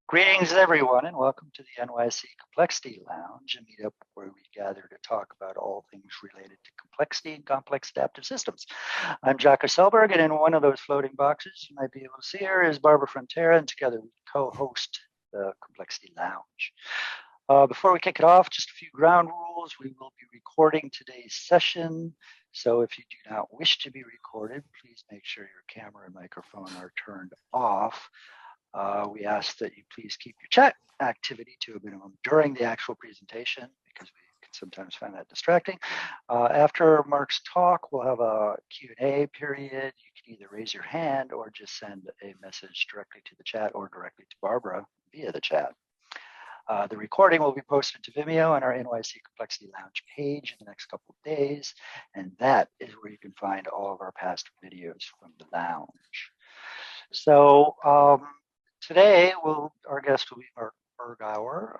Greetings, everyone, and welcome to the NYC Complexity Lounge, a meetup where we gather to talk about all things related to complexity and complex adaptive systems. I'm Jaco Selberg, and in one of those floating boxes you might be able to see here is Barbara Frontera, and together we co-host the Complexity Lounge. Before we kick it off, just a few ground rules. We will be recording today's session, so if you do not wish to be recorded, please make sure your camera and microphone are turned off. We ask that you please keep your chat activity to a minimum during the actual presentation because we can sometimes find that distracting. After Marc's talk, we'll have a Q&A period. You can either raise your hand or just send a message directly to the chat or directly to Barbara via the chat. The recording will be posted to Vimeo on our NYC Complexity Lounge page in the next couple of days, and that is where you can find all of our past videos from the lounge. So today, our guest will be Marc Burgauer.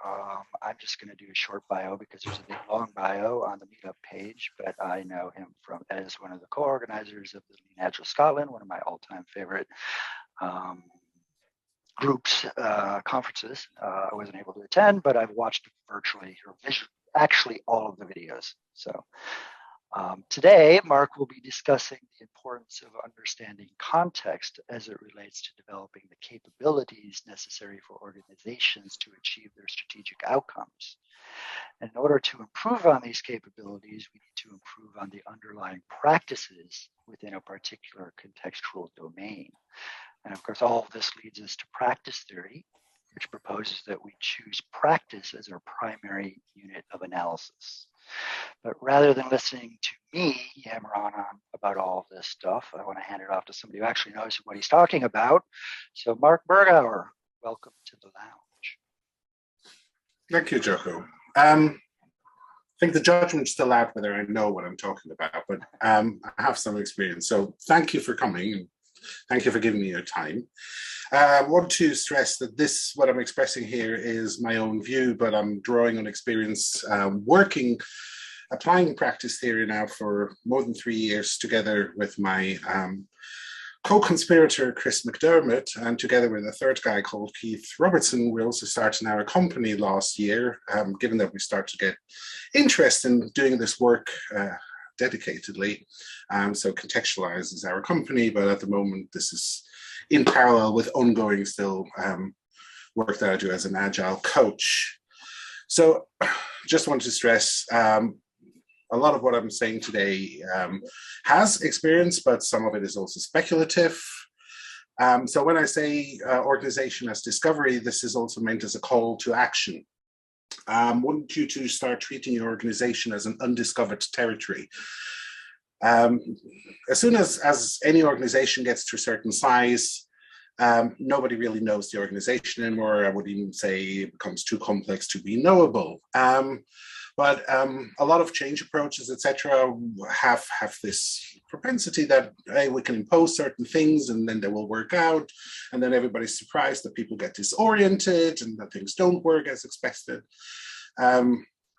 I'm just going to do a short bio because there's a big long bio on the meetup page, but I know him as one of the co-organizers of the Lean Agile Scotland, one of my all-time favorite groups, conferences. I wasn't able to attend, but I've watched virtually or actually all of the videos. So today, Marc will be discussing the importance of understanding context as it relates to developing the capabilities necessary for organizations to achieve their strategic outcomes. And in order to improve on these capabilities, we need to improve on the underlying practices within a particular contextual domain. And of course, all of this leads us to practice theory, which proposes that we choose practice as our primary unit of analysis. But rather than listening to me yammer on about all of this stuff, I want to hand it off to somebody who actually knows what he's talking about. So Marc Burgauer, welcome to the lounge. Thank you, Jaco. I think the judgment's still out whether I know what I'm talking about, but I have some experience. So thank you for coming, and thank you for giving me your time. I want to stress that what I'm expressing here is my own view, but I'm drawing on experience applying practice theory now for more than 3 years together with my co-conspirator, Chris McDermott, and together with a third guy called Keith Robertson. We also started our company last year, given that we start to get interest in doing this work dedicatedly. So Contextualize is our company, but at the moment this is in parallel with ongoing still work that I do as an agile coach. So just want to stress a lot of what I'm saying today has experience, but some of it is also speculative. So when I say organization as discovery, this is also meant as a call to action. Want you to start treating your organization as an undiscovered territory. As soon as any organization gets to a certain size, nobody really knows the organization anymore. I would even say it becomes too complex to be knowable. But a lot of change approaches, etc., have this propensity that, hey, we can impose certain things and then they will work out. And then everybody's surprised that people get disoriented and that things don't work as expected.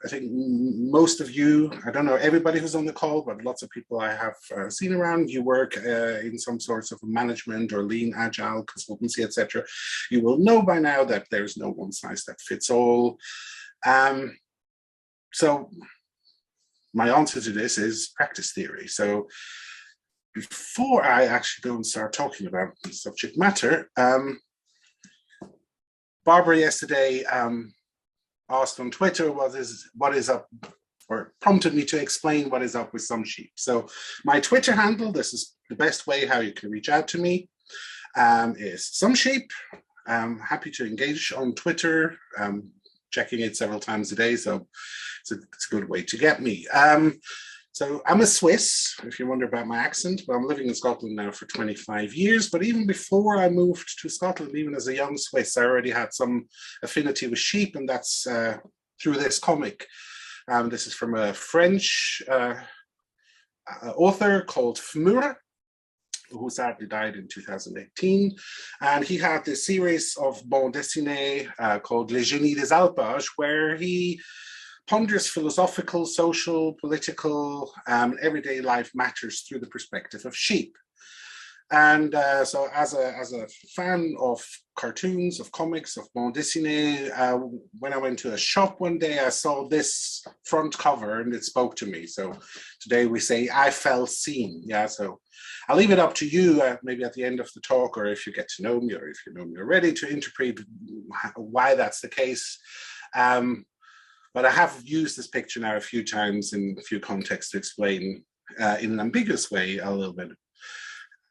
I think most of you, I don't know everybody who's on the call, but lots of people I have seen around, you work in some sorts of management or lean agile consultancy, etc. You will know by now that there's no one size that fits all. So my answer to this is practice theory. So before I actually go and start talking about the subject matter, Barbara yesterday asked on Twitter what is up, or prompted me to explain what is up with some sheep. So my Twitter handle, this is the best way how you can reach out to me, is some sheep. I'm happy to engage on Twitter, checking it several times a day, so it's a good way to get me. So I'm a Swiss, if you wonder about my accent, but I'm living in Scotland now for 25 years. But even before I moved to Scotland, even as a young Swiss, I already had some affinity with sheep, and that's through this comic. This is from a French author called Fmura, who sadly died in 2018. And he had this series of bande dessinée called Les Génies des Alpages, where he ponders philosophical, social, political, everyday life matters through the perspective of sheep. And so as a fan of cartoons, of comics, of bande dessinée, when I went to a shop one day, I saw this front cover and it spoke to me. So today we say, I felt seen. Yeah, so I'll leave it up to you, maybe at the end of the talk, or if you get to know me, or if you know me already, to interpret why that's the case. But I have used this picture now a few times in a few contexts to explain in an ambiguous way a little bit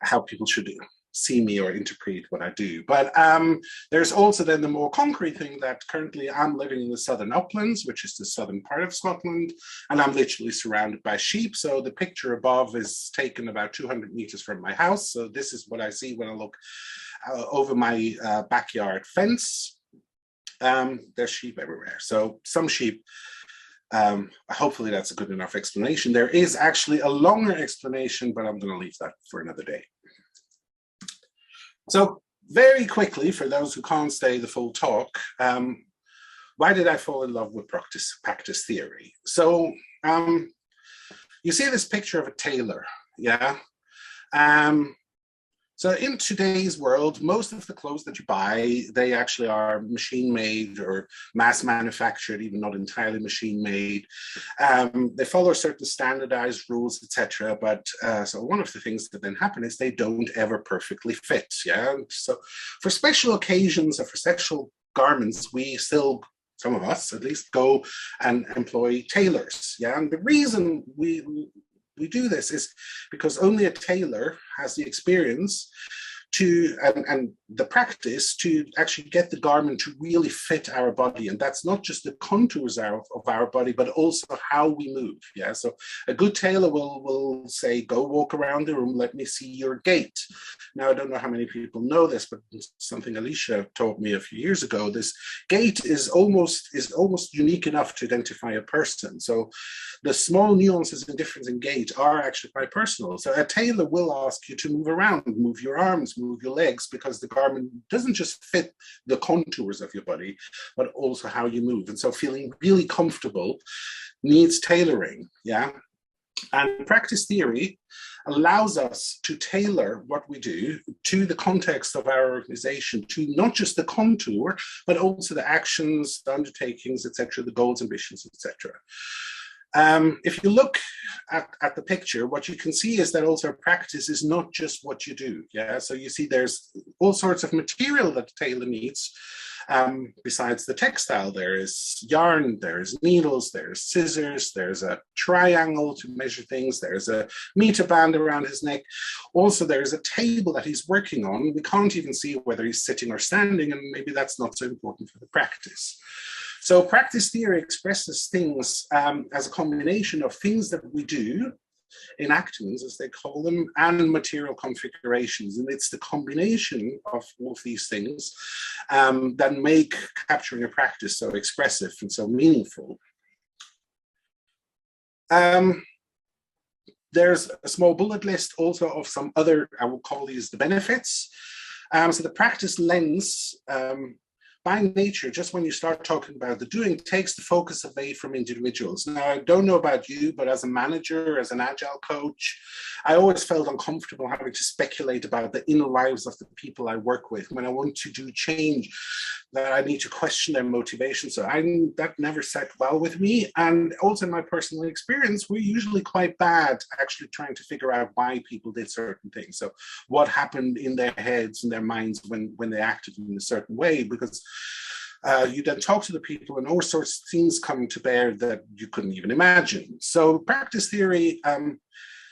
how people should see me or interpret what I do. But there's also then the more concrete thing that currently I'm living in the southern uplands, which is the southern part of Scotland, and I'm literally surrounded by sheep. So the picture above is taken about 200 meters from my house. So this is what I see when I look over my backyard fence. There's sheep everywhere. So some sheep, hopefully that's a good enough explanation. There is actually a longer explanation, but I'm going to leave that for another day. So very quickly, for those who can't stay the full talk, why did I fall in love with practice theory? So you see this picture of a tailor, yeah? So in today's world, most of the clothes that you buy, they actually are machine made or mass manufactured, even not entirely machine made. They follow certain standardized rules, etc. But so one of the things that then happen is they don't ever perfectly fit. Yeah. So for special occasions or for special garments, we still, some of us at least, go and employ tailors. Yeah. And the reason we do this is because only a tailor has the experience to and the practice to actually get the garment to really fit our body, and that's not just the contours of our body, but also how we move. Yeah, so a good tailor will say, "Go walk around the room. Let me see your gait." Now, I don't know how many people know this, but something Alicia taught me a few years ago. This gait is almost unique enough to identify a person. So the small nuances and difference in gait are actually quite personal. So a tailor will ask you to move around, move your arms, move your legs, because the garment doesn't just fit the contours of your body, but also how you move. And so feeling really comfortable needs tailoring, yeah? And practice theory allows us to tailor what we do to the context of our organization, to not just the contour, but also the actions, the undertakings, etc., the goals, ambitions, etc. If you look at the picture, what you can see is that also practice is not just what you do. Yeah, so you see there's all sorts of material that the tailor needs. Besides the textile, there is yarn, there's needles, there's scissors, there's a triangle to measure things, there's a meter band around his neck. Also, there's a table that he's working on. We can't even see whether he's sitting or standing, and maybe that's not so important for the practice. So practice theory expresses things as a combination of things that we do, enactments as they call them, and material configurations. And it's the combination of all of these things that make capturing a practice so expressive and so meaningful. There's a small bullet list also of some other, I will call these the benefits. So the practice lens, by nature, just when you start talking about the doing, takes the focus away from individuals. Now, I don't know about you, but as a manager, as an agile coach, I always felt uncomfortable having to speculate about the inner lives of the people I work with. When I want to do change, that I need to question their motivation. So that never sat well with me. And also in my personal experience, we're usually quite bad actually trying to figure out why people did certain things. So what happened in their heads and their minds when they acted in a certain way, because you then talk to the people and all sorts of things come to bear that you couldn't even imagine. So practice theory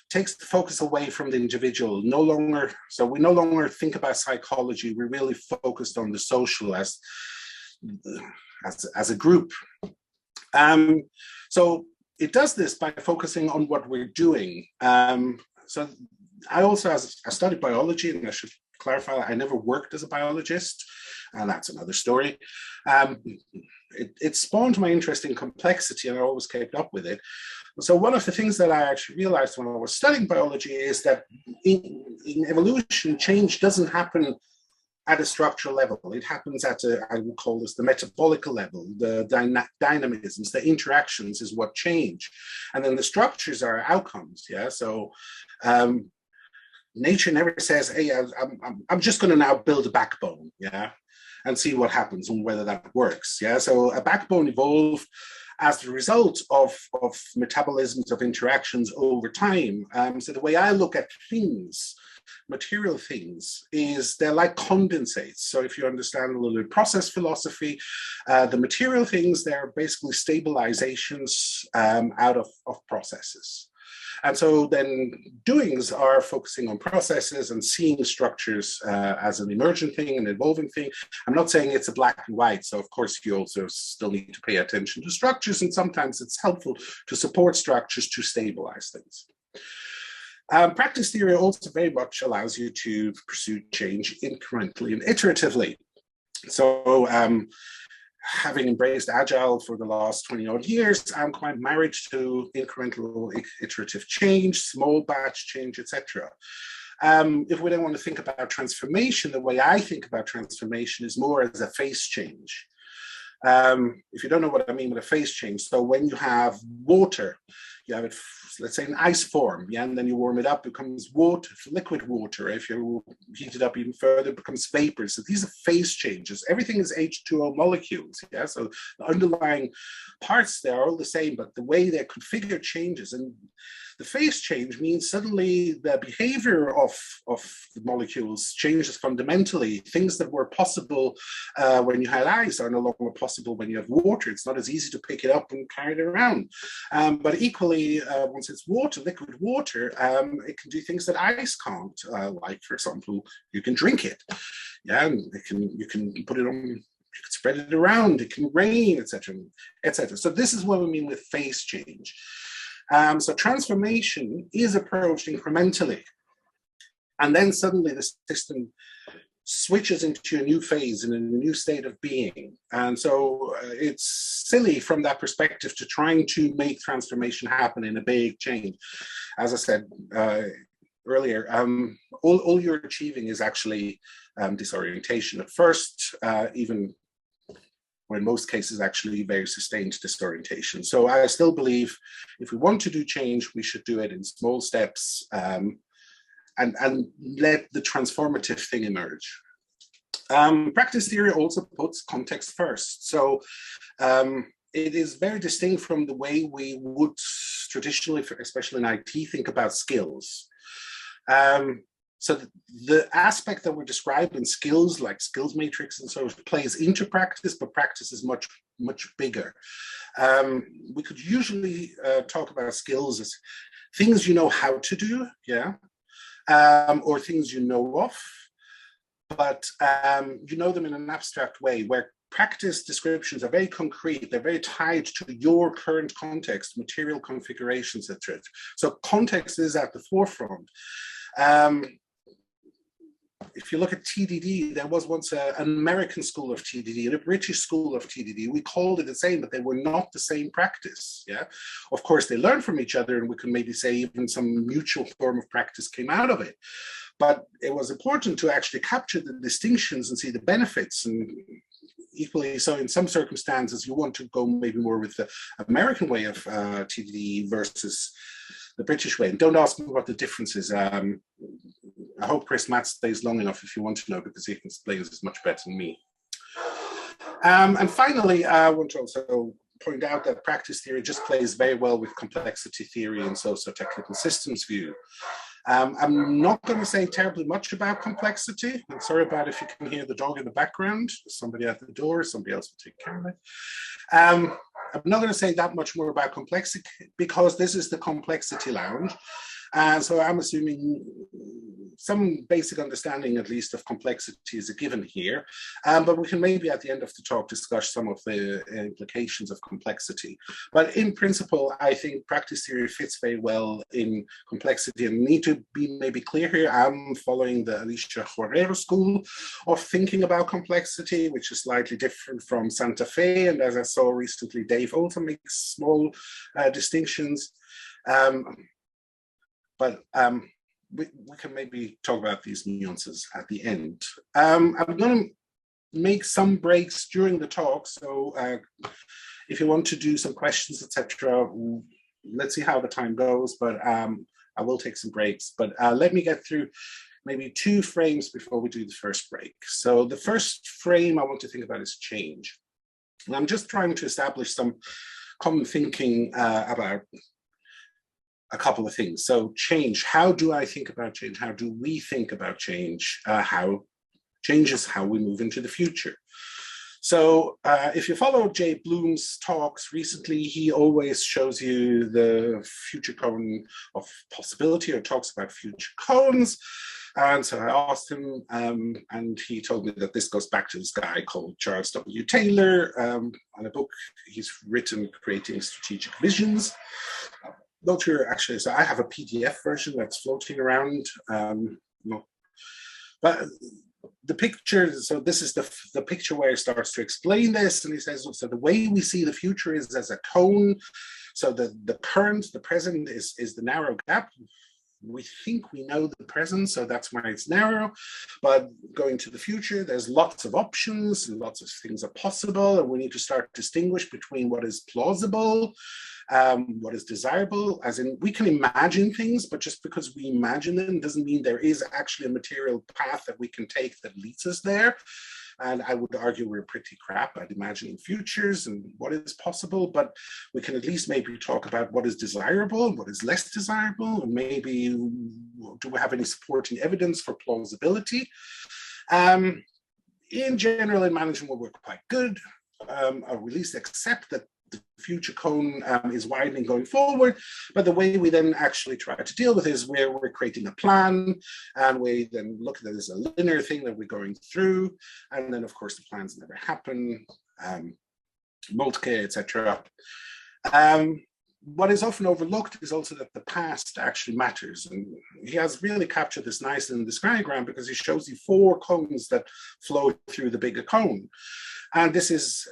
takes the focus away from the individual. So we no longer think about psychology. We're really focused on the social as a group. So it does this by focusing on what we're doing. So I also, I studied biology, and I should clarify, I never worked as a biologist, and that's another story. It spawned my interest in complexity, and I always kept up with it. So one of the things that I actually realized when I was studying biology is that in evolution, change doesn't happen at a structural level. It happens at I would call this the metabolic level, the dynamisms, the interactions is what change. And then the structures are outcomes, yeah? So nature never says, hey, I'm just going to now build a backbone, yeah, and see what happens and whether that works, yeah. So a backbone evolved as the result of metabolisms of interactions over time. So the way I look at things, material things, is they're like condensates. So if you understand a little bit of process philosophy, the material things, they're basically stabilizations out of processes. And so then doings are focusing on processes and seeing structures as an emergent thing, an evolving thing. I'm not saying it's a black and white. So of course you also still need to pay attention to structures, and sometimes it's helpful to support structures to stabilize things. Practice theory also very much allows you to pursue change incrementally and iteratively. So having embraced Agile for the last 20 odd years, I'm quite married to incremental iterative change, small batch change, etc. If we then want to think about transformation, the way I think about transformation is more as a phase change. If you don't know what I mean with a phase change, so when you have water, you have it, let's say, in ice form, yeah, and then you warm it up, it becomes water, liquid water. If you heat it up even further, it becomes vapor. So these are phase changes. Everything is H2O molecules, yeah. So the underlying parts, they are all the same, but the way they're configured changes. And the phase change means suddenly the behavior of the molecules changes fundamentally. Things that were possible when you had ice are no longer possible when you have water. It's not as easy to pick it up and carry it around. But equally, once it's water, liquid water, it can do things that ice can't. Like, for example, you can drink it. Yeah, and you can put it on. You can spread it around. It can rain, etc., etc. So this is what we mean with phase change. So transformation is approached incrementally, and then suddenly the system switches into a new phase and a new state of being. And so it's silly from that perspective to trying to make transformation happen in a big change. As I said earlier, all you're achieving is actually disorientation at first, even or in most cases, actually very sustained disorientation. So I still believe if we want to do change, we should do it in small steps and let the transformative thing emerge. Practice theory also puts context first. So it is very distinct from the way we would traditionally, especially in IT, think about skills. So the aspect that we're describing skills, like skills matrix and so, plays into practice, but practice is much, much bigger. We could usually talk about skills as things you know how to do, yeah, or things you know of, but you know them in an abstract way, where practice descriptions are very concrete. They're very tied to your current context, material configurations, etc. So context is at the forefront. If you look at TDD, there was once an American school of TDD and a British school of TDD. We called it the same, but they were not the same practice. Yeah, of course they learned from each other, and we can maybe say even some mutual form of practice came out of it. But it was important to actually capture the distinctions and see the benefits. And equally so, in some circumstances, you want to go maybe more with the American way of TDD versus the British way. And don't ask me what the difference is. I hope Chris Matt stays long enough if you want to know, because he can explain this much better than me. And finally, I want to also point out that practice theory just plays very well with complexity theory and socio-technical systems view. I'm not going to say terribly much about complexity. I'm sorry about if you can hear the dog in the background. There's somebody at the door, somebody else will take care of it. I'm not going to say that much more about complexity because this is the complexity lounge. So I'm assuming some basic understanding, at least, of complexity is a given here. But we can maybe at the end of the talk discuss some of the implications of complexity. But in principle, I think practice theory fits very well in complexity. And need to be maybe clear here, I'm following the Alicia Juarrero school of thinking about complexity, which is slightly different from Santa Fe. And as I saw recently, Dave also makes small distinctions. But we can maybe talk about these nuances at the end. I'm going to make some breaks during the talk. So if you want to do some questions, etc., let's see how the time goes, but I will take some breaks. But let me get through maybe 2 frames before we do the first break. So the first frame I want to think about is change. And I'm just trying to establish some common thinking about a couple of things. So change, how do I think about change? How do we think about change? How changes how we move into the future. So if you follow Jay Bloom's talks recently, he always shows you the future cone of possibility, or talks about future cones. And so I asked him, and he told me that this goes back to this guy called Charles W. Taylor, on a book he's written, Creating Strategic Visions. Not sure, actually, so I have a PDF version that's floating around. But the picture, so this is the picture where he starts to explain this, and he says, so the way we see the future is as a cone. So the current, the present is the narrow gap. We think we know the present, so that's why it's narrow. But going to the future, there's lots of options and lots of things are possible, and we need to start to distinguish between what is plausible, what is desirable, as in we can imagine things, but just because we imagine them doesn't mean there is actually a material path that we can take that leads us there. And I would argue we're pretty crap at imagining futures and what is possible, but we can at least maybe talk about what is desirable, what is less desirable, and maybe do we have any supporting evidence for plausibility? In general, in management, we're quite good, or at least accept that the future cone is widening going forward, but the way we then actually try to deal with it is where we're creating a plan, and we then look at it as a linear thing that we're going through, and then of course the plans never happen, multiple, etc. What is often overlooked is also that the past actually matters, and he has really captured this nicely in this diagram because he shows you 4 cones that flow through the bigger cone, and this is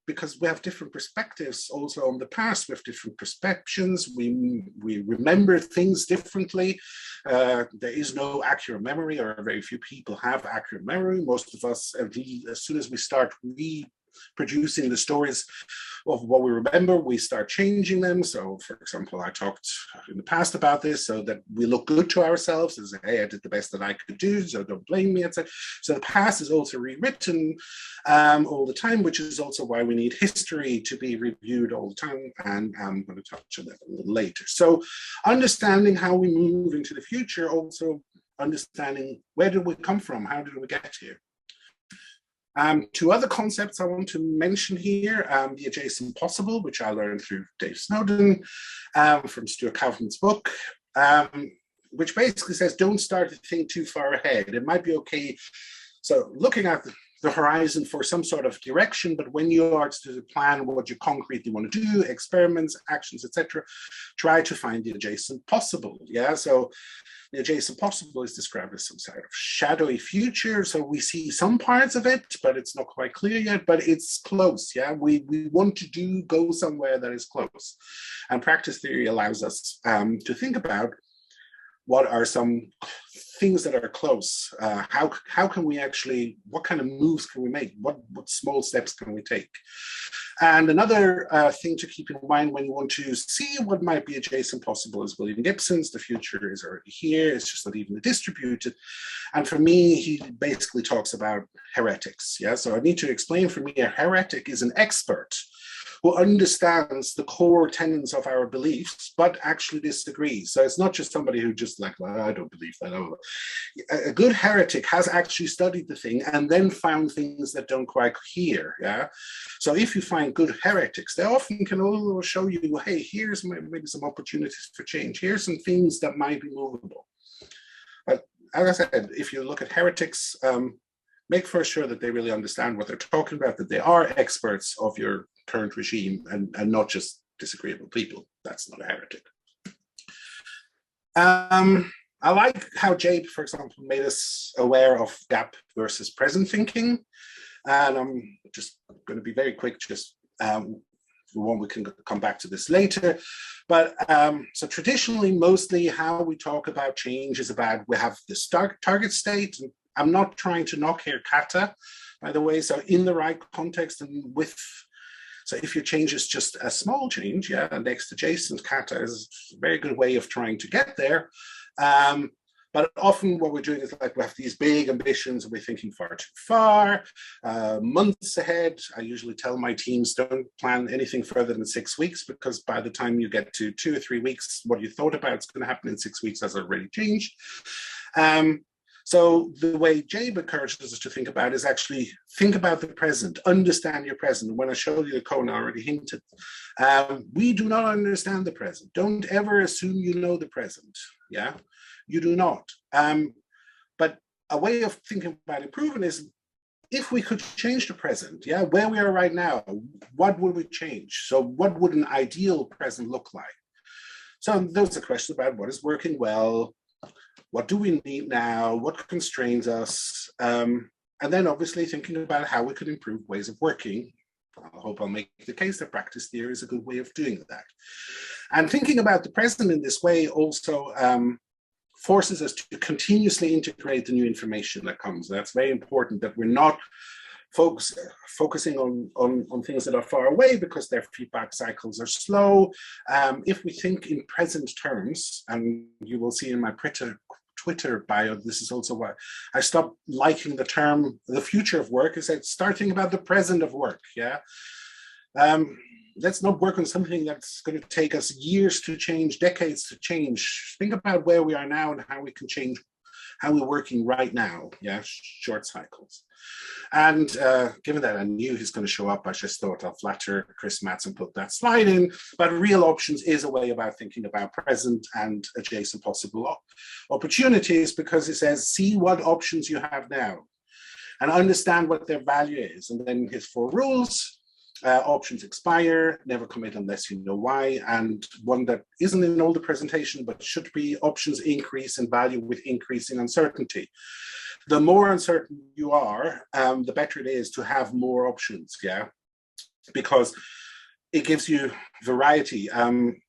because we have different perspectives also on the past. We have different perceptions. We remember things differently. There is no accurate memory, or very few people have accurate memory. Most of us, as soon as we start reproducing the stories of what we remember, we start changing them. So, for example, I talked in the past about this, so that we look good to ourselves and say, hey, I did the best that I could do, so don't blame me, etc. So the past is also rewritten all the time, which is also why we need history to be reviewed all the time, and I'm going to touch on that a little later. So understanding how we move into the future, also understanding where did we come from, how did we get here. 2 other concepts I want to mention here, the adjacent possible, which I learned through Dave Snowden from Stuart Kaufman's book, which basically says don't start to think too far ahead. It might be okay, so looking at the horizon for some sort of direction, but when you are to plan what you concretely want to do, experiments, actions, etc., try to find the adjacent possible. Yeah, so the adjacent possible is described as some sort of shadowy future. So we see some parts of it, but it's not quite clear yet, but it's close. Yeah, we want to go somewhere that is close. And practice theory allows us to think about what are some things that are close. How can we actually, what kind of moves can we make? What small steps can we take? And another thing to keep in mind when you want to see what might be adjacent possible is William Gibson's The Future is Already Here, it's just not evenly distributed. And for me, he basically talks about heretics. Yeah, so I need to explain, for me, a heretic is an expert who understands the core tenets of our beliefs, but actually disagrees. So it's not just somebody who just like, well, I don't believe that. A good heretic has actually studied the thing and then found things that don't quite cohere. Yeah. So if you find good heretics, they often can also show you, hey, here's maybe some opportunities for change. Here's some things that might be movable. But as I said, if you look at heretics, make for sure that they really understand what they're talking about, that they are experts of your current regime and not just disagreeable people. That's not a heretic. I like how Jabe, for example, made us aware of gap versus present thinking. And I'm just going to be very quick, just one, we can come back to this later. But so traditionally, mostly how we talk about change is about, we have this target state. I'm not trying to knock here kata, by the way, so in the right context and with, So if your change is just a small change, yeah, next adjacent kata is a very good way of trying to get there. But often what we're doing is like we have these big ambitions and we're thinking far too far, months ahead. I usually tell my teams don't plan anything further than 6 weeks, because by the time you get to 2 or 3 weeks, what you thought about is going to happen in 6 weeks has already changed. So the way Jabe encourages us to think about is actually think about the present, understand your present. When I showed you the cone, I already hinted. We do not understand the present. Don't ever assume you know the present. Yeah, you do not. But a way of thinking about improvement is if we could change the present, yeah, where we are right now, what would we change? So what would an ideal present look like? So those are questions about what is working well, what do we need now, what constrains us, and then obviously thinking about how we could improve ways of working. I hope I'll make the case that practice theory is a good way of doing that. And thinking about the present in this way also forces us to continuously integrate the new information that comes. That's very important, that we're not focusing on things that are far away because their feedback cycles are slow. If we think in present terms, and you will see in my Twitter bio, this is also why I stopped liking the term the future of work, is that starting about the present of work. Yeah. Let's not work on something that's going to take us years to change, decades to change. Think about where we are now and how we can change how we're working right now. Yeah, short cycles. And given that I knew he's going to show up, I just thought I'll flatter Chris Matz and put that slide in. But real options is a way about thinking about present and adjacent possible opportunities, because it says, see what options you have now and understand what their value is. And then his 4 rules. Options expire, never commit unless you know why, and one that isn't in all the presentation but should be, options increase in value with increasing uncertainty. The more uncertain you are, the better it is to have more options, yeah, because it gives you variety.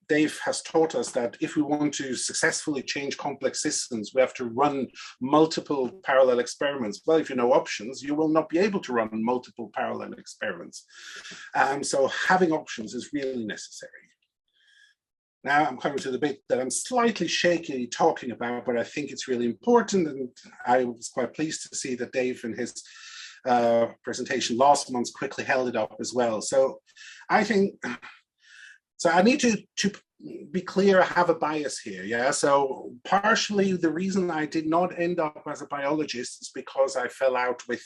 Dave has taught us that if we want to successfully change complex systems, we have to run multiple parallel experiments. Well, if you know options, you will not be able to run multiple parallel experiments. So having options is really necessary. Now I'm coming to the bit that I'm slightly shaky talking about, but I think it's really important. And I was quite pleased to see that Dave in his presentation last month quickly held it up as well. So I think, so I need to be clear, I have a bias here, yeah? So partially the reason I did not end up as a biologist is because I fell out with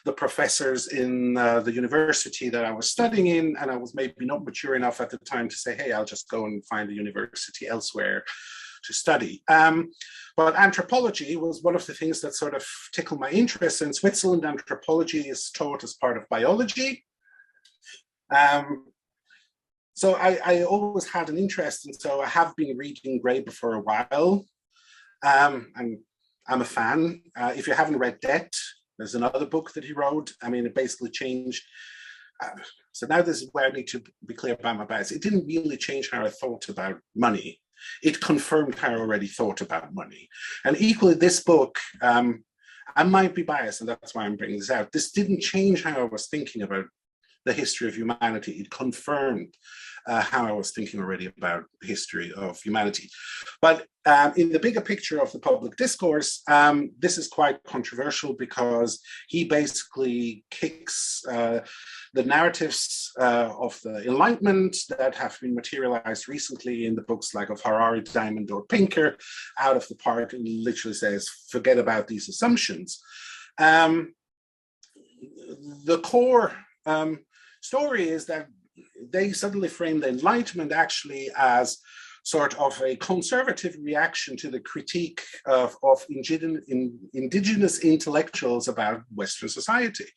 the professors in the university that I was studying in, and I was maybe not mature enough at the time to say, hey, I'll just go and find a university elsewhere to study. But anthropology was one of the things that sort of tickled my interest. In Switzerland, anthropology is taught as part of biology. So I always had an interest, and so I have been reading Graeber for a while, and I'm a fan. If you haven't read Debt, there's another book that he wrote. I mean, it basically changed. So now this is where I need to be clear about my bias. It didn't really change how I thought about money. It confirmed how I already thought about money. And equally, this book, I might be biased, and that's why I'm bringing this out. This didn't change how I was thinking about the history of humanity. It confirmed how I was thinking already about the history of humanity. But in the bigger picture of the public discourse, this is quite controversial because he basically kicks the narratives of the Enlightenment that have been materialized recently in the books like of Harari, Diamond, or Pinker out of the park, and literally says, forget about these assumptions. The core story is that they suddenly frame the Enlightenment actually as sort of a conservative reaction to the critique of indigenous intellectuals about Western society.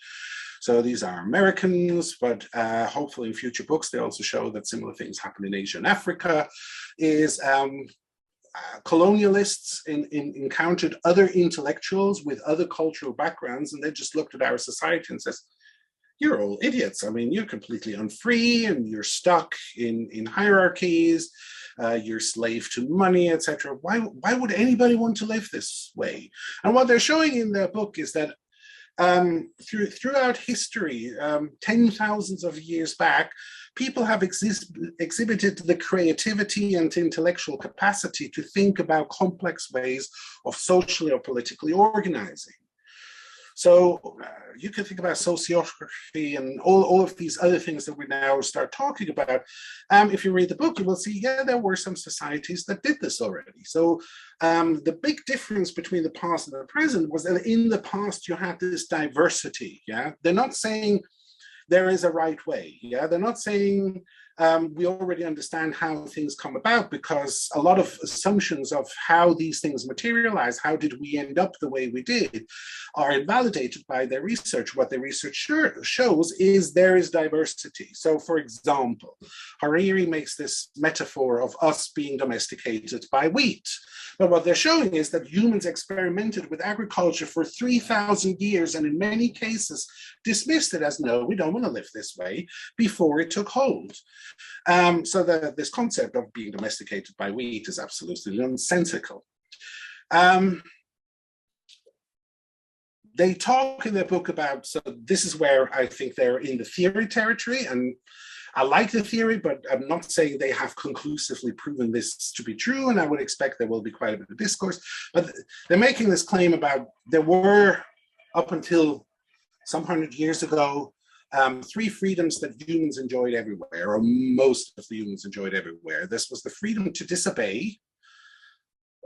So these are Americans, but hopefully in future books, they also show that similar things happen in Asia and Africa, is colonialists encountered other intellectuals with other cultural backgrounds, and they just looked at our society and says, you're all idiots. I mean, you're completely unfree and you're stuck in hierarchies, you're slave to money, etc. Why would anybody want to live this way? And what they're showing in their book is that throughout history, 10,000s of years back, people have exhibited the creativity and intellectual capacity to think about complex ways of socially or politically organizing. So you can think about sociography and all of these other things that we now start talking about. If you read the book, you will see, yeah, there were some societies that did this already. So the big difference between the past and the present was that in the past you had this diversity. Yeah, they're not saying there is a right way. Yeah, they're not saying we already understand how things come about, because a lot of assumptions of how these things materialize, how did we end up the way we did, are invalidated by their research. What their research shows is there is diversity. So, for example, Hariri makes this metaphor of us being domesticated by wheat. But what they're showing is that humans experimented with agriculture for 3,000 years and in many cases dismissed it as, no, we don't want to live this way, before it took hold. So this concept of being domesticated by wheat is absolutely nonsensical. They talk in their book about, so this is where I think they're in the theory territory, and I like the theory, but I'm not saying they have conclusively proven this to be true, and I would expect there will be quite a bit of discourse. But they're making this claim about there were, up until some 100 years ago, 3 freedoms that humans enjoyed everywhere, or most of the humans enjoyed everywhere. This was the freedom to disobey.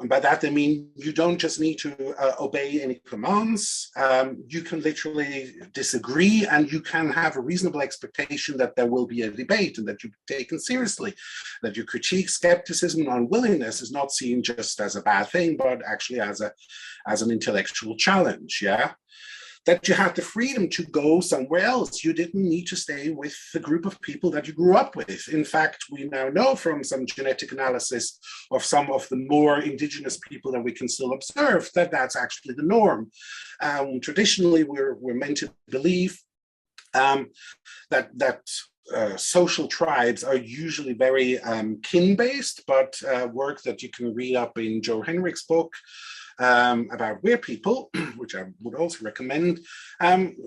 And by that, they mean you don't just need to obey any commands. You can literally disagree, and you can have a reasonable expectation that there will be a debate and that you're taken seriously, that your critique, skepticism, and unwillingness is not seen just as a bad thing, but actually as an intellectual challenge, yeah? That you had the freedom to go somewhere else. You didn't need to stay with the group of people that you grew up with. In fact, we now know from some genetic analysis of some of the more indigenous people that we can still observe that that's actually the norm. Traditionally, we're meant to believe that social tribes are usually very kin-based, but work that you can read up in Joe Henrich's book about weird people, which I would also recommend,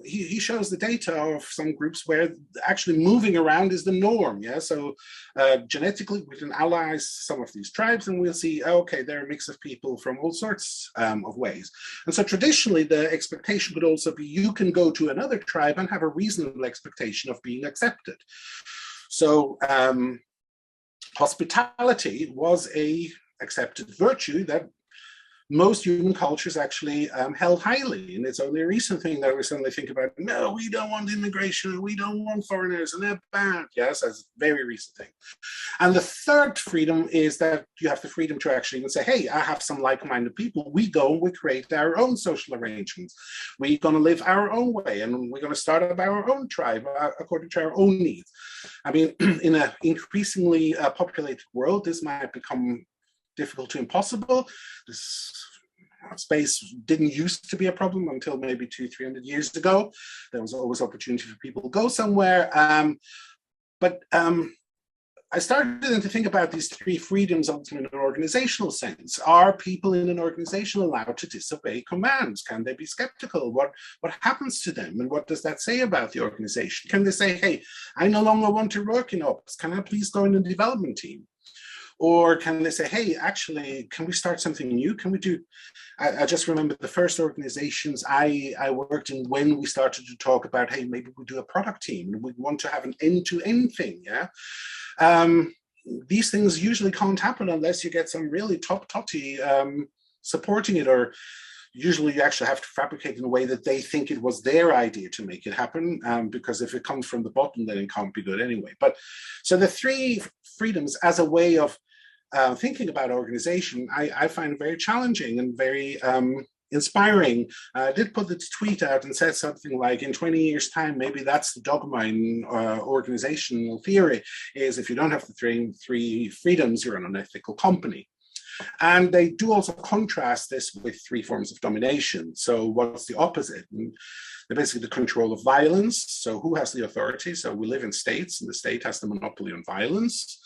he shows the data of some groups where actually moving around is the norm. Yeah, so genetically we can analyze some of these tribes and we'll see, okay, they're a mix of people from all sorts of ways. And so traditionally the expectation could also be you can go to another tribe and have a reasonable expectation of being accepted. So hospitality was a accepted virtue that most human cultures actually held highly. And it's only a recent thing that we suddenly think about, no, we don't want immigration, we don't want foreigners, and they're bad. Yes, that's a very recent thing. And the third freedom is that you have the freedom to actually even say, hey, I have some like-minded people. We go and we create our own social arrangements. We're going to live our own way, and we're going to start up our own tribe according to our own needs. I mean, in an increasingly populated world, this might become difficult to impossible. This space didn't used to be a problem until maybe 200-300 years ago. There was always opportunity for people to go somewhere. But I started to think about these 3 freedoms in an organizational sense. Are people in an organization allowed to disobey commands? Can they be skeptical? What happens to them? And what does that say about the organization? Can they say, hey, I no longer want to work in ops. Can I please go in the development team? Or can they say, hey, actually, can we start something new? Can we do, I just remember the first organizations I worked in when we started to talk about, hey, maybe we do a product team and we want to have an end-to-end thing, yeah? These things usually can't happen unless you get some really top totty supporting it, or usually you actually have to fabricate in a way that they think it was their idea to make it happen, because if it comes from the bottom, then it can't be good anyway. But so the 3 freedoms as a way of thinking about organization, I find very challenging and very inspiring. I did put the tweet out and said something like, in 20 years' time, maybe that's the dogma in organizational theory, is if you don't have the 3 freedoms, you're an unethical company. And they do also contrast this with 3 forms of domination. So what's the opposite? And they're basically the control of violence. So who has the authority? So we live in states, and the state has the monopoly on violence.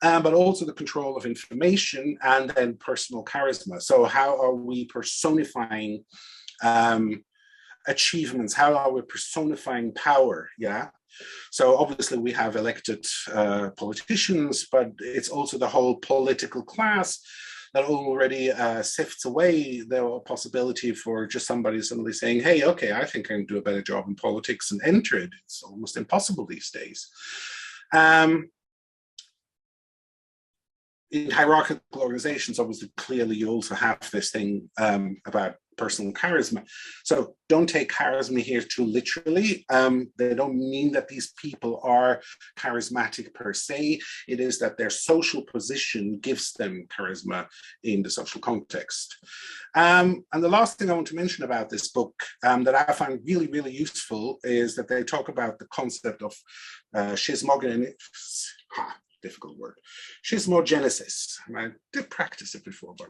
But also the control of information, and then personal charisma. So how are we personifying achievements? How are we personifying power? Yeah. So obviously we have elected politicians, but it's also the whole political class that already sifts away the possibility for just somebody suddenly saying, hey, okay, I think I can do a better job in politics and enter it. It's almost impossible these days. In hierarchical organizations, obviously, clearly you also have this thing about personal charisma. So don't take charisma here too literally. They don't mean that these people are charismatic per se. It is that their social position gives them charisma in the social context. And the last thing I want to mention about this book that I find really, really useful is that they talk about the concept of schismogenesis. Difficult word. Schismogenesis. I did practice it before, but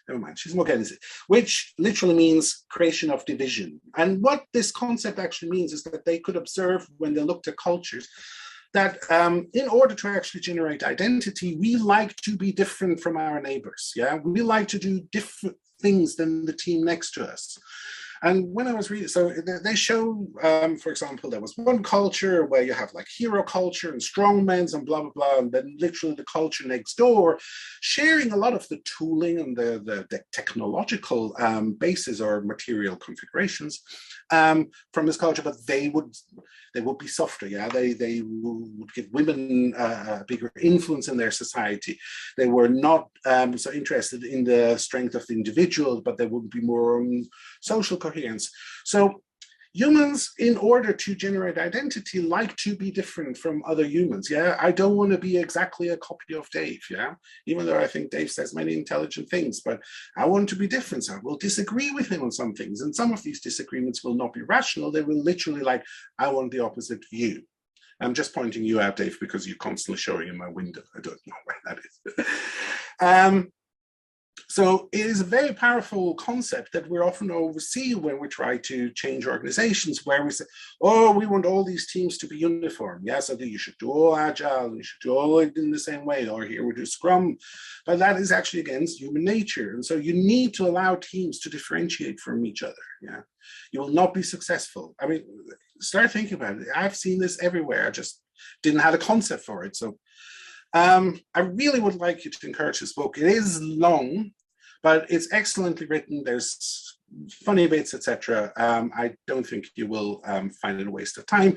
never mind. Schismogenesis, which literally means creation of division. And what this concept actually means is that they could observe when they looked at cultures that in order to actually generate identity, we like to be different from our neighbors. Yeah, we like to do different things than the team next to us. And when I was reading, so they show, for example, there was one culture where you have like hero culture and strongmen and blah, blah, blah, and then literally the culture next door sharing a lot of the tooling and the technological bases or material configurations from this culture, but they would be softer, yeah? They would give women a bigger influence in their society. They were not so interested in the strength of the individual, but they would be more on social coherence. So humans, in order to generate identity, like to be different from other humans, yeah? I don't want to be exactly a copy of Dave, yeah? Even though I think Dave says many intelligent things, but I want to be different. So I will disagree with him on some things. And some of these disagreements will not be rational. They will literally like, I want the opposite view. I'm just pointing you out, Dave, because you're constantly showing in my window. I don't know where that is. So it is a very powerful concept that we're often oversee when we try to change organizations, where we say, oh, we want all these teams to be uniform. Yeah, so you should do all agile, you should do all it in the same way, or here we do Scrum. But that is actually against human nature. And so you need to allow teams to differentiate from each other. Yeah, you will not be successful. I mean, start thinking about it. I've seen this everywhere. I just didn't have a concept for it. So I really would like you to encourage this book. It is long, but it's excellently written. There's funny bits, etc. I don't think you will find it a waste of time.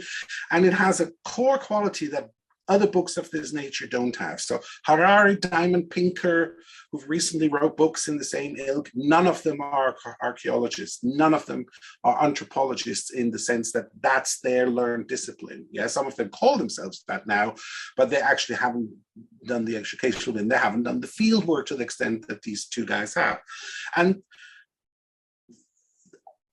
And it has a core quality that other books of this nature don't have. So Harari, Diamond, Pinker, who've recently wrote books in the same ilk, none of them are archaeologists. None of them are anthropologists in the sense that that's their learned discipline. Yeah, some of them call themselves that now, but they actually haven't done the educational and they haven't done the field work to the extent that these two guys have. And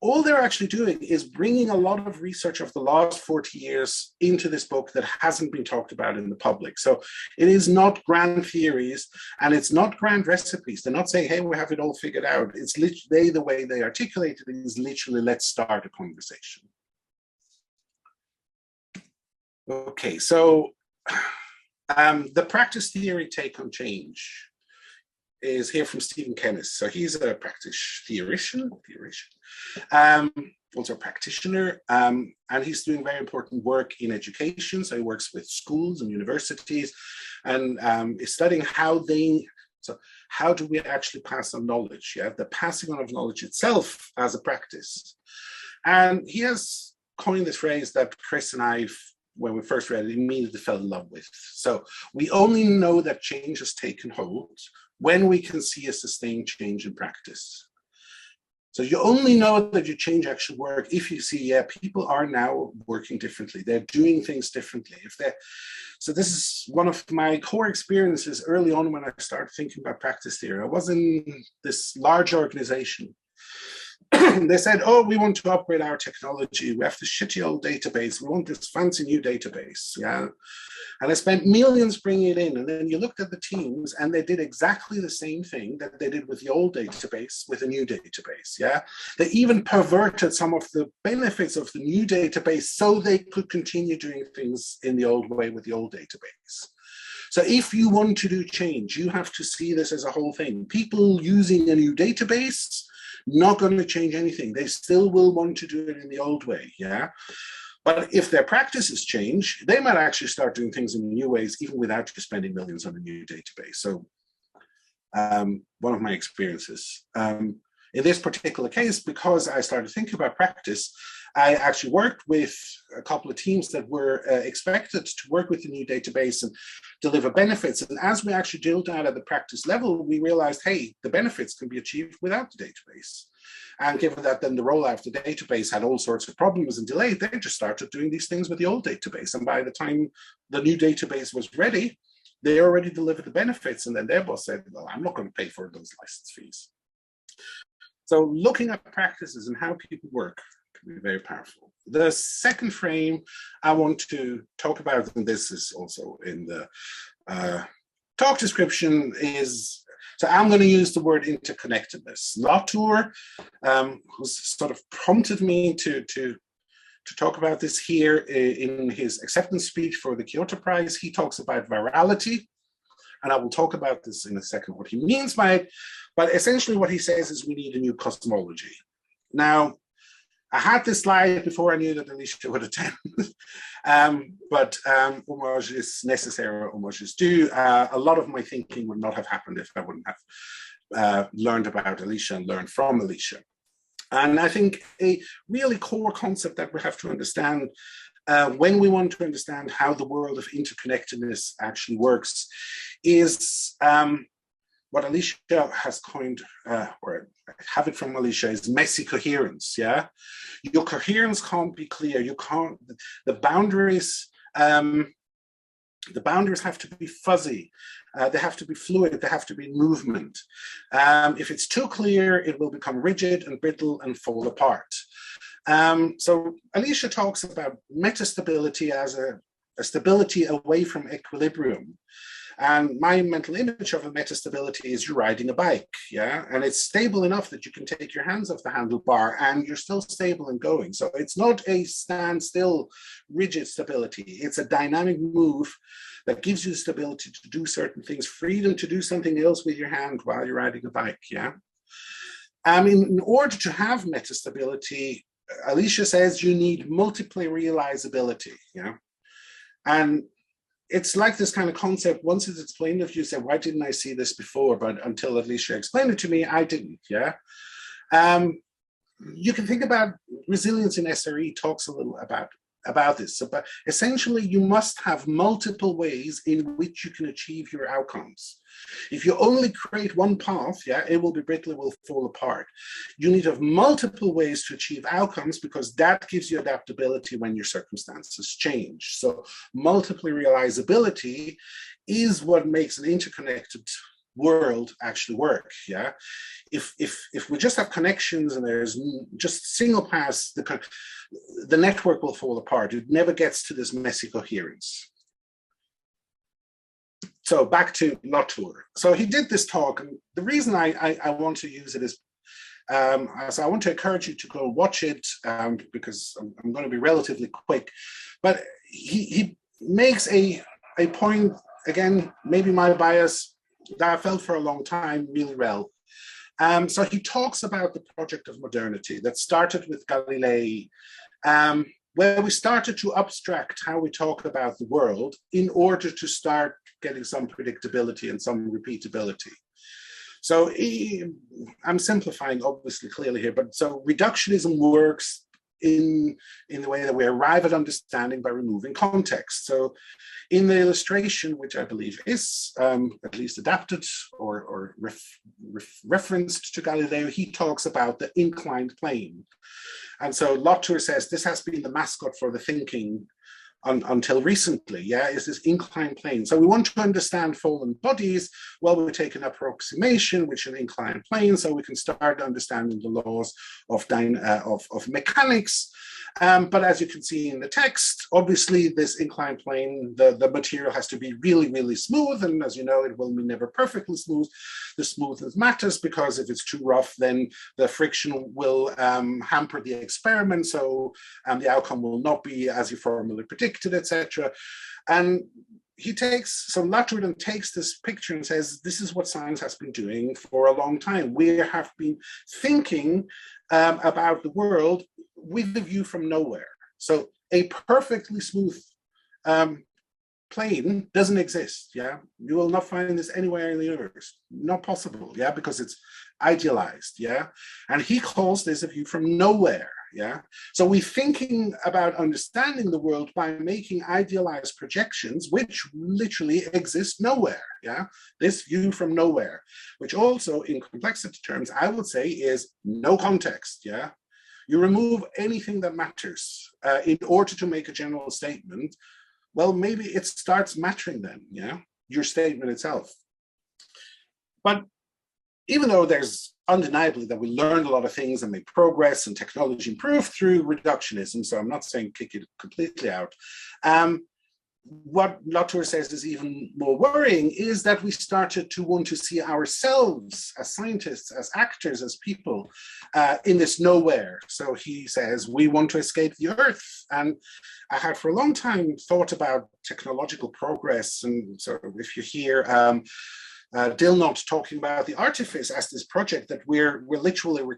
all they're actually doing is bringing a lot of research of the last 40 years into this book that hasn't been talked about in the public. So it is not grand theories and it's not grand recipes. They're not saying, hey, we have it all figured out. It's literally the way they articulate it is literally, let's start a conversation. Okay, so the practice theory take on change is here from Stephen Kennis. So he's a practice theoretician, also a practitioner, and he's doing very important work in education. So he works with schools and universities and is studying how do we actually pass on knowledge? Yeah, the passing on of knowledge itself as a practice. And he has coined this phrase that Chris and I, when we first read it, immediately fell in love with. So we only know that change has taken hold when we can see a sustained change in practice. So you only know that your change actually works if you see, yeah, people are now working differently. They're doing things differently. So this is one of my core experiences early on when I started thinking about practice theory. I was in this large organization. They said, oh, we want to upgrade our technology. We have this shitty old database. We want this fancy new database. Yeah. And I spent millions bringing it in. And then you looked at the teams and they did exactly the same thing that they did with the old database with a new database. Yeah. They even perverted some of the benefits of the new database so they could continue doing things in the old way with the old database. So if you want to do change, you have to see this as a whole thing. People using a new database not going to change anything. They still will want to do it in the old way, yeah? But if their practices change, they might actually start doing things in new ways, even without just spending millions on a new database. So one of my experiences. In this particular case, because I started thinking about practice, I actually worked with a couple of teams that were expected to work with the new database and deliver benefits. And as we actually drilled down at the practice level, we realized, hey, the benefits can be achieved without the database. And given that then the rollout of the database had all sorts of problems and delayed, they just started doing these things with the old database. And by the time the new database was ready, they already delivered the benefits. And then their boss said, well, I'm not going to pay for those license fees. So looking at practices and how people work can be very powerful. The second frame I want to talk about, and this is also in the talk description, is, so I'm going to use the word interconnectedness. Latour, who's sort of prompted me to talk about this here in his acceptance speech for the Kyoto Prize, he talks about virality. And I will talk about this in a second, what he means by it. But essentially what he says is we need a new cosmology. Now, I had this slide before I knew that Alicia would attend, but homage is necessary, homage is due. A lot of my thinking would not have happened if I wouldn't have learned about Alicia and learned from Alicia. And I think a really core concept that we have to understand when we want to understand how the world of interconnectedness actually works is what Alicia has coined, or I have it from Alicia, is messy coherence, yeah? Your coherence can't be clear. You can't, the boundaries have to be fuzzy. They have to be fluid. They have to be in movement. If it's too clear, it will become rigid and brittle and fall apart. So Alicia talks about metastability as a stability away from equilibrium. And my mental image of a metastability is you're riding a bike, yeah? And it's stable enough that you can take your hands off the handlebar and you're still stable and going. So it's not a standstill, rigid stability. It's a dynamic move that gives you the stability to do certain things, freedom to do something else with your hand while you're riding a bike, yeah? In order to have metastability, Alicia says you need multiple realizability, yeah? And it's like this kind of concept, once it's explained to you, say, why didn't I see this before? But until Alicia explained it to me, I didn't, yeah? You can think about resilience in SRE, talks a little about this. So, but essentially, you must have multiple ways in which you can achieve your outcomes. If you only create one path, yeah, it will be brittle, it will fall apart. You need to have multiple ways to achieve outcomes because that gives you adaptability when your circumstances change. So multiple realizability is what makes an interconnected world actually work, yeah? If we just have connections and there's just single paths, the network will fall apart. It never gets to this messy coherence. So back to Latour. So he did this talk, and the reason I want to use it is, so I want to encourage you to go watch it because I'm going to be relatively quick. But he makes a point, again, maybe my bias, that I felt for a long time really well. So he talks about the project of modernity that started with Galilei, where we started to abstract how we talk about the world in order to start getting some predictability and some repeatability. So I'm simplifying obviously clearly here, but so reductionism works in the way that we arrive at understanding by removing context. So in the illustration, which I believe is at least adapted or referenced to Galileo, he talks about the inclined plane. And so Latour says this has been the mascot for the thinking until recently, yeah, is this inclined plane. So we want to understand fallen bodies. Well, we take an approximation, which is an inclined plane, so we can start understanding the laws of mechanics. But as you can see in the text, obviously this inclined plane, the material has to be really, really smooth. And as you know, it will be never perfectly smooth. The smoothness matters because if it's too rough, then the friction will hamper the experiment. So the outcome will not be as you formally predicted, etc. And Latour then takes this picture and says, this is what science has been doing for a long time. We have been thinking about the world with the view from nowhere. So a perfectly smooth plane doesn't exist. Yeah, you will not find this anywhere in the universe. Not possible. Yeah, because it's idealized. Yeah, and he calls this a view from nowhere. Yeah, so we're thinking about understanding the world by making idealized projections, which literally exist nowhere. Yeah, this view from nowhere, which also in complexity terms, I would say is no context. Yeah, you remove anything that matters in order to make a general statement. Well, maybe it starts mattering then, yeah, your statement itself. But even though there's undeniably that we learned a lot of things and made progress and technology improved through reductionism, so I'm not saying kick it completely out, what Latour says is even more worrying is that we started to want to see ourselves as scientists, as actors, as people in this nowhere. So he says, we want to escape the earth. And I had for a long time thought about technological progress. And so if you hear Dilnot talking about the artifice as this project that we're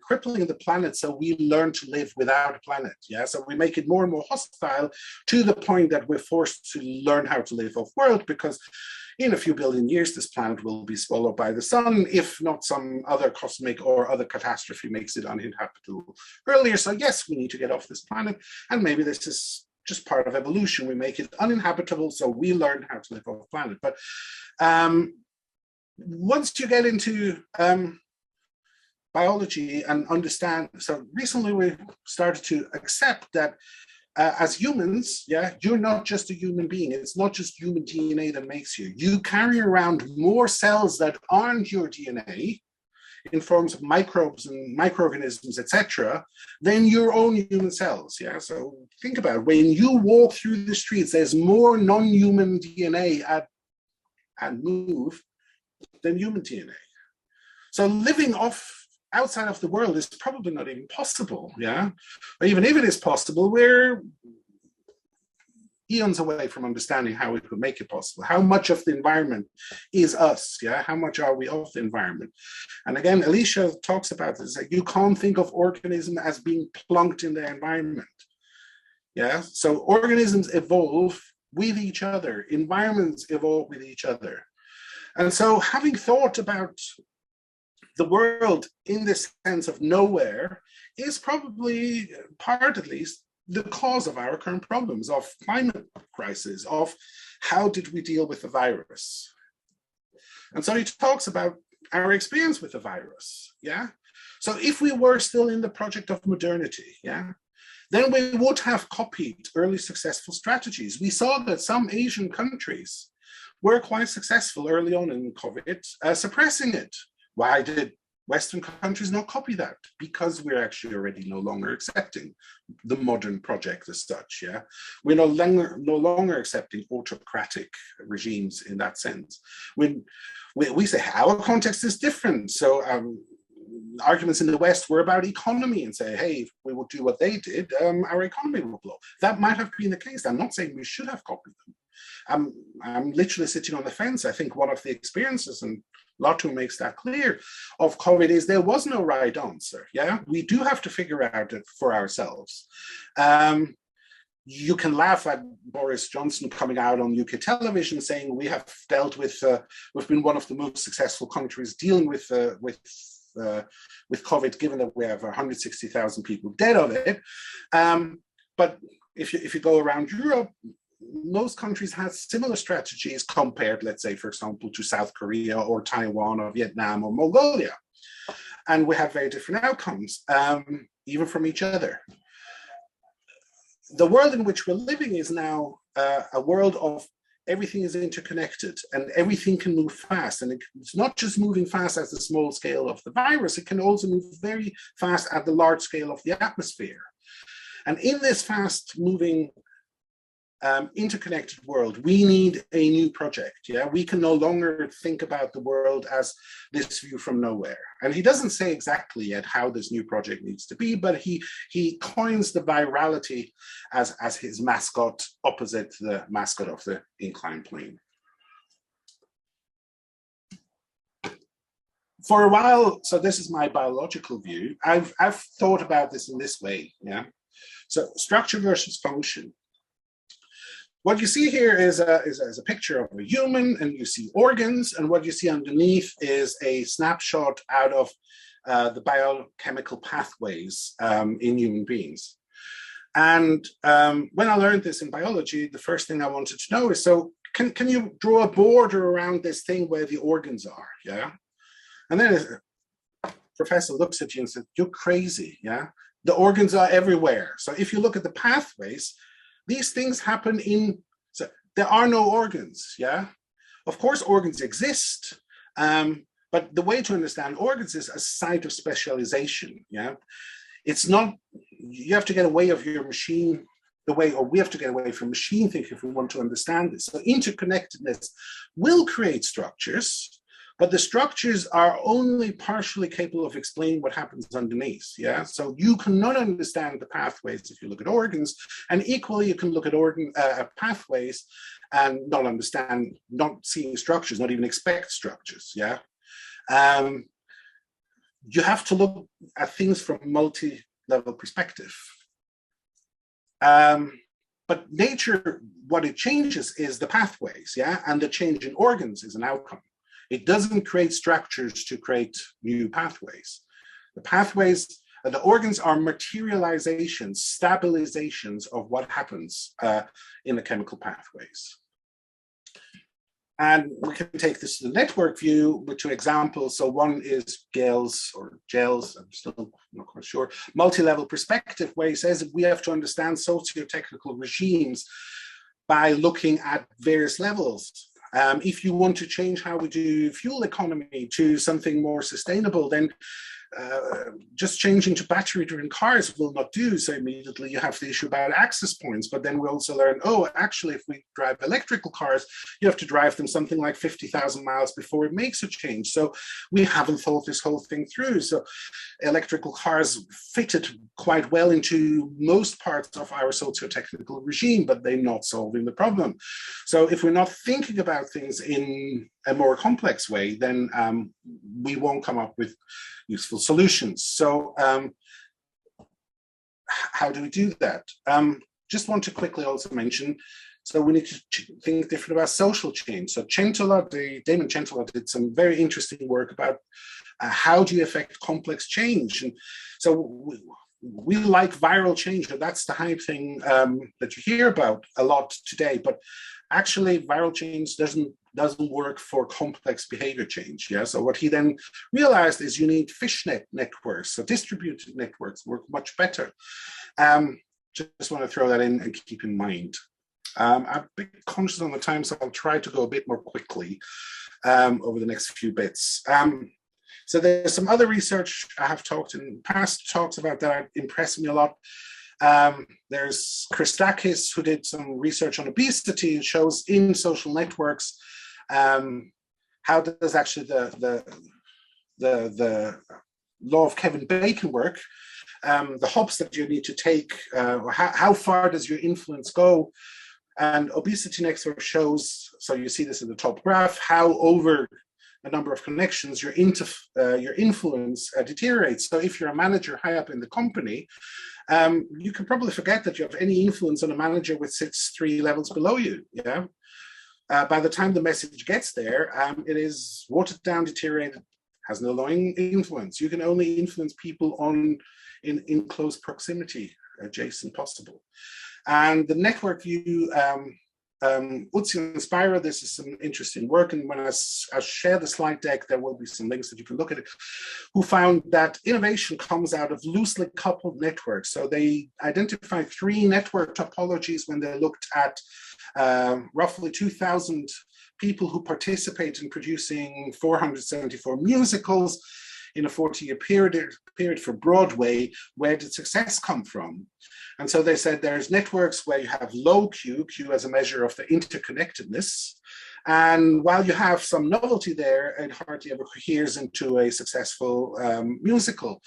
crippling the planet so we learn to live without a planet. Yeah, so we make it more and more hostile to the point that we're forced to learn how to live off world, because in a few billion years this planet will be swallowed by the sun if not some other cosmic or other catastrophe makes it uninhabitable earlier. So yes, we need to get off this planet, and maybe this is just part of evolution. We make it uninhabitable so we learn how to live off planet. But once you get into biology and understand, so recently we started to accept that as humans, yeah, you're not just a human being. It's not just human DNA that makes you. You carry around more cells that aren't your DNA in forms of microbes and microorganisms, etc., than your own human cells. Yeah, so think about it. When you walk through the streets, there's more non-human DNA and move than human DNA. So living outside of the world is probably not even possible, yeah? Or even if it is possible, we're eons away from understanding how we could make it possible. How much of the environment is us, yeah? How much are we of the environment? And again, Alicia talks about this, like you can't think of organism as being plunked in the environment, yeah? So organisms evolve with each other, environments evolve with each other. And so having thought about the world in this sense of nowhere is probably part, at least, the cause of our current problems, of climate crisis, of how did we deal with the virus. And so he talks about our experience with the virus, yeah? So if we were still in the project of modernity, yeah, then we would have copied early successful strategies. We saw that some Asian countries were quite successful early on in COVID, suppressing it. Why did Western countries not copy that? Because we're actually already no longer accepting the modern project as such, yeah? We're no longer accepting autocratic regimes in that sense. When we say our context is different, so arguments in the West were about economy and say, hey, if we would do what they did, our economy will blow. That might have been the case. I'm not saying we should have copied them. I'm literally sitting on the fence. I think one of the experiences, and Latour makes that clear, of COVID is there was no right answer. Yeah, we do have to figure out it for ourselves. You can laugh at Boris Johnson coming out on UK television saying we have dealt with, we've been one of the most successful countries dealing with COVID, given that we have 160,000 people dead of it. But if you go around Europe, most countries have similar strategies compared, let's say, for example, to South Korea or Taiwan or Vietnam or Mongolia. And we have very different outcomes, even from each other. The world in which we're living is now a world of everything is interconnected and everything can move fast. And it's not just moving fast at the small scale of the virus, it can also move very fast at the large scale of the atmosphere. And in this fast moving interconnected world, we need a new project. Yeah, we can no longer think about the world as this view from nowhere. And he doesn't say exactly yet how this new project needs to be, but he coins the virality as his mascot opposite the mascot of the inclined plane. For a while, so this is my biological view, I've thought about this in this way, yeah? So structure versus function. What you see here is a picture of a human, and you see organs, and what you see underneath is a snapshot out of the biochemical pathways in human beings. And when I learned this in biology, the first thing I wanted to know is, so can you draw a border around this thing where the organs are, yeah? And then the professor looks at you and says, you're crazy, yeah? The organs are everywhere. So if you look at the pathways, these things happen so there are no organs, yeah? Of course, organs exist, but the way to understand organs is a site of specialization, yeah? It's not, you have to get away of your machine, we have to get away from machine thinking if we want to understand this. So interconnectedness will create structures, but the structures are only partially capable of explaining what happens underneath, yeah? So you cannot understand the pathways if you look at organs, and equally you can look at pathways and not understand, not seeing structures, not even expect structures, yeah? You have to look at things from a multi-level perspective. But nature, what it changes is the pathways, yeah? And the change in organs is an outcome. It doesn't create structures to create new pathways. The pathways, the organs are materializations, stabilizations of what happens in the chemical pathways. And we can take this to the network view with two examples. So one is gels, I'm still not quite sure, multi-level perspective, where he says we have to understand socio-technical regimes by looking at various levels. If you want to change how we do fuel economy to something more sustainable, then just changing to battery-driven cars will not do. So immediately you have the issue about access points. But then we also learn, oh, actually, if we drive electrical cars, you have to drive them something like 50,000 miles before it makes a change. So we haven't thought this whole thing through. So electrical cars fitted quite well into most parts of our socio-technical regime, but they're not solving the problem. So if we're not thinking about things in a more complex way, then we won't come up with useful solutions. So how do we do that? Just want to quickly also mention, so we need to think different about social change. So Damon Centola did some very interesting work about how do you affect complex change. And so we like viral change, and that's the hype thing that you hear about a lot today, but actually viral change doesn't work for complex behavior change. Yeah. So what he then realized is you need fishnet networks. So distributed networks work much better. Just want to throw that in and keep in mind. I'm a bit conscious on the time, so I'll try to go a bit more quickly over the next few bits. So there's some other research I have talked in past talks about that impressed me a lot. There's Christakis, who did some research on obesity, and shows in social networks how does actually the law of Kevin Bacon work, the hops that you need to take, how far does your influence go? And obesity network shows, so you see this in the top graph, how over a number of connections your influence deteriorates. So if you're a manager high up in the company, you can probably forget that you have any influence on a manager with sits 3 levels below you. Yeah. By the time the message gets there, it is watered down, deteriorated, has no long influence. You can only influence people in close proximity, adjacent possible. And the network view, Utsi and Spira, this is some interesting work, and when I share the slide deck, there will be some links that you can look at it, who found that innovation comes out of loosely coupled networks. So they identified 3 network topologies when they looked at roughly 2,000 people who participate in producing 474 musicals in a 40-year period for Broadway. Where did success come from? And so they said there's networks where you have low Q as a measure of the interconnectedness, And while you have some novelty there, it hardly ever coheres into a successful musical.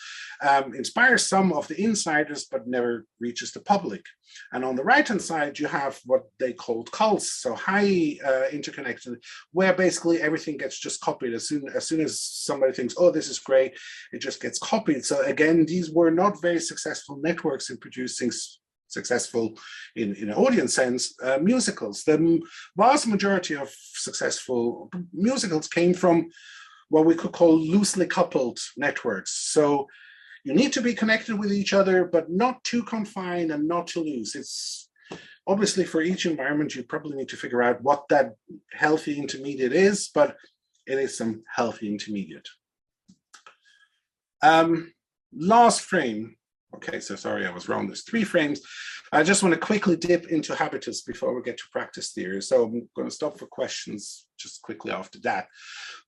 Inspires some of the insiders, but never reaches the public. And on the right-hand side, you have what they called cults, so high interconnected, where basically everything gets just copied. As soon as somebody thinks, oh, this is great, it just gets copied. So again, these were not very successful networks in producing successful, in an audience sense, musicals. The vast majority of successful musicals came from what we could call loosely coupled networks. So you need to be connected with each other, but not too confined and not too loose. It's obviously for each environment, you probably need to figure out what that healthy intermediate is, but it is some healthy intermediate. Last frame. Okay, so sorry, I was wrong. There's 3 frames. I just want to quickly dip into habitus before we get to practice theory. So I'm going to stop for questions just quickly after that.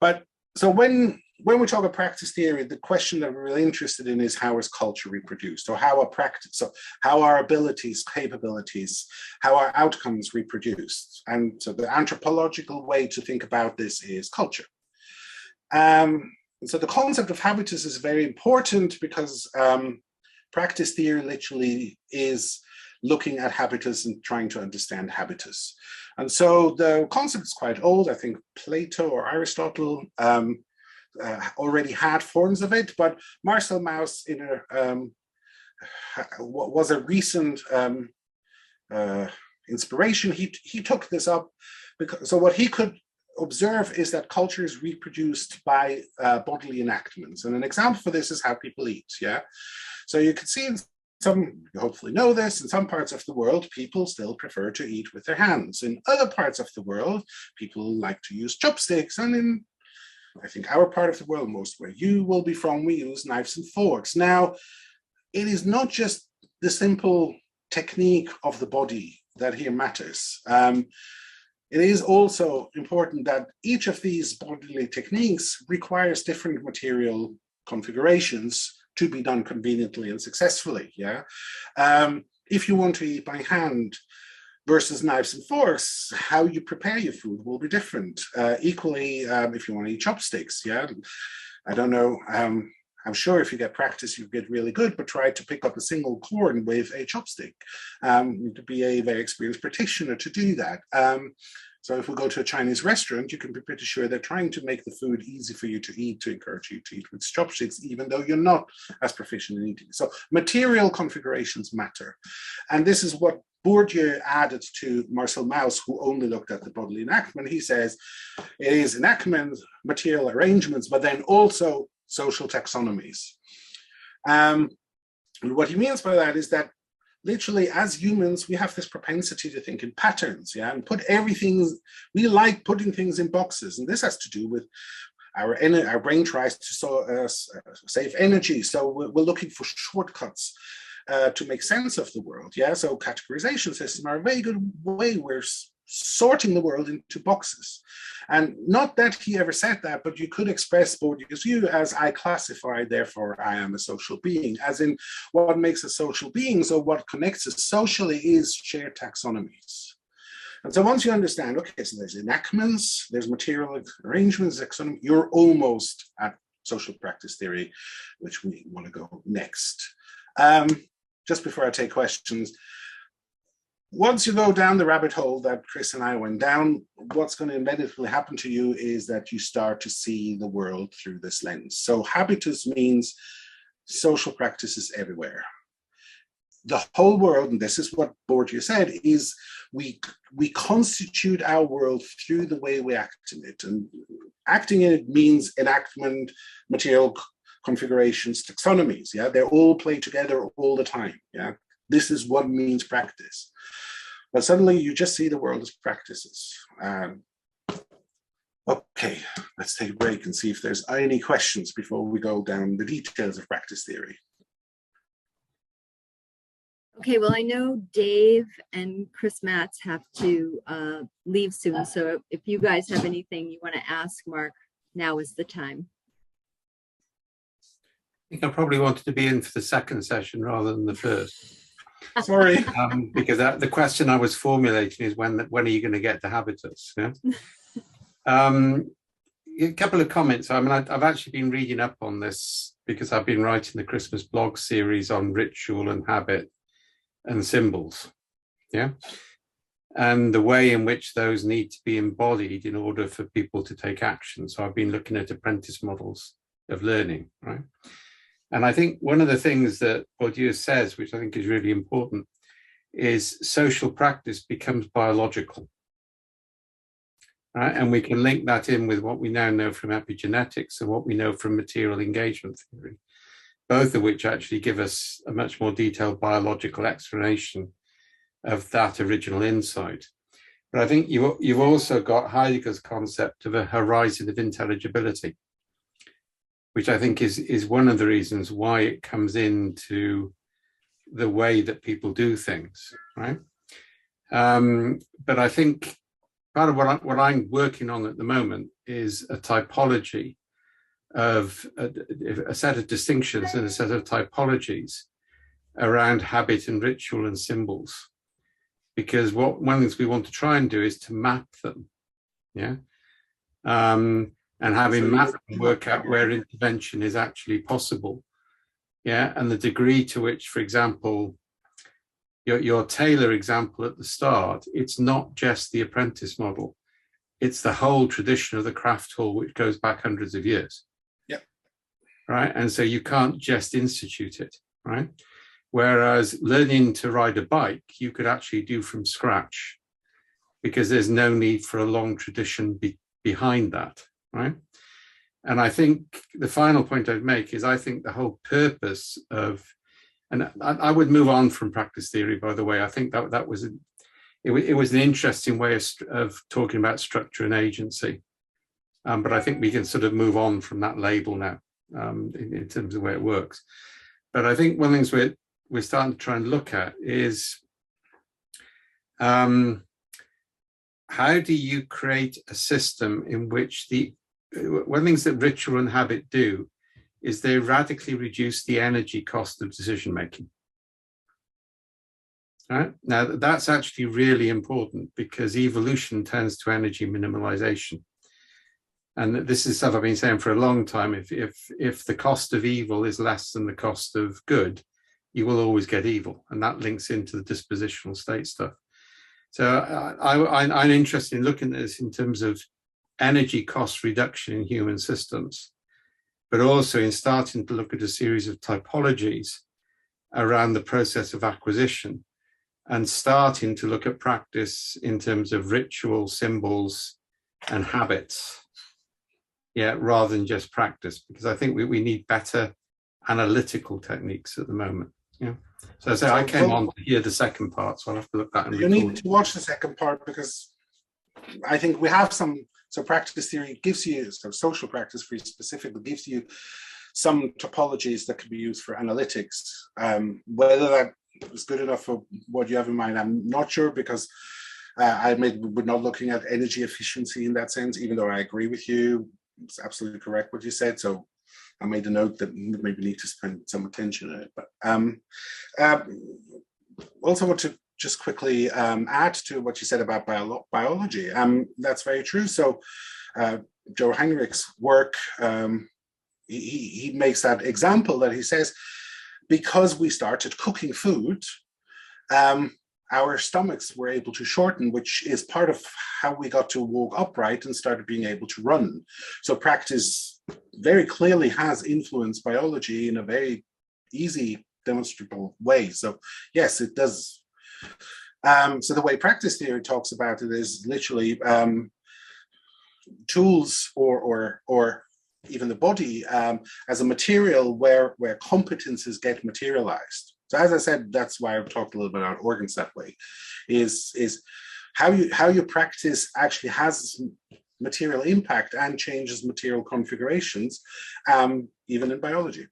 But so when we talk about practice theory, the question that we're really interested in is how is culture reproduced? Or how are abilities, capabilities, how are outcomes reproduced? And so the anthropological way to think about this is culture. And so the concept of habitus is very important because practice theory literally is looking at habitus and trying to understand habitus. And so the concept is quite old. I think Plato or Aristotle already had forms of it, but Marcel Mauss was a recent inspiration. He took this up because, so what he could observe is that culture is reproduced by bodily enactments. And an example for this is how people eat, yeah? So you can see in some, you hopefully know this, in some parts of the world, people still prefer to eat with their hands. In other parts of the world, people like to use chopsticks. And in, I think, our part of the world, most where you will be from, we use knives and forks. Now, it is not just the simple technique of the body that here matters. It is also important that each of these bodily techniques requires different material configurations to be done conveniently and successfully, yeah? If you want to eat by hand versus knives and forks, how you prepare your food will be different. Equally, if you want to eat chopsticks, yeah? I don't know, I'm sure if you get practice, you get really good, but try to pick up a single corn with a chopstick. You need to be a very experienced practitioner to do that. So if we go to a Chinese restaurant, you can be pretty sure they're trying to make the food easy for you to eat, to encourage you to eat with chopsticks, even though you're not as proficient in eating. So material configurations matter. And this is what Bourdieu added to Marcel Mauss, who only looked at the bodily enactment. He says it is enactment, material arrangements, but then also social taxonomies. And what he means by that is that literally, as humans, we have this propensity to think in patterns, yeah, and put everything, we like putting things in boxes. And this has to do with our brain tries to save energy. So we're looking for shortcuts to make sense of the world, yeah. So categorization systems are a very good way. We're sorting the world into boxes. And not that he ever said that, but you could express Bourdieu's view as I classify, therefore I am a social being, as in what makes us social beings or what connects us socially is shared taxonomies. And so once you understand, okay, so there's enactments, there's material arrangements, taxonomy, you're almost at social practice theory, which we want to go next. Just before I take questions, once you go down the rabbit hole that Chris and I went down, what's going to inevitably happen to you is that you start to see the world through this lens. So habitus means social practices everywhere. The whole world, and this is what Bourdieu said, is we constitute our world through the way we act in it. And acting in it means enactment, material configurations, taxonomies. Yeah, they all play together all the time. Yeah, this is what means practice. But suddenly you just see the world as practices. Okay, let's take a break and see if there's any questions before we go down the details of practice theory. Okay, well, I know Dave and Chris Matz have to leave soon. So if you guys have anything you want to ask Marc, now is the time. I think I probably wanted to be in for the second session rather than the first. Sorry. Because the question I was formulating is when are you going to get to habitus? Yeah? A couple of comments. I mean, I've actually been reading up on this because I've been writing the Christmas blog series on ritual and habit and symbols. Yeah. And the way in which those need to be embodied in order for people to take action. So I've been looking at apprentice models of learning, right? And I think one of the things that Bourdieu says, which I think is really important, is social practice becomes biological. Right? And we can link that in with what we now know from epigenetics and what we know from material engagement theory, both of which actually give us a much more detailed biological explanation of that original insight. But I think you've also got Heidegger's concept of a horizon of intelligibility, which I think is one of the reasons why it comes into the way that people do things, right? But I think part of what I'm working on at the moment is a typology of a set of distinctions and a set of typologies around habit and ritual and symbols. Because one of the things we want to try and do is to map them, yeah? And having mapped them, work out where intervention is actually possible, yeah? And the degree to which, for example, your Taylor example at the start, it's not just the apprentice model, it's the whole tradition of the craft hall, which goes back hundreds of years. Yep. Right, and so you can't just institute it, right? Whereas learning to ride a bike, you could actually do from scratch because there's no need for a long tradition behind that, right? And I think the final point I'd make is I think the whole purpose of, and I would move on from practice theory, by the way. I think that was, it was an interesting way of talking about structure and agency. But I think we can sort of move on from that label now in terms of the way it works. But I think one of the things we're starting to try and look at is how do you create a system in which one of the things that ritual and habit do is they radically reduce the energy cost of decision making. Right? Now, that's actually really important because evolution tends to energy minimalization. And this is stuff I've been saying for a long time. If the cost of evil is less than the cost of good, you will always get evil. And that links into the dispositional state stuff. So I'm interested in looking at this in terms of energy cost reduction in human systems, but also in starting to look at a series of typologies around the process of acquisition and starting to look at practice in terms of ritual, symbols, and habits, yeah, rather than just practice, because I think we need better analytical techniques at the moment. Yeah. So I came on to hear the second part, so I'll have to look at that. You need to watch the second part because I think we have some. So practice theory gives you, so social practice theory specifically gives you some topologies that can be used for analytics. Whether that is good enough for what you have in mind, I'm not sure, because we're not looking at energy efficiency in that sense, even though I agree with you. It's absolutely correct what you said. So I made a note that maybe need to spend some attention on it. But also want to just quickly add to what you said about biology. That's very true. So Joe Heinrich's work, he makes that example that he says, because we started cooking food, our stomachs were able to shorten, which is part of how we got to walk upright and started being able to run. So practice very clearly has influenced biology in a very easy, demonstrable way. So yes, it does. So the way practice theory talks about it is literally tools or even the body as a material where competences get materialized. So as I said, that's why I've talked a little bit about organs that way, is how you practice actually has material impact and changes material configurations, even in biology.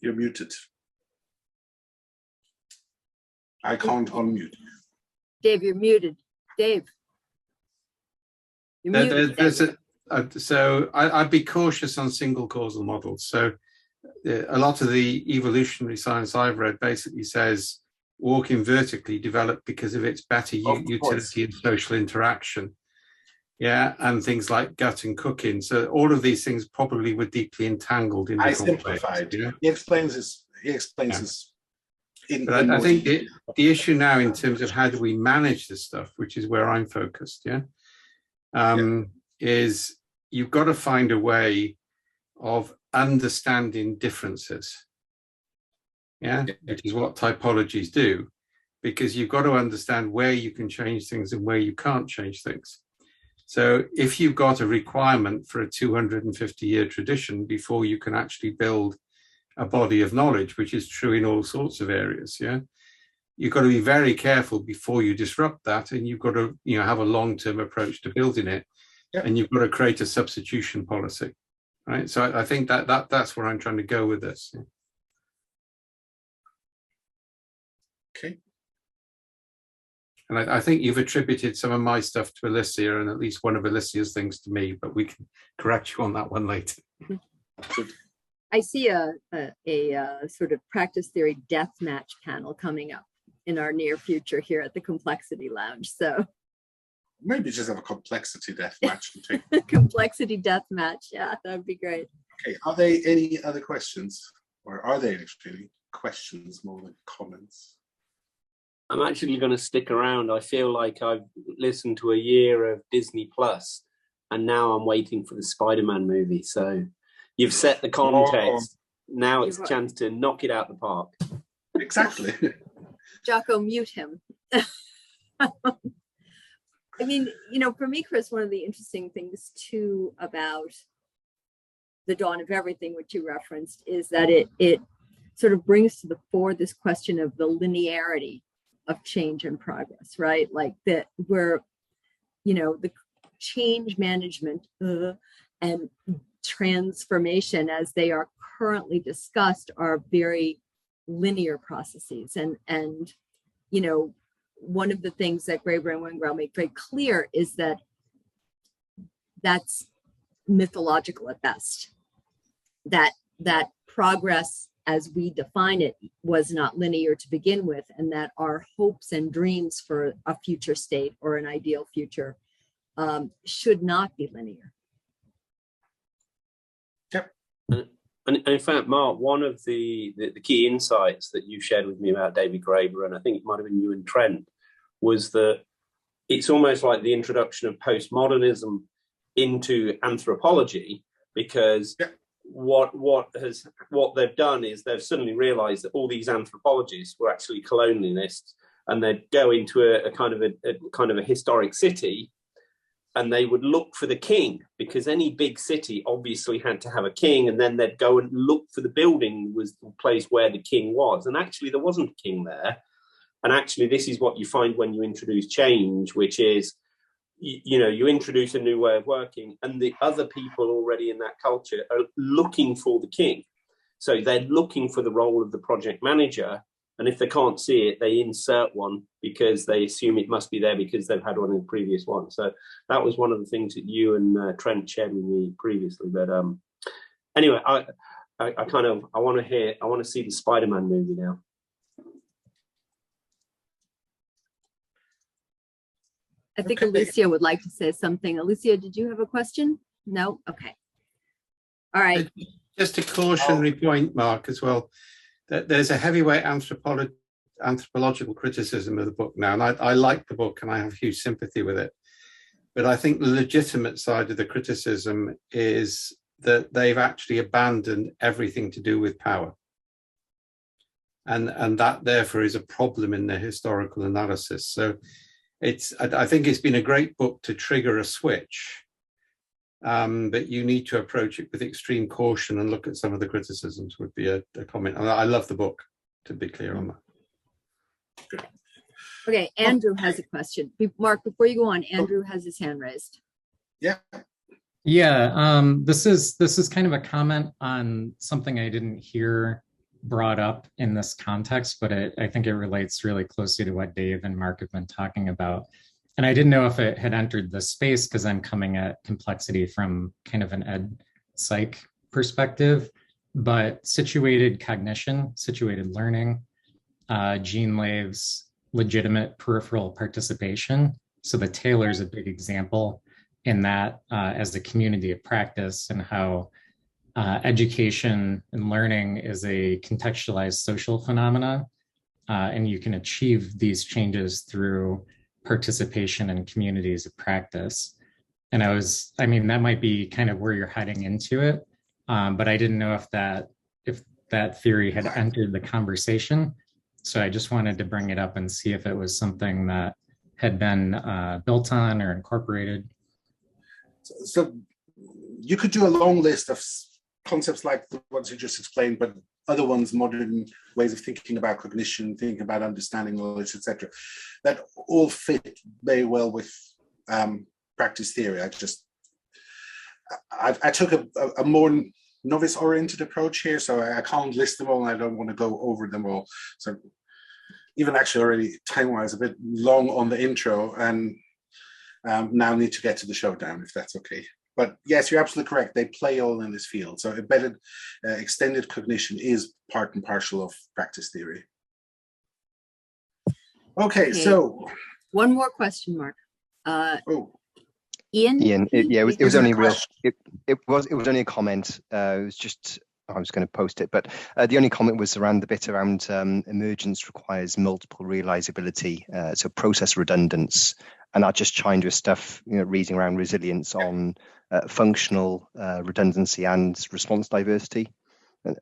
You're muted. I can't unmute. Dave, you're muted. Dave. You're muted. So I'd be cautious on single causal models. So a lot of the evolutionary science I've read basically says walking vertically developed because of its better utility in social interaction. Yeah, and things like gut and cooking. So all of these things probably were deeply entangled in. I simplified. Ways, yeah? He explains this. He explains this. But I think the issue now in terms of how do we manage this stuff, which is where I'm focused, is you've got to find a way of understanding differences, which is what typologies do, because you've got to understand where you can change things and where you can't change things. So if you've got a requirement for a 250-year tradition before you can actually build a body of knowledge, which is true in all sorts of areas, you've got to be very careful before you disrupt that, and you've got to have a long-term approach to building it, and you've got to create a substitution policy, right? So I think that's where I'm trying to go with this. Okay. And I think you've attributed some of my stuff to Alicia and at least one of Alicia's things to me, but we can correct you on that one later. I see a sort of practice theory death match panel coming up in our near future here at the Complexity Lounge. So maybe just have a complexity death match. Complexity death match. Yeah, that would be great. Okay. Are there any other questions, or are there actually questions more than comments? I'm actually going to stick around. I feel like I've listened to a year of Disney Plus, and now I'm waiting for the Spider-Man movie. So you've set the context. Now it's a chance to knock it out the park. Exactly. Jocko, mute him. I mean, for me, Chris, one of the interesting things too about the dawn of everything, which you referenced, is that it sort of brings to the fore this question of the linearity of change and progress, right? Like that where, the change management and transformation as they are currently discussed are very linear processes. And one of the things that Graeber and Wengrow make very clear is that that's mythological at best, that progress as we define it was not linear to begin with, and that our hopes and dreams for a future state or an ideal future should not be linear. Yep. And in fact, Mark, one of the key insights that you shared with me about David Graeber, and I think it might have been you and Trent, was that it's almost like the introduction of postmodernism into anthropology, because what they've done is they've suddenly realized that all these anthropologists were actually colonialists, and they'd go into a kind of a historic city, and they would look for the king, because any big city obviously had to have a king, and then they'd go and look for the building was the place where the king was, and actually there wasn't a king there. And actually this is what you find when you introduce change, which is you introduce a new way of working, and the other people already in that culture are looking for the king. So they're looking for the role of the project manager, and if they can't see it, they insert one because they assume it must be there because they've had one in the previous one. So that was one of the things that you and Trent shared with me previously. But anyway, I want to see the Spider-Man movie now. I think Alicia would like to say something. Alicia, did you have a question? No? Okay. All right. Just a cautionary point, Mark, as well, that there's a heavyweight anthropological criticism of the book now. And I like the book and I have huge sympathy with it. But I think the legitimate side of the criticism is that they've actually abandoned everything to do with power. And that therefore is a problem in their historical analysis. So I think it's been a great book to trigger a switch, but you need to approach it with extreme caution and look at some of the criticisms would be a comment. I love the book, to be clear on that. Okay, Andrew has a question. Mark, before you go on, Andrew has his hand raised. Yeah. Yeah, this is kind of a comment on something I didn't hear brought up in this context, but I think it relates really closely to what Dave and Mark have been talking about. And I didn't know if it had entered the space because I'm coming at complexity from kind of an ed psych perspective, but situated cognition, situated learning, Jean Lave's legitimate peripheral participation. So the Taylor is a big example in that as a community of practice, and how education and learning is a contextualized social phenomena. And you can achieve these changes through participation in communities of practice. And I mean, that might be kind of where you're heading into it, but I didn't know if that theory had entered the conversation. So I just wanted to bring it up and see if it was something that had been built on or incorporated. So you could do a long list of concepts like the ones you just explained, but other ones, modern ways of thinking about cognition, thinking about understanding knowledge, etc., that all fit very well with practice theory. I took a more novice-oriented approach here, so I can't list them all, and I don't want to go over them all. So even actually already time-wise a bit long on the intro, and now need to get to the showdown, if that's okay. But yes, you're absolutely correct. They play all in this field. So embedded extended cognition is part and parcel of practice theory. Okay, so one more question, Mark. Ian, it was only real. It was only a comment. It was just, I was going to post it, but the only comment was around the bit around emergence requires multiple realizability, so process redundance, and I just chimed with stuff, reading around resilience on functional redundancy and response diversity. And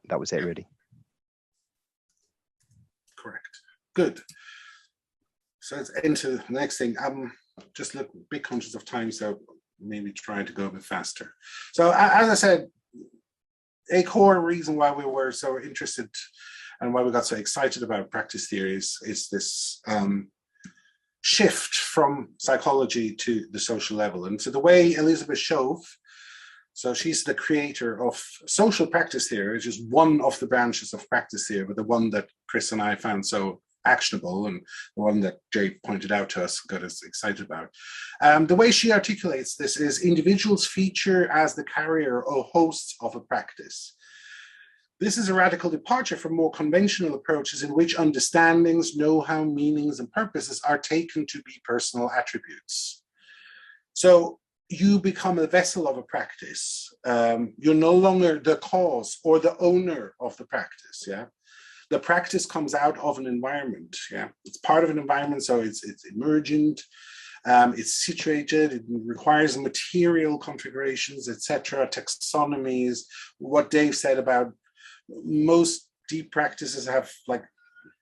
that was it, really. Correct. Good. So let's enter the next thing. Just a bit conscious of time, so maybe trying to go a bit faster. So as I said, a core reason why we were so interested and why we got so excited about practice theories is this shift from psychology to the social level. And so the way Elizabeth Shove, so she's the creator of social practice theory, which is one of the branches of practice theory, but the one that Chris and I found so actionable, and the one that Jay pointed out to us, got us excited about. The way she articulates this is individuals feature as the carrier or hosts of a practice. This is a radical departure from more conventional approaches in which understandings, know-how, meanings, and purposes are taken to be personal attributes. So you become a vessel of a practice. You're no longer the cause or the owner of the practice, yeah? The practice comes out of an environment, yeah? It's part of an environment, so it's emergent, it's situated, it requires material configurations, etc., taxonomies. What Dave said about most deep practices have like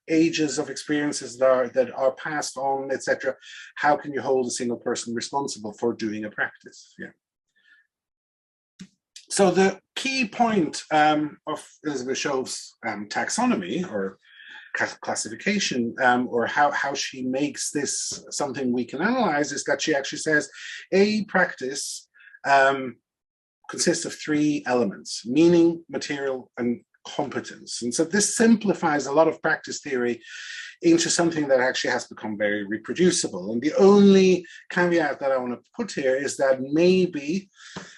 ages of experiences that are passed on, etc. How can you hold a single person responsible for doing a practice? Yeah. So the key point of Elizabeth Shove's taxonomy or classification, or how she makes this something we can analyze, is that she actually says a practice consists of three elements: meaning, material, and competence. And so this simplifies a lot of practice theory into something that actually has become very reproducible. And the only caveat that I want to put here is that maybe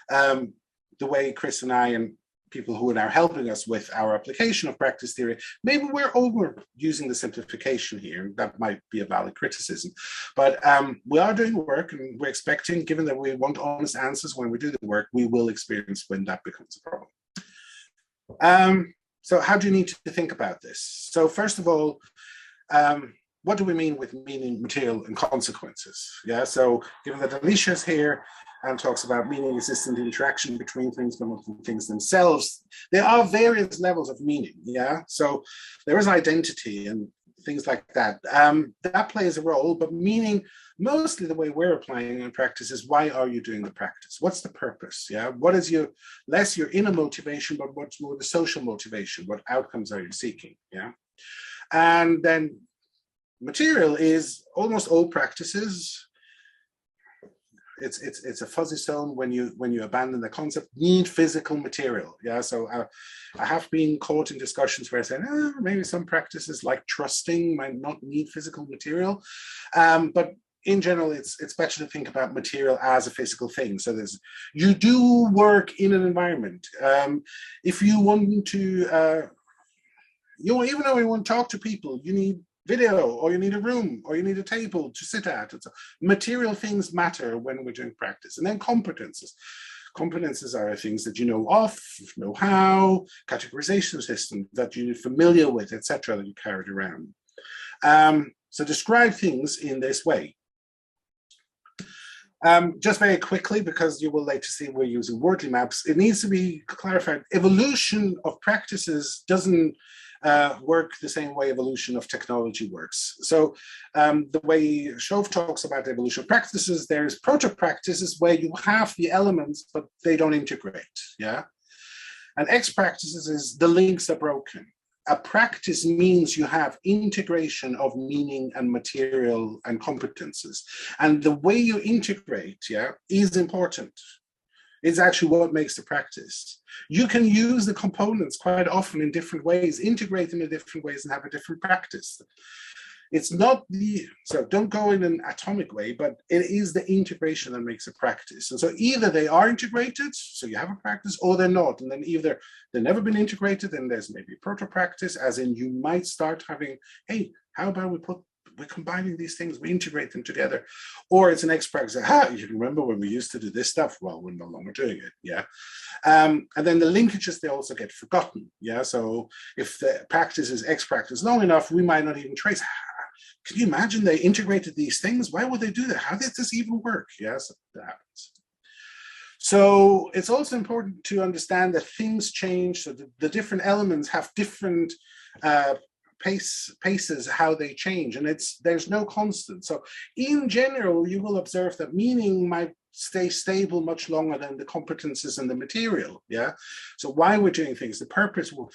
the way Chris and I and people who are now helping us with our application of practice theory, maybe we're overusing the simplification here. That might be a valid criticism. But we are doing work, and we're expecting, given that we want honest answers when we do the work, we will experience when that becomes a problem. So how do you need to think about this? So first of all, what do we mean with meaning, material, and consequences? Yeah, so given that Alicia's here and talks about meaning exists in the interaction between things, but not the things themselves, there are various levels of meaning, yeah? So there is identity and things like that. That plays a role, but meaning, mostly the way we're applying in practice is, why are you doing the practice? What's the purpose? Yeah, what is less your inner motivation, but what's more the social motivation? What outcomes are you seeking? Yeah, and then material is almost all practices. It's a fuzzy zone when you abandon the concept, need physical material. Yeah, so I have been caught in discussions where I say, maybe some practices like trusting might not need physical material, but in general, it's better to think about material as a physical thing. So you do work in an environment. If you want to even though you want to talk to people, you need video, or you need a room, or you need a table to sit at. So material things matter when we're doing practice. And then competences. Competences are things that you know of, know how, categorization system that you're familiar with, etc., that you carried around. So describe things in this way. Just very quickly, because you will later see we're using Wardley maps, it needs to be clarified. Evolution of practices doesn't work the same way evolution of technology works. So the way Shove talks about evolution of practices, there's proto-practices where you have the elements, but they don't integrate, yeah? And X-practices is the links are broken. A practice means you have integration of meaning and material and competences. And the way you integrate, yeah, is important. It's actually what makes the practice. You can use the components quite often in different ways, integrate them in different ways and have a different practice. It's not so don't go in an atomic way, but it is the integration that makes a practice. And so either they are integrated, so you have a practice, or they're not. And then either they've never been integrated, and there's maybe proto-practice, as in you might start having, hey, how about we're combining these things, we integrate them together. Or it's an X-practice, you can remember when we used to do this stuff? Well, we're no longer doing it, yeah. And then the linkages, they also get forgotten, yeah. So if the practice is X-practice long enough, we might not even trace, can you imagine they integrated these things? Why would they do that? How did this even work? Yes, that happens. So it's also important to understand that things change. So the different elements have different paces how they change, and there's no constant. So in general, you will observe that meaning might stay stable much longer than the competences and the material, yeah? So why we're doing things, the purpose will,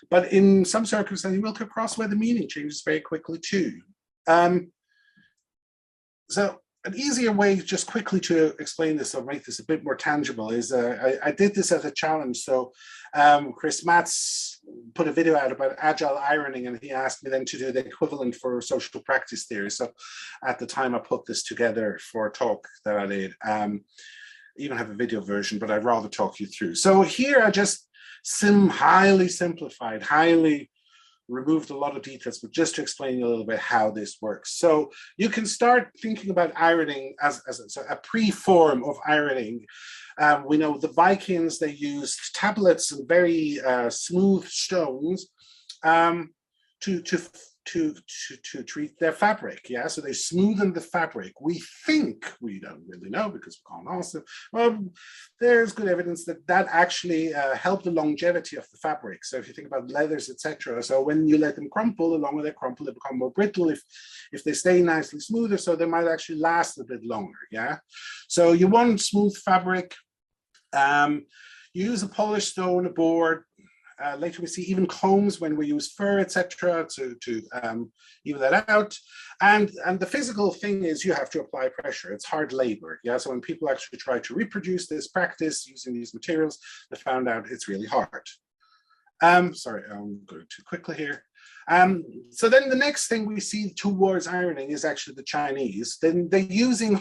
but in some circumstances, you will come across where the meaning changes very quickly too. So an easier way just quickly to explain this or make this a bit more tangible is I did this as a challenge. So Chris Matz put a video out about agile ironing, and he asked me then to do the equivalent for social practice theory. So at the time I put this together for a talk that I did. Even have a video version, but I'd rather talk you through. So here I just highly simplified, highly removed a lot of details, but just to explain a little bit how this works. So you can start thinking about ironing as a pre-form of ironing. We know the Vikings, they used tablets and very smooth stones to treat their fabric, yeah? So they smoothen the fabric. We think, we don't really know because we can't ask them, well, there's good evidence that actually helped the longevity of the fabric. So if you think about leathers, etc., so when you let them crumple, the longer they crumple, they become more brittle. If they stay nicely smoother, so they might actually last a bit longer, yeah? So you want smooth fabric. You use a polished stone, a board. Later we see even combs when we use fur, etc., to even that out. And the physical thing is you have to apply pressure. It's hard labor. Yeah. So when people actually try to reproduce this practice using these materials, they found out it's really hard. Sorry, I'm going too quickly here. So then the next thing we see towards ironing is actually the Chinese. Then they're using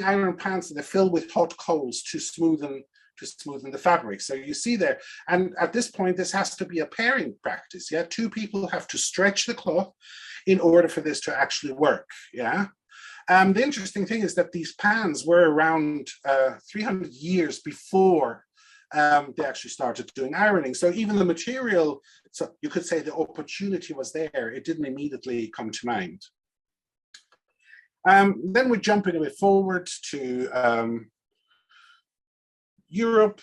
iron pans that are filled with hot coals to smoothen the fabric. So you see there, and at this point, this has to be a pairing practice. Yeah, two people have to stretch the cloth in order for this to actually work. Yeah. The interesting thing is that these pans were around 300 years before they actually started doing ironing. So even the material, so you could say the opportunity was there. It didn't immediately come to mind. Then we're jumping a bit forward to Europe,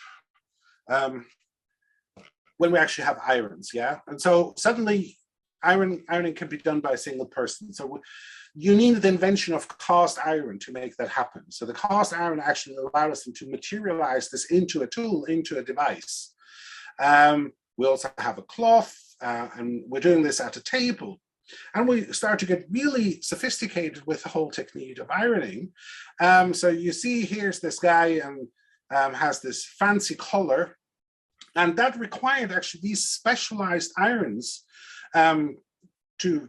when we actually have irons, yeah? And so suddenly ironing can be done by a single person. So you need the invention of cast iron to make that happen. So the cast iron actually allows them to materialize this into a tool, into a device. We also have a cloth, and we're doing this at a table. And we start to get really sophisticated with the whole technique of ironing. So you see here's this guy and has this fancy collar, and that required actually these specialized irons to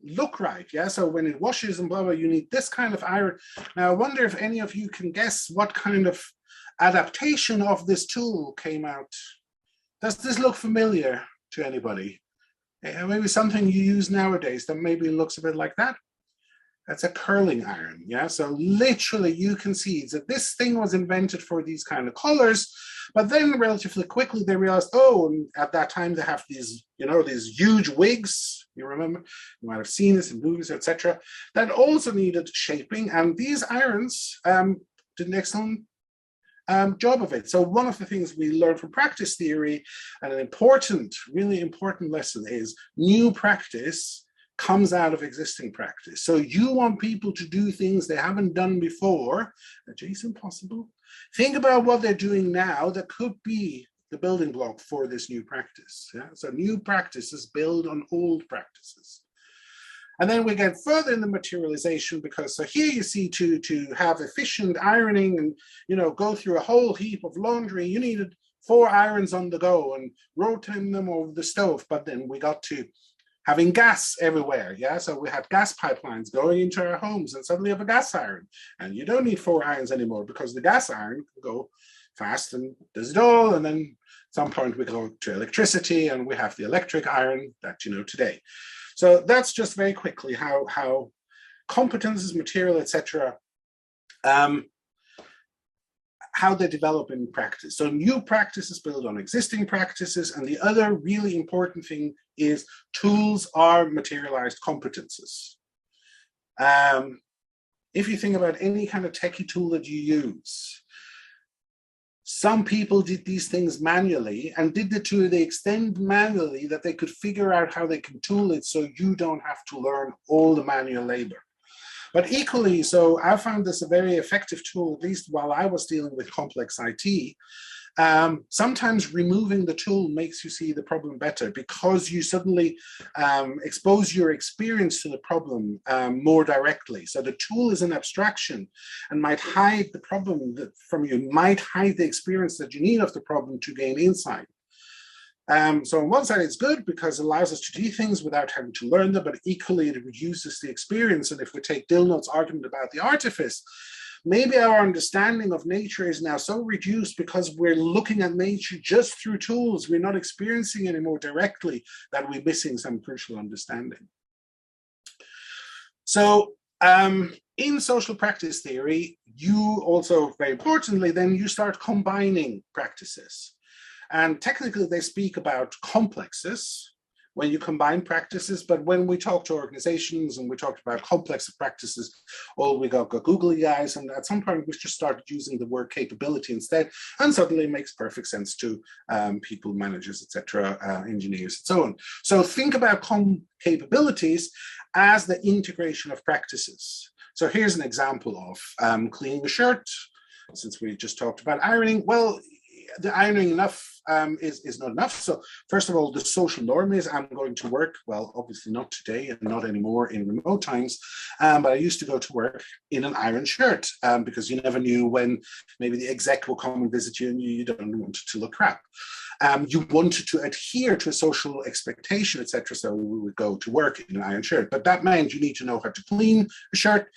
look right, yeah? So when it washes and blah, blah, you need this kind of iron. Now, I wonder if any of you can guess what kind of adaptation of this tool came out. Does this look familiar? to anybody? Maybe something you use nowadays that maybe looks a bit like that. That's a curling iron, yeah? So literally you can see that this thing was invented for these kind of colors, but then relatively quickly they realized, oh, and at that time they have these, you know, these huge wigs, you remember, you might have seen this in movies, etc., that also needed shaping, and these irons did an excellent job of it. So one of the things we learn from practice theory, and an important, really important lesson, is new practice comes out of existing practice. So you want people to do things they haven't done before, adjacent possible. Think about what they're doing now that could be the building block for this new practice. Yeah? So new practices build on old practices. And then we get further in the materialization, because so here you see to have efficient ironing and, you know, go through a whole heap of laundry, you needed 4 irons on the go and rotating them over the stove. But then we got to having gas everywhere, yeah? So we had gas pipelines going into our homes, and suddenly you have a gas iron. And you don't need 4 irons anymore, because the gas iron can go fast and does it all. And then at some point we go to electricity, and we have the electric iron that you know today. So that's just very quickly how competences, material, etc., how they develop in practice. So new practices build on existing practices, and the other really important thing is tools are materialized competences. If you think about any kind of techie tool that you use, some people did these things manually, and did it to the extent manually that they could figure out how they can tool it so you don't have to learn all the manual labor. But equally, so I found this a very effective tool, at least while I was dealing with complex IT. Sometimes removing the tool makes you see the problem better, because you suddenly expose your experience to the problem more directly. So the tool is an abstraction and might hide the problem from you, might hide the experience that you need of the problem to gain insight. So on one side, it's good because it allows us to do things without having to learn them, but equally it reduces the experience. And if we take Dilnot's argument about the artifice, maybe our understanding of nature is now so reduced because we're looking at nature just through tools. We're not experiencing it anymore directly, that we're missing some crucial understanding. So in social practice theory, you also, very importantly, then you start combining practices. And technically, they speak about complexes when you combine practices. But when we talk to organizations and we talked about complex practices, all we got googly eyes. And at some point, we just started using the word capability instead. And suddenly it makes perfect sense to people, managers, etc., engineers, and so on. So think about capabilities as the integration of practices. So here's an example of cleaning a shirt. Since we just talked about ironing, well, the ironing enough is not enough. So first of all, the social norm is I'm going to work, well, obviously not today and not anymore in remote times, but I used to go to work in an iron shirt because you never knew when maybe the exec will come and visit you and you don't want it to look crap. You wanted to adhere to a social expectation, etc. So we would go to work in an iron shirt, but that meant you need to know how to clean a shirt.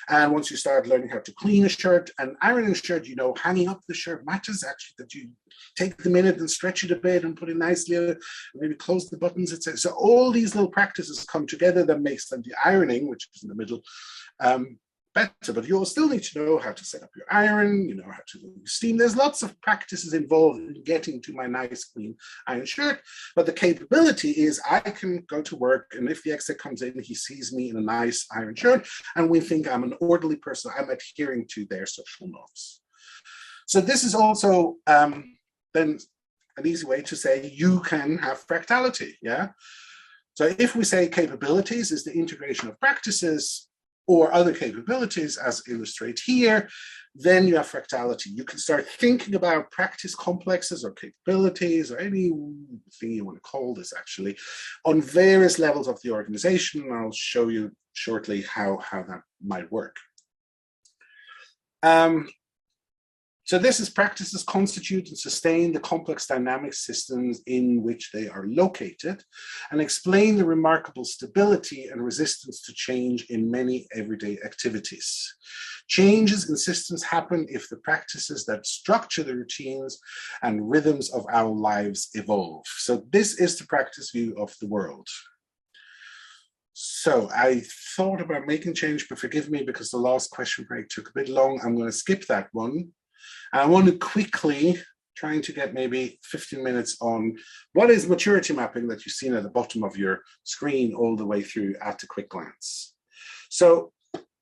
And once you start learning how to clean a shirt and iron a shirt, you know, hanging up the shirt matters actually, that you take the minute and stretch it a bit and put it nicely, maybe close the buttons, etc. So all these little practices come together that makes them the ironing, which is in the middle, better. But you'll still need to know how to set up your iron, you know, how to steam. There's lots of practices involved in getting to my nice clean iron shirt. But the capability is I can go to work, and if the exec comes in, he sees me in a nice iron shirt, and we think I'm an orderly person. I'm adhering to their social norms. So this is also then an easy way to say you can have fractality, yeah? So if we say capabilities is the integration of practices or other capabilities as illustrated here, then you have fractality. You can start thinking about practice complexes or capabilities or anything you want to call this actually on various levels of the organization. And I'll show you shortly how that might work. So this is practices constitute and sustain the complex dynamic systems in which they are located and explain the remarkable stability and resistance to change in many everyday activities. Changes in systems happen if the practices that structure the routines and rhythms of our lives evolve. So this is the practice view of the world. So I thought about making change, but forgive me because the last question break took a bit long. I'm going to skip that one. And I want to quickly, trying to get maybe 15 minutes on what is maturity mapping that you've seen at the bottom of your screen all the way through at a quick glance. So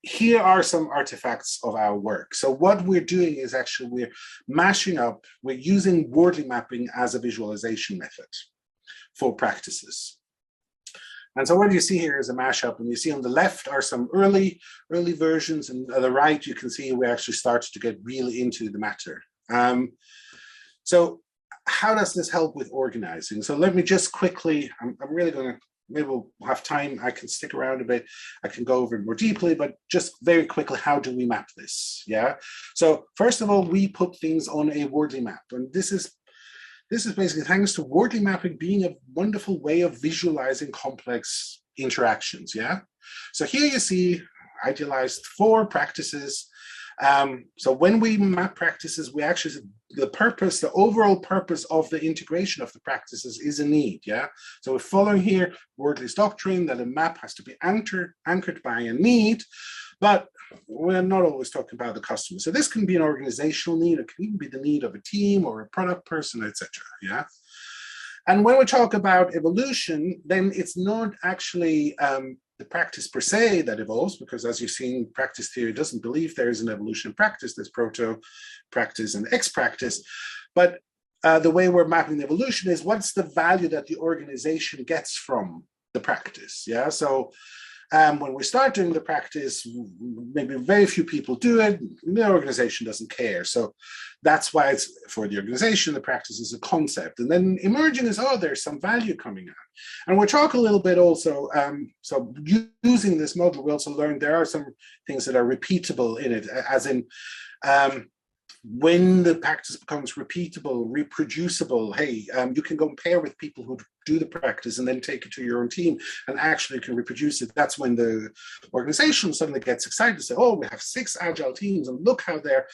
here are some artifacts of our work. So what we're doing is actually we're mashing up, we're using Wardley mapping as a visualization method for practices. And so what you see here is a mashup, and you see on the left are some early versions, and on the right you can see we actually started to get really into the matter. So how does this help with organizing? So let me just quickly, I'm really going to, maybe we'll have time, I can stick around a bit, I can go over it more deeply, but just very quickly, how do we map this? Yeah. So first of all, we put things on a Wardley map, and this is basically thanks to Wardley mapping being a wonderful way of visualizing complex interactions, yeah? So here you see idealized 4 practices. So when we map practices, we actually, the overall purpose of the integration of the practices is a need, yeah? So we're following here Wardley's doctrine that a map has to be anchored by a need, but we're not always talking about the customer. So this can be an organizational need, it can even be the need of a team or a product person, etc. Yeah. And when we talk about evolution, then it's not actually the practice per se that evolves, because as you've seen, practice theory doesn't believe there is an evolution of practice. There's proto-practice and ex-practice. But the way we're mapping the evolution is what's the value that the organization gets from the practice. Yeah. So when we start doing the practice, maybe very few people do it, the organization doesn't care. So that's why it's for the organization, the practice is a concept. And then emerging is, oh, there's some value coming out. And we'll talk a little bit also, so using this model, we also learned there are some things that are repeatable in it, as in, when the practice becomes repeatable, reproducible, hey, you can compare with people who do the practice and then take it to your own team and actually can reproduce it. That's when the organization suddenly gets excited to say, oh, we have 6 agile teams and look how they're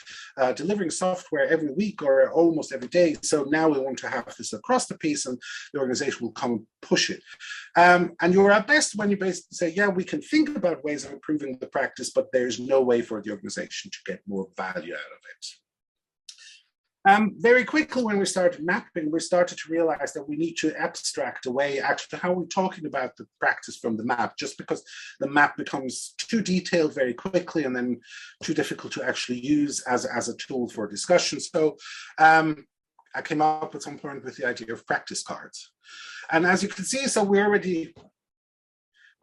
delivering software every week or almost every day. So now we want to have this across the piece, and the organization will come and push it. And you're at best when you basically say, yeah, we can think about ways of improving the practice, but there's no way for the organization to get more value out of it. Very quickly, when we started mapping, we started to realize that we need to abstract away actually how we're talking about the practice from the map, just because the map becomes too detailed very quickly and then too difficult to actually use as a tool for discussion. So I came up at some point with the idea of practice cards. And as you can see, so we already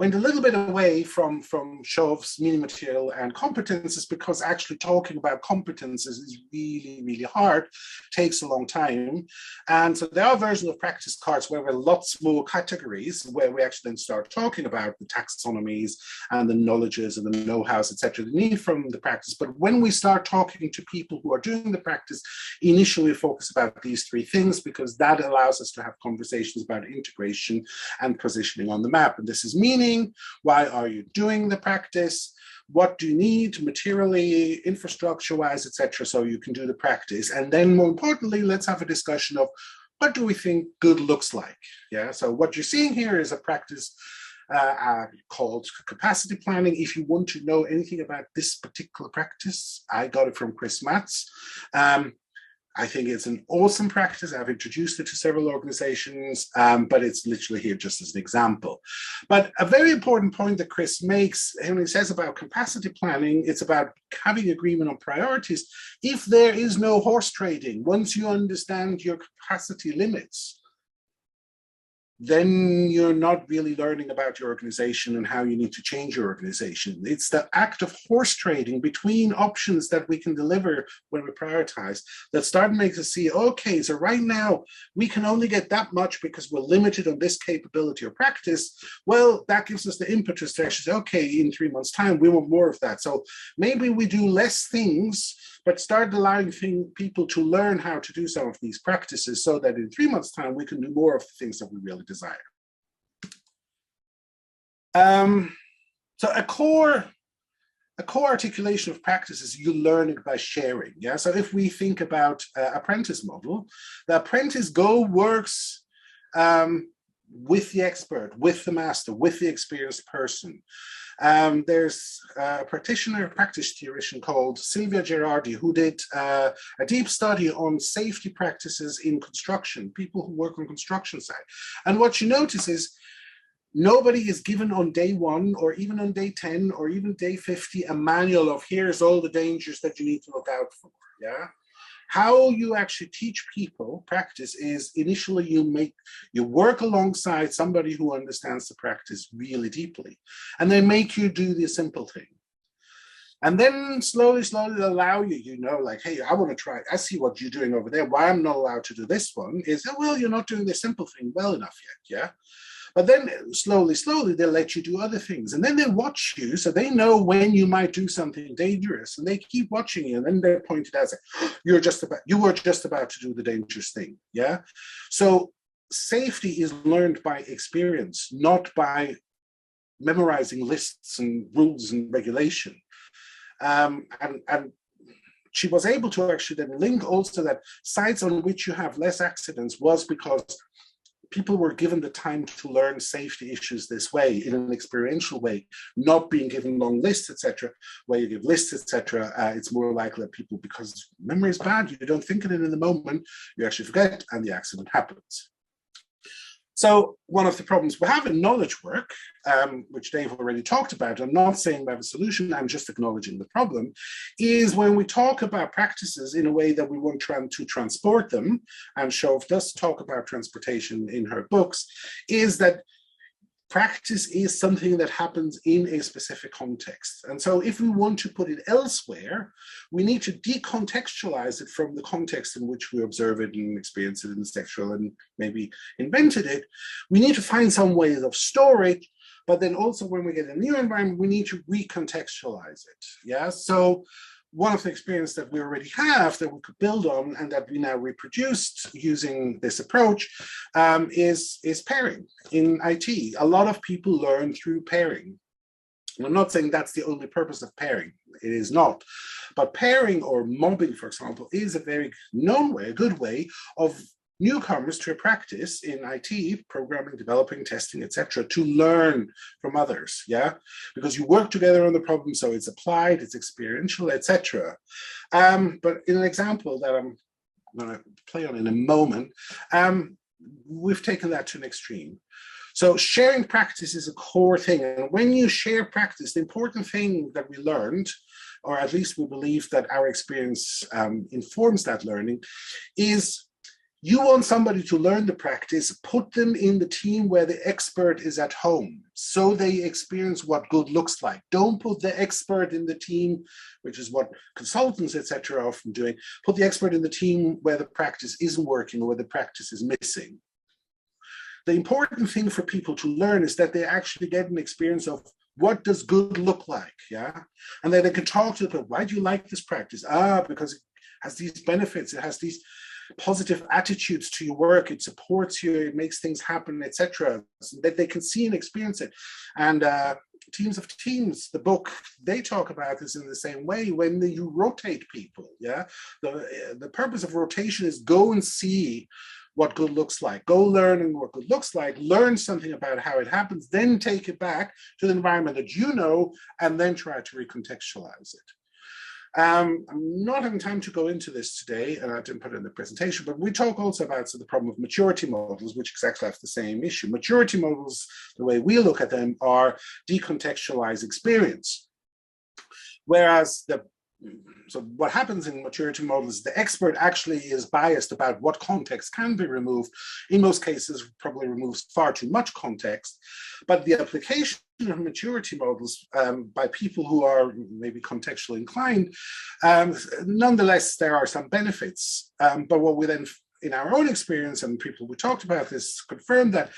went a little bit away from Chauve's meaning material and competences, because actually talking about competences is really, really hard, takes a long time. And so there are versions of practice cards where we have lots more categories, where we actually then start talking about the taxonomies and the knowledges and the know-hows, etc., the need from the practice. But when we start talking to people who are doing the practice, initially we focus about these 3 things, because that allows us to have conversations about integration and positioning on the map. And this is meaning. Why are you doing the practice? What do you need materially, infrastructure-wise, etc., so you can do the practice? And then more importantly, let's have a discussion of what do we think good looks like? Yeah, so what you're seeing here is a practice called capacity planning. If you want to know anything about this particular practice, I got it from Chris Matz. I think it's an awesome practice. I've introduced it to several organizations, but it's literally here just as an example. But a very important point that Chris makes, when he says about capacity planning, it's about having agreement on priorities. If there is no horse trading, once you understand your capacity limits, then you're not really learning about your organization and how you need to change your organization. It's the act of horse trading between options that we can deliver when we prioritize that start to make us see, okay, so right now we can only get that much because we're limited on this capability or practice. Well, that gives us the impetus to actually say, okay, in 3 months' time, we want more of that. So maybe we do less things, but start allowing people to learn how to do some of these practices so that in 3 months' time, we can do more of the things that we really desire. So a core articulation of practice is you learn it by sharing. Yeah. So if we think about apprentice model, the apprentice works with the expert, with the master, with the experienced person. There's a practice theoretician called Silvia Gerardi who did a deep study on safety practices in construction, people who work on construction site. And what you notice is nobody is given on day 1 or even on day 10 or even day 50 a manual of here's all the dangers that you need to look out for. Yeah. How you actually teach people practice is initially you work alongside somebody who understands the practice really deeply, and they make you do the simple thing. And then slowly allow you, like, hey, I want to try it. I see what you're doing over there. Why I'm not allowed to do this one is, well, you're not doing the simple thing well enough yet, yeah? But then slowly, they'll let you do other things. And then they watch you, so they know when you might do something dangerous, and they keep watching you. And then they're pointed out, you were just about to do the dangerous thing, yeah? So safety is learned by experience, not by memorizing lists and rules and regulation. And she was able to actually then link also that sites on which you have less accidents was because people were given the time to learn safety issues this way, in an experiential way, not being given long lists, etc. Where you give lists, etc., it's more likely that people, because memory is bad, you don't think of it in the moment, you actually forget, and the accident happens. So one of the problems we have in knowledge work, which Dave already talked about, I'm not saying we have a solution, I'm just acknowledging the problem, is when we talk about practices in a way that we want to transport them, and Shove does talk about transportation in her books, is that practice is something that happens in a specific context. And so if we want to put it elsewhere, we need to decontextualize it from the context in which we observe it and experience it in the sexual and maybe invented it. We need to find some ways of storage, but then also when we get a new environment, we need to recontextualize it. Yeah, so one of the experiences that we already have that we could build on and that we now reproduced using this approach is pairing in IT. A lot of people learn through pairing. I'm not saying that's the only purpose of pairing. It is not. But pairing or mobbing, for example, is a very known way, a good way of newcomers to a practice in IT, programming, developing, testing, etc., to learn from others, yeah? Because you work together on the problem, so it's applied, it's experiential, etc. But in an example that I'm going to play on in a moment, we've taken that to an extreme. So sharing practice is a core thing. And when you share practice, the important thing that we learned, or at least we believe that our experience informs that learning, is you want somebody to learn the practice, put them in the team where the expert is at home, so they experience what good looks like. Don't put the expert in the team, which is what consultants, etc., are often doing. Put the expert in the team where the practice isn't working or where the practice is missing. The important thing for people to learn is that they actually get an experience of what does good look like, yeah? And then they can talk to them, why do you like this practice? Because it has these benefits, it has these positive attitudes to your work, it supports you, it makes things happen, etc., so that they can see and experience it. And Teams of Teams, the book, they talk about this in the same way when you rotate people, yeah? The purpose of rotation is go and see what good looks like, go learn what good looks like, learn something about how it happens, then take it back to the environment that you know, and then try to recontextualize it. I'm not having time to go into this today, and I didn't put it in the presentation, but we talk also about the problem of maturity models, which exactly have the same issue. Maturity models, the way we look at them, are decontextualized experience. Whereas so what happens in maturity models, the expert actually is biased about what context can be removed. In most cases, probably removes far too much context. But the application of maturity models by people who are maybe contextually inclined, nonetheless, there are some benefits. But what we then in our own experience, and people we talked about this confirmed that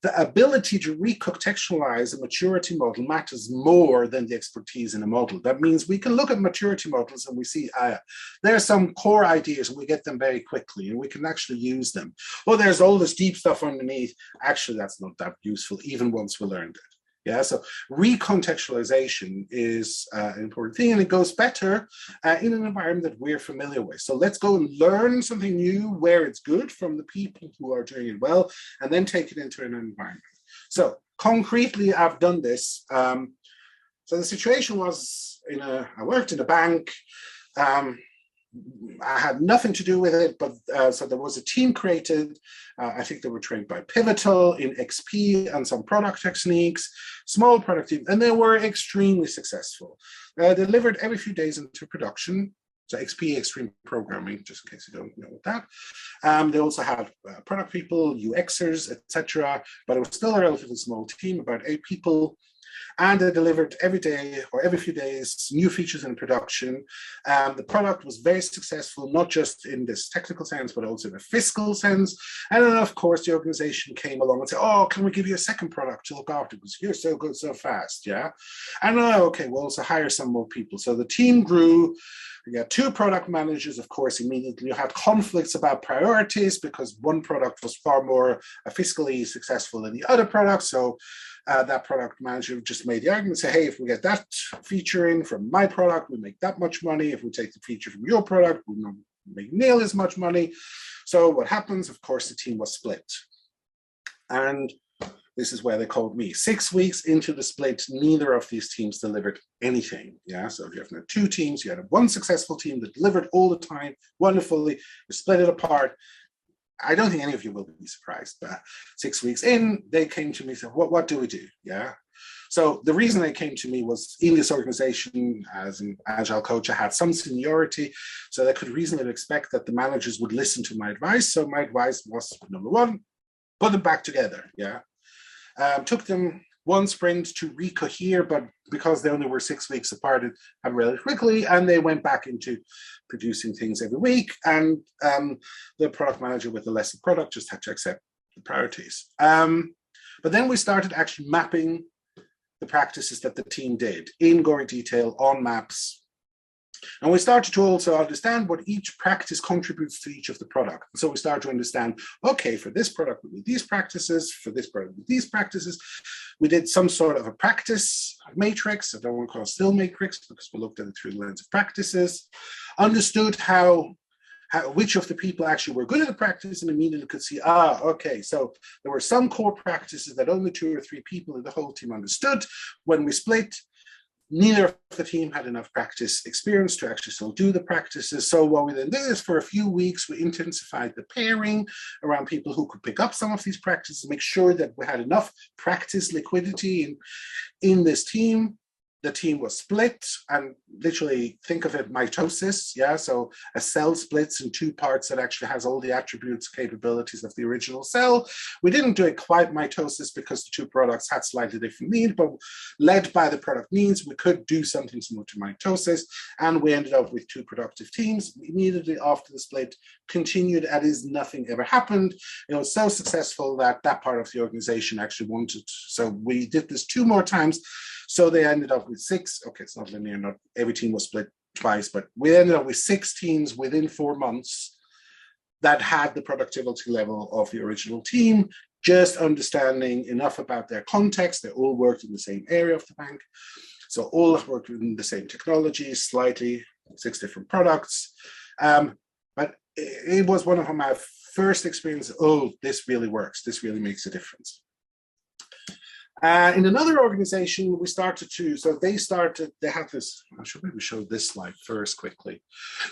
the ability to recontextualize a maturity model matters more than the expertise in a model. That means we can look at maturity models and we see there are some core ideas and we get them very quickly and we can actually use them. Oh, there's all this deep stuff underneath. Actually, that's not that useful, even once we learned it. Yeah, so recontextualization is an important thing, and it goes better in an environment that we're familiar with. So let's go and learn something new where it's good from the people who are doing it well, and then take it into an environment. So concretely, I've done this. So the situation was, I worked in a bank. I had nothing to do with it, but so there was a team created. I think they were trained by Pivotal in XP and some product techniques, small product team, and they were extremely successful. Delivered every few days into production. So XP, extreme programming, just in case you don't know what that. They also had product people, UXers, etc. But it was still a relatively small team, about 8 people. And they delivered every day or every few days new features in production. The product was very successful, not just in this technical sense, but also in a fiscal sense. And then, of course, the organization came along and said, oh, can we give you a second product to look after? Because you're so good, so fast, yeah? And okay, we'll also hire some more people. So the team grew. We got 2 product managers, of course, immediately. You had conflicts about priorities because one product was far more fiscally successful than the other product. So that product manager just made the argument, say, hey, if we get that feature in from my product, we make that much money. If we take the feature from your product, we don't make nearly as much money. So what happens, of course, the team was split. And this is where they called me. 6 weeks into the split, neither of these teams delivered anything. Yeah, so if you have now 2 teams, you had one successful team that delivered all the time wonderfully, you split it apart. I don't think any of you will be surprised, but 6 weeks in, they came to me and said, what do we do? Yeah. So the reason they came to me was in this organization, as an agile coach, I had some seniority, so they could reasonably expect that the managers would listen to my advice. So my advice was, number 1, put them back together. Yeah. Took them 1 sprint to recohere, but because they only were 6 weeks apart, it happened really quickly, and they went back into producing things every week. And the product manager with the lesser product just had to accept the priorities. But then we started actually mapping the practices that the team did in gory detail on maps. And we started to also understand what each practice contributes to each of the product. So we started to understand, okay, for this product, we do these practices, for this product, we do these practices. We did some sort of a practice matrix. I don't want to call it still matrix because we looked at it through the lens of practices, understood which of the people actually were good at the practice, and immediately could see, okay, so there were some core practices that only 2 or 3 people in the whole team understood. When we split, neither of the team had enough practice experience to actually still do the practices. So what we then did is for a few weeks, we intensified the pairing around people who could pick up some of these practices, make sure that we had enough practice liquidity in this team. The team was split, and literally think of it mitosis. Yeah, so a cell splits in 2 parts that actually has all the attributes, capabilities of the original cell. We didn't do it quite mitosis because the 2 products had slightly different needs, but led by the product needs, we could do something similar to mitosis, and we ended up with 2 productive teams. Immediately after the split, continued as nothing ever happened. It was so successful that that part of the organization actually wanted. So we did this 2 more times. So they ended up with 6. Okay, it's not linear, not every team was split twice, but we ended up with 6 teams within 4 months that had the productivity level of the original team, just understanding enough about their context. They all worked in the same area of the bank. So all worked in the same technology, slightly 6 different products. But it was one of my first experiences. Oh, this really works. This really makes a difference. In another organization, we started to, so they had this, I should maybe show this slide first quickly.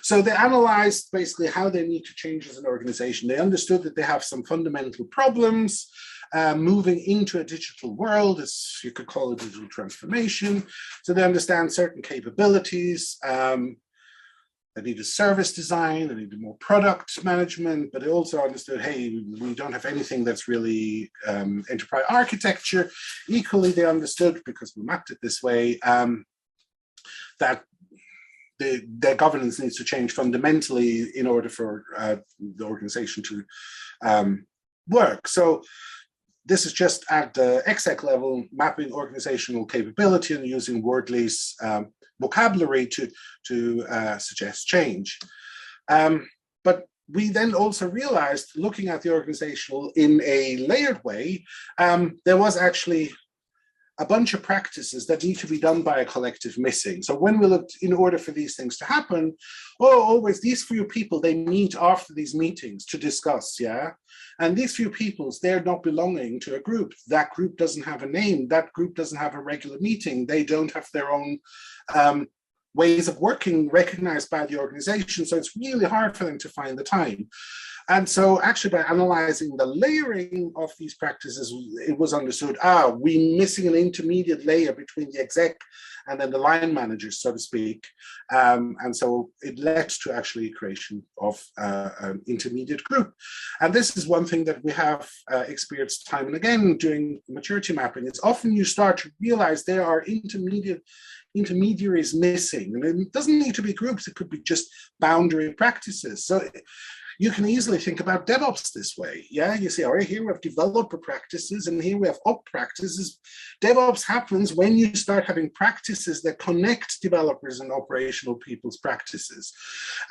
So they analyzed basically how they need to change as an organization. They understood that they have some fundamental problems moving into a digital world, as you could call it digital transformation. So they understand certain capabilities. They needed service design, they needed more product management, but they also understood, hey, we don't have anything that's really enterprise architecture. Equally, they understood, because we mapped it this way, that their governance needs to change fundamentally in order for the organization to work. So this is just at the exec level, mapping organizational capability and using Wardley's vocabulary to suggest change. But we then also realized, looking at the organizational in a layered way, there was actually a bunch of practices that need to be done by a collective missing. So when we looked, in order for these things to happen, always these few people, they meet after these meetings to discuss, yeah? And these few peoples, they're not belonging to a group. That group doesn't have a name. That group doesn't have a regular meeting. They don't have their own ways of working recognized by the organization. So it's really hard for them to find the time. And so actually by analyzing the layering of these practices, it was understood, we're missing an intermediate layer between the exec and then the line managers, so to speak. And so it led to actually creation of an intermediate group. And this is one thing that we have experienced time and again doing maturity mapping. It's often you start to realize there are intermediaries missing. And it doesn't need to be groups, it could be just boundary practices. So you can easily think about DevOps this way. Yeah, you see, all right, here we have developer practices and here we have op practices. DevOps happens when you start having practices that connect developers and operational people's practices.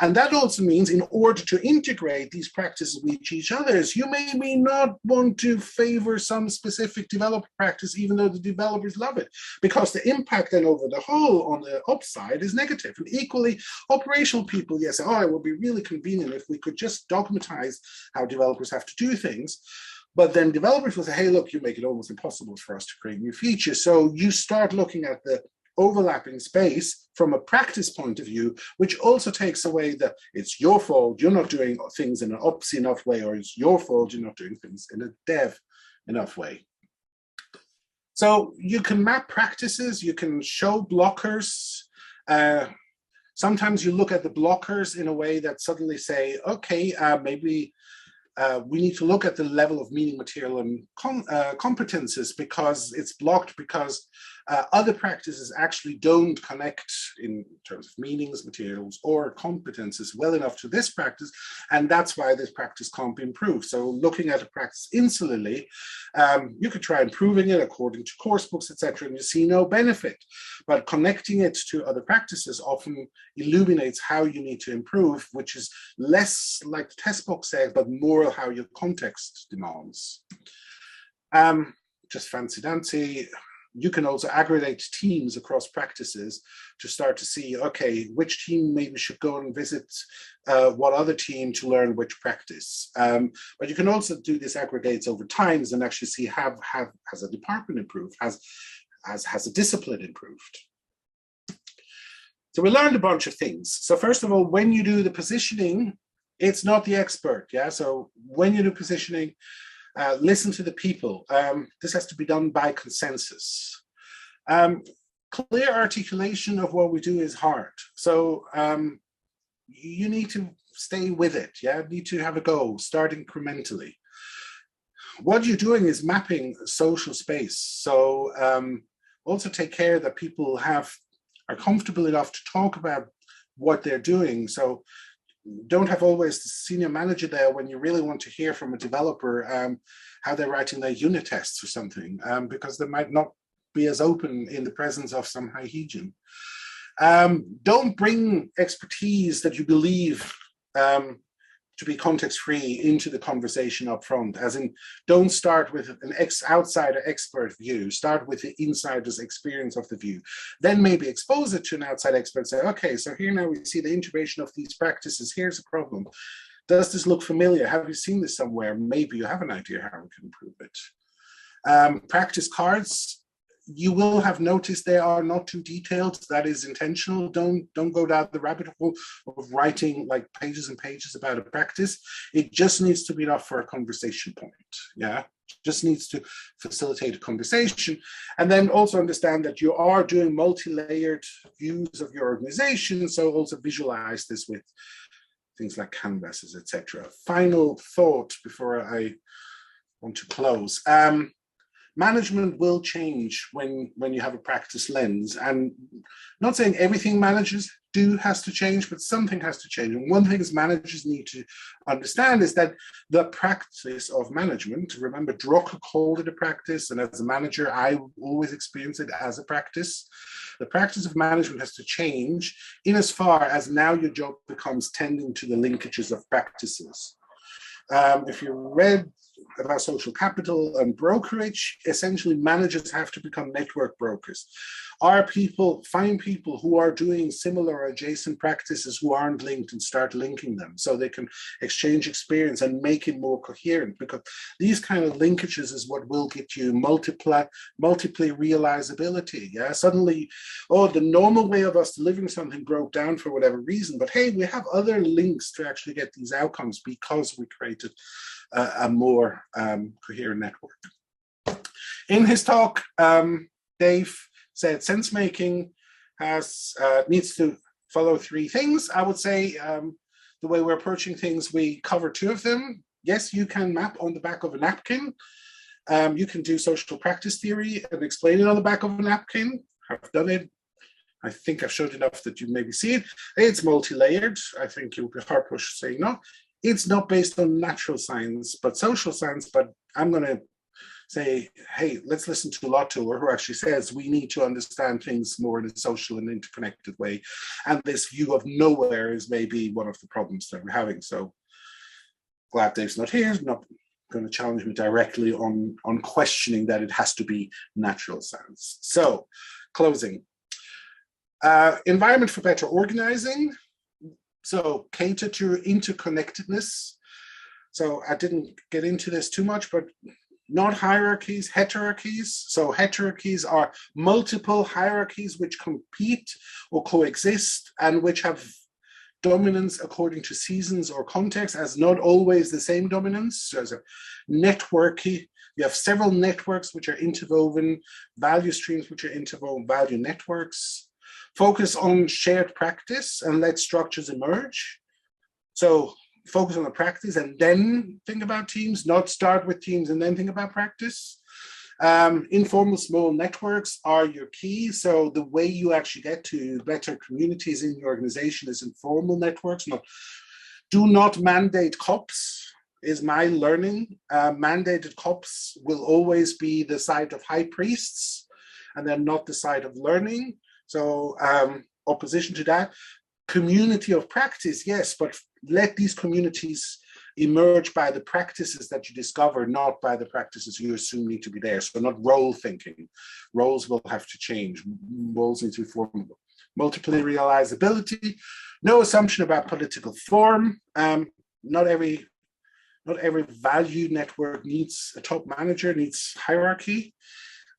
And that also means in order to integrate these practices with each other, you may not want to favor some specific developer practice, even though the developers love it, because the impact then over the whole on the ops side is negative. And equally, operational people, yes, it would be really convenient if we could just dogmatize how developers have to do things. But then developers will say, hey, look, you make it almost impossible for us to create new features. So you start looking at the overlapping space from a practice point of view, which also takes away that it's your fault, you're not doing things in an ops enough way, or it's your fault, you're not doing things in a dev enough way. So you can map practices, you can show blockers. Sometimes you look at the blockers in a way that suddenly say, okay, maybe we need to look at the level of meaning, material, and competences, because it's blocked because other practices actually don't connect in terms of meanings, materials, or competences well enough to this practice, and that's why this practice can't be improved. So looking at a practice insularly, you could try improving it according to course books, etc., and you see no benefit. But connecting it to other practices often illuminates how you need to improve, which is less like the test book says, but more how your context demands. Just fancy dancy. You can also aggregate teams across practices to start to see, okay, which team maybe should go and visit what other team to learn which practice. But you can also do this aggregates over times and actually see has a department improved, has a discipline improved. So we learned a bunch of things. So first of all, when you do the positioning, it's not the expert, yeah? So when you do positioning, listen to the people. This has to be done by consensus. Clear articulation of what we do is hard. So you need to stay with it. Yeah, you need to have a go, start incrementally. What you're doing is mapping social space. So also take care that people are comfortable enough to talk about what they're doing. So don't have always the senior manager there when you really want to hear from a developer how they're writing their unit tests or something, because they might not be as open in the presence of some hygiene. Don't bring expertise that you believe to be context-free into the conversation up front, as in don't start with an outsider expert view, start with the insider's experience of the view, then maybe expose it to an outside expert, say, okay, so here now we see the integration of these practices, here's a problem. Does this look familiar? Have you seen this somewhere? Maybe you have an idea how we can improve it. Practice cards, you will have noticed they are not too detailed. That is intentional. Don't go down the rabbit hole of writing like pages and pages about a practice. It just needs to be enough for a conversation point. Yeah, just needs to facilitate a conversation. And then also understand that you are doing multi-layered views of your organization. So also visualize this with things like canvases, etc. Final thought before I want to close. management will change when you have a practice lens. And not saying everything managers do has to change, but something has to change. And one thing managers need to understand is that the practice of management, remember Drucker called it a practice, and as a manager, I always experience it as a practice. The practice of management has to change in as far as now your job becomes tending to the linkages of practices. If you read about social capital and brokerage, essentially managers have to become network brokers. Find people who are doing similar or adjacent practices who aren't linked and start linking them so they can exchange experience and make it more coherent, because these kind of linkages is what will get you multiply realizability. Yeah, suddenly, oh, the normal way of us delivering something broke down for whatever reason, but hey, we have other links to actually get these outcomes because we created a more coherent network. In his talk, Dave said sense making needs to follow three things. I would say the way we're approaching things, we cover two of them. Yes, you can map on the back of a napkin. You can do social practice theory and explain it on the back of a napkin. I've done it. I think I've showed enough that you maybe see it. It's multi-layered. I think you'll be hard pushed saying no. It's not based on natural science, but social science. But I'm going to say, hey, let's listen to Latour, who actually says we need to understand things more in a social and interconnected way. And this view of nowhere is maybe one of the problems that we're having. So glad Dave's not here. He's not going to challenge me directly on questioning that it has to be natural science. So closing. Environment for better organizing. So cater to interconnectedness. So I didn't get into this too much, but not hierarchies, heterarchies. So heterarchies are multiple hierarchies which compete or coexist and which have dominance according to seasons or context, as not always the same dominance. So as a networky, you have several networks which are interwoven, value streams which are interwoven, value networks. Focus on shared practice and let structures emerge. So focus on the practice and then think about teams, not start with teams and then think about practice. Informal small networks are your key. So the way you actually get to better communities in your organization is informal networks. Do not mandate COPs is my learning. Mandated COPs will always be the side of high priests and they're not the side of learning. So opposition to that. Community of practice, yes, but let these communities emerge by the practices that you discover, not by the practices you assume need to be there. So not role thinking. Roles will have to change. Roles need to be formable. Multiple realizability. No assumption about political form. Not every value network needs a top manager, needs hierarchy.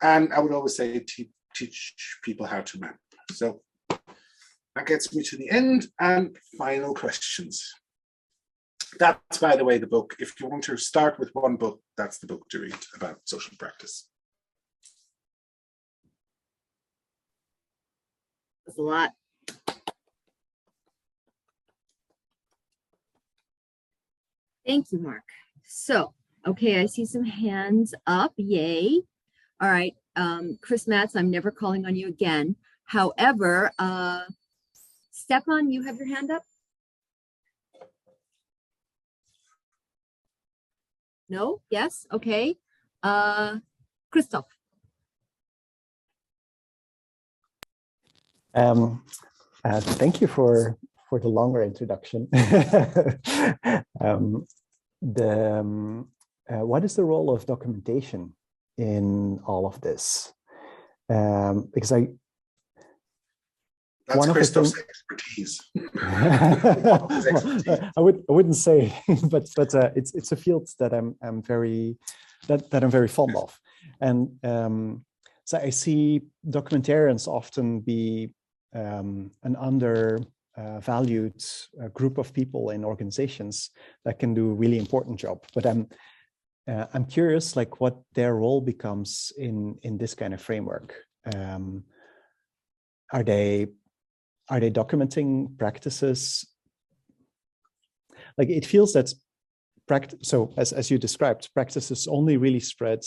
And I would always say teach people how to map. So that gets me to the end and final questions. That's, by the way, the book. If you want to start with one book, that's the book to read about social practice. That's a lot. Thank you, Mark. So, okay, I see some hands up. Yay. All right. Chris Matz, I'm never calling on you again. However, Stefan, you have your hand up? No? Yes? Okay. Christoph. Thank you for the longer introduction. What is the role of documentation in all of this? Because that's Christoph's expertise. I wouldn't say, but it's a field that I'm very fond of, and so I see documentarians often be an undervalued group of people in organizations that can do a really important job. But I'm curious, like, what their role becomes in this kind of framework. Are they documenting practices? Like, it feels that so as you described, practices only really spread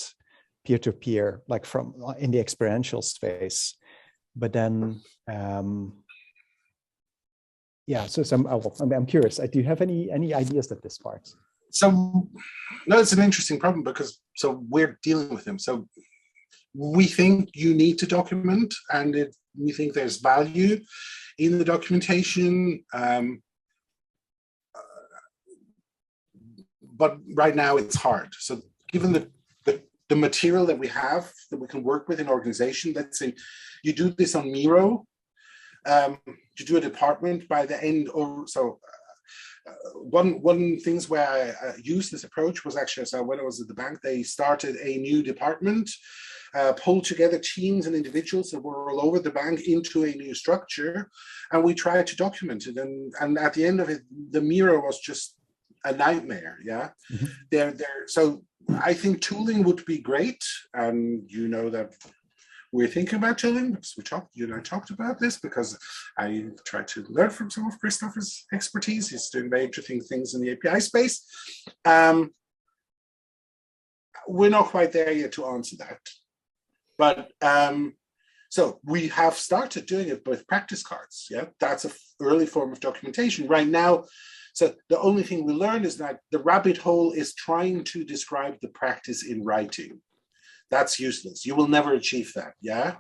peer-to-peer, like from in the experiential space. But then, yeah. So I'm curious. Do you have any ideas at this part? So, no, it's an interesting problem because we're dealing with them. So we think you need to document, and we think there's value in the documentation. But right now it's hard. So given the material that we have that we can work with in organization, let's say you do this on Miro, you do a department by the end, or so. One things where I used this approach was actually, so when I was at the bank, they started a new department, pulled together teams and individuals that were all over the bank into a new structure, and we tried to document it. And at the end of it, the Miro was just a nightmare. Yeah, so I think tooling would be great, and you know that we're thinking about tooling because you and I talked about this, because I tried to learn from some of Christopher's expertise. He's doing very interesting things in the API space. We're not quite there yet to answer that, but so we have started doing it with practice cards. Yeah, that's an early form of documentation right now. So the only thing we learned is that the rabbit hole is trying to describe the practice in writing. That's useless. You will never achieve that, yeah?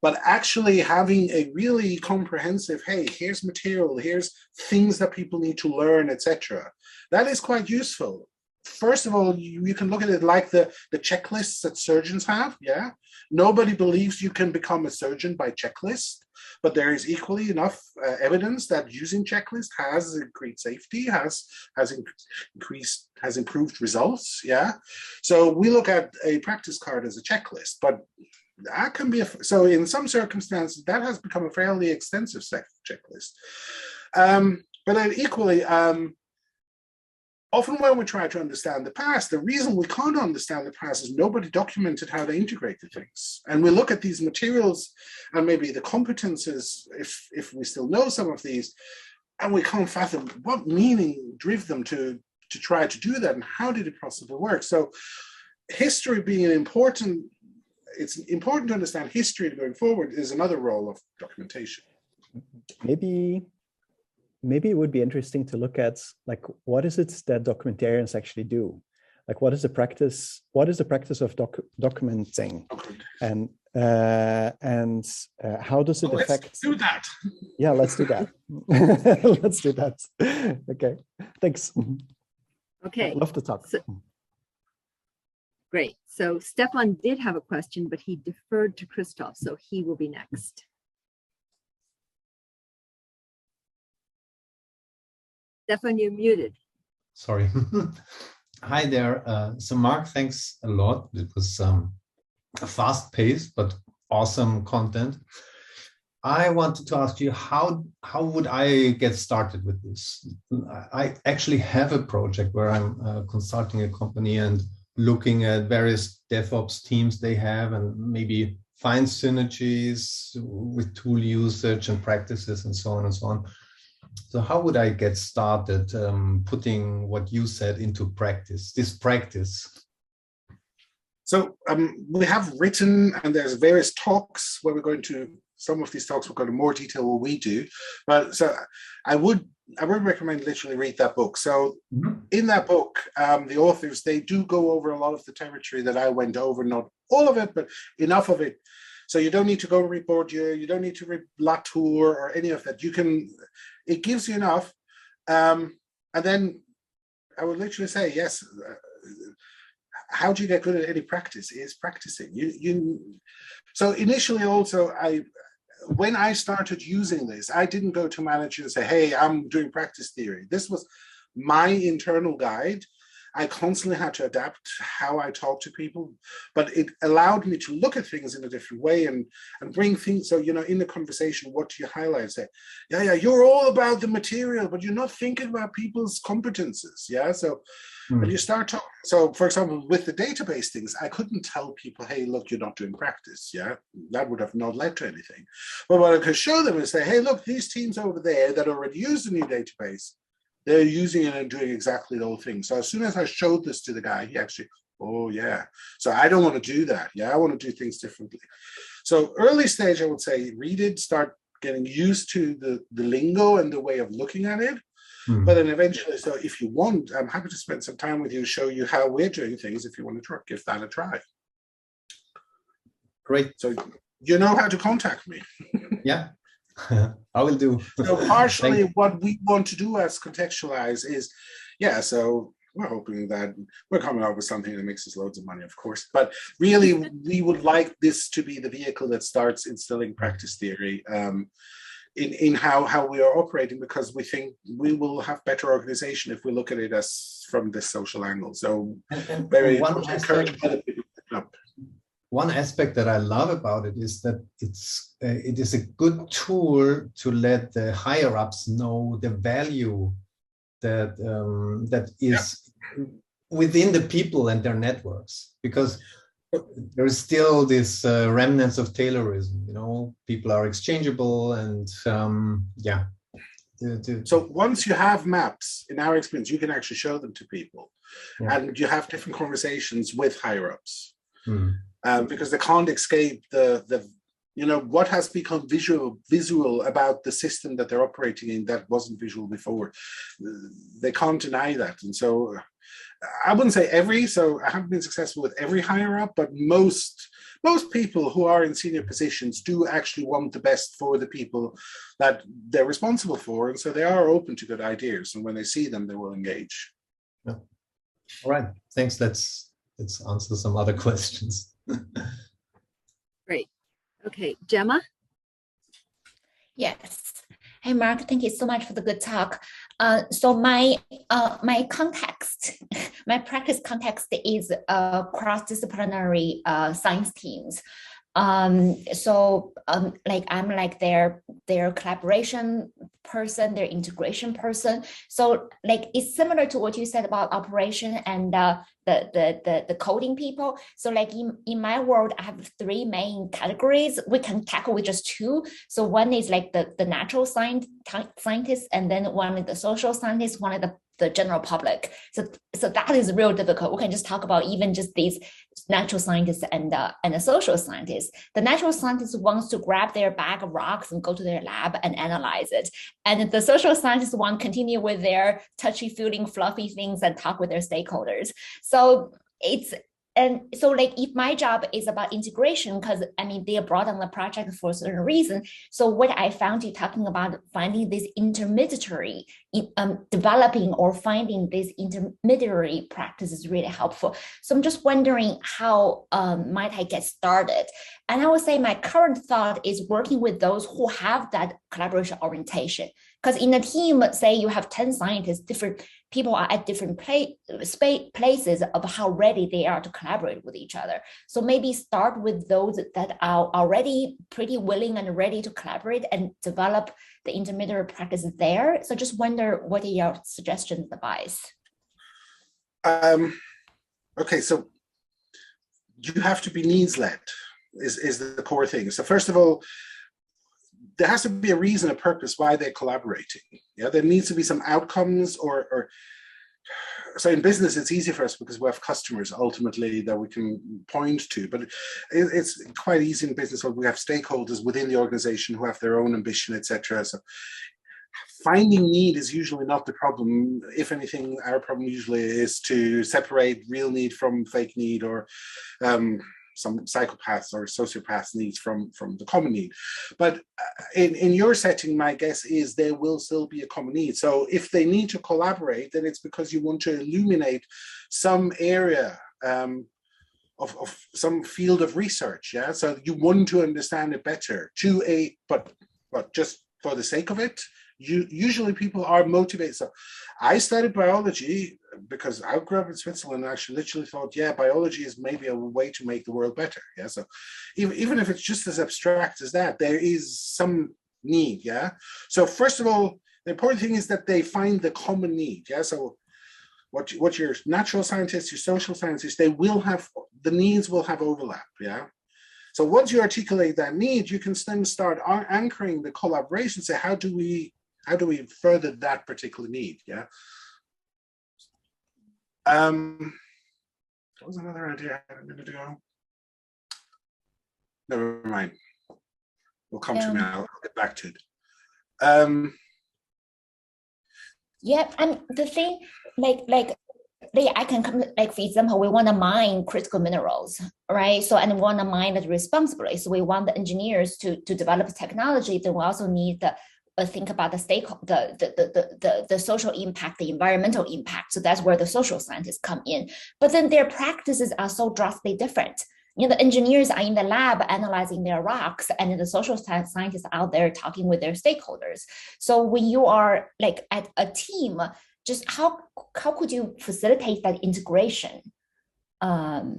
But actually having a really comprehensive, hey, here's material, here's things that people need to learn, etc. That is quite useful. First of all, you can look at it like the checklists that surgeons have, yeah? Nobody believes you can become a surgeon by checklist, but there is equally enough evidence that using checklists has increased safety, has improved results, yeah? So we look at a practice card as a checklist, but that can be, so in some circumstances, that has become a fairly extensive checklist. But then equally, often when we try to understand the past, the reason we can't understand the past is nobody documented how they integrated things. And we look at these materials and maybe the competences, if we still know some of these, and we can't fathom what meaning drove them to try to do that and how did it possibly work. So history being it's important to understand history going forward is another role of documentation. Maybe it would be interesting to look at, like, what is it that documentarians actually do? Like, what is the practice of documenting? And how does it affect? Let's do that. Yeah, let's do that. Let's do that. Okay, thanks. Okay. I'd love to talk. Great. So Stefan did have a question, but he deferred to Christoph, so he will be next. Stefan, you're muted. Sorry. Hi there. So Marc, thanks a lot. It was a fast pace, but awesome content. I wanted to ask you, how would I get started with this? I actually have a project where I'm consulting a company and looking at various DevOps teams they have and maybe find synergies with tool usage and practices and so on and so on. So how would I get started putting what you said into practice, this practice? So we have written, and there's various talks where we're going to, some of these talks will go into more detail what we do. But so I would recommend literally read that book. So in that book, the authors, they do go over a lot of the territory that I went over, not all of it, but enough of it. So you don't need to go read Bourdieu, you don't need to read Latour or any of that. You can, it gives you enough. And then I would literally say, yes, how do you get good at any practice? Is practicing. So initially also, when I started using this, I didn't go to managers and say, hey, I'm doing practice theory. This was my internal guide. I constantly had to adapt how I talk to people, but it allowed me to look at things in a different way and bring things. So, in the conversation, what do you highlight? Say, yeah, you're all about the material, but you're not thinking about people's competences. Yeah. So when you start talking, so for example, with the database things, I couldn't tell people, hey, look, you're not doing practice. Yeah. That would have not led to anything. But what I could show them is say, hey, look, these teams over there that already use the new database, they're using it and doing exactly the whole thing. So as soon as I showed this to the guy, he actually Oh yeah. So I don't want to do that. Yeah, I want to do things differently. So early stage, I would say read it, start getting used to the lingo and the way of looking at it. But then eventually, so if you want, I'm happy to spend some time with you, show you how we're doing things if you want to give that a try. Great. So you know how to contact me. Yeah, I will do. So partially what we want to do as Contextualize is, yeah, so we're hoping that we're coming up with something that makes us loads of money, of course. But really, we would like this to be the vehicle that starts instilling practice theory in how we are operating, because we think we will have better organization if we look at it as from this social angle. So very encouraged by the people up. One aspect that I love about it is that it is a good tool to let the higher ups know the value that that is within the people and their networks, because there is still this remnants of Taylorism. You know, people are exchangeable, and yeah. So once you have maps, in our experience, you can actually show them to people, and you have different conversations with higher ups. Because they can't escape the you know, what has become visual about the system that they're operating in that wasn't visual before. They can't deny that. And so I wouldn't say every, so I haven't been successful with every higher up, but most people who are in senior positions do actually want the best for the people that they're responsible for. And so they are open to good ideas. And when they see them, they will engage. Yeah. All right. Thanks. Let's answer some other questions. Great. Okay, Gemma? Yes. Hey, Mark, thank you so much for the good talk. So my context, my practice context is cross-disciplinary science teams. Like I'm like their collaboration person, their integration person. So like it's similar to what you said about operation and the coding people. So like in my world, I have three main categories. We can tackle with just two. So one is like the natural scientists, and then one is the social scientists, one is the general public. So that is real difficult. We can just talk about even just these natural scientists and the social scientists. The natural scientist wants to grab their bag of rocks and go to their lab and analyze it. And the social scientists want to continue with their touchy-feeling, fluffy things and talk with their stakeholders. So like if my job is about integration, because I mean they are brought on the project for a certain reason. So what I found you talking about finding this intermediary, developing or finding this intermediary practice is really helpful. So I'm just wondering how might I get started? And I would say my current thought is working with those who have that collaboration orientation. Because in a team, say you have 10 scientists, different people are at different places of how ready they are to collaborate with each other. So maybe start with those that are already pretty willing and ready to collaborate and develop the intermediary practices there. So just wonder, what are your suggestions, advice? Okay, so you have to be needs-led is the core thing. So first of all, there has to be a reason, a purpose why they're collaborating. Yeah, there needs to be some outcomes or so in business, it's easy for us because we have customers ultimately that we can point to, but it's quite easy in business when we have stakeholders within the organization who have their own ambition, etc. So finding need is usually not the problem. If anything, our problem usually is to separate real need from fake need, or some psychopaths or sociopaths needs from the common need. But in your setting, my guess is there will still be a common need. So if they need to collaborate, then it's because you want to illuminate some area of some field of research. Yeah, so you want to understand it better but just for the sake of it. Usually people are motivated. So I studied biology because I grew up in Switzerland and actually literally thought, yeah, biology is maybe a way to make the world better. Yeah. So even if it's just as abstract as that, there is some need. Yeah. So first of all, the important thing is that they find the common need. Yeah. So what your natural scientists, your social scientists, the needs will have overlap. Yeah. So once you articulate that need, you can then start anchoring the collaboration. Say, how do we further that particular need? Yeah. What was another idea I had a minute ago? Never mind. Will come to me. I'll get back to it. Yeah, and the thing, I can come, like, for example, we want to mine critical minerals, right? So, and we want to mine it responsibly. So we want the engineers to develop technology. Then we also need the think about the social impact, the environmental impact. So that's where the social scientists come in. But then their practices are so drastically different. You know, the engineers are in the lab analyzing their rocks, and the social scientists are out there talking with their stakeholders. So when you are like at a team, just how could you facilitate that integration? Like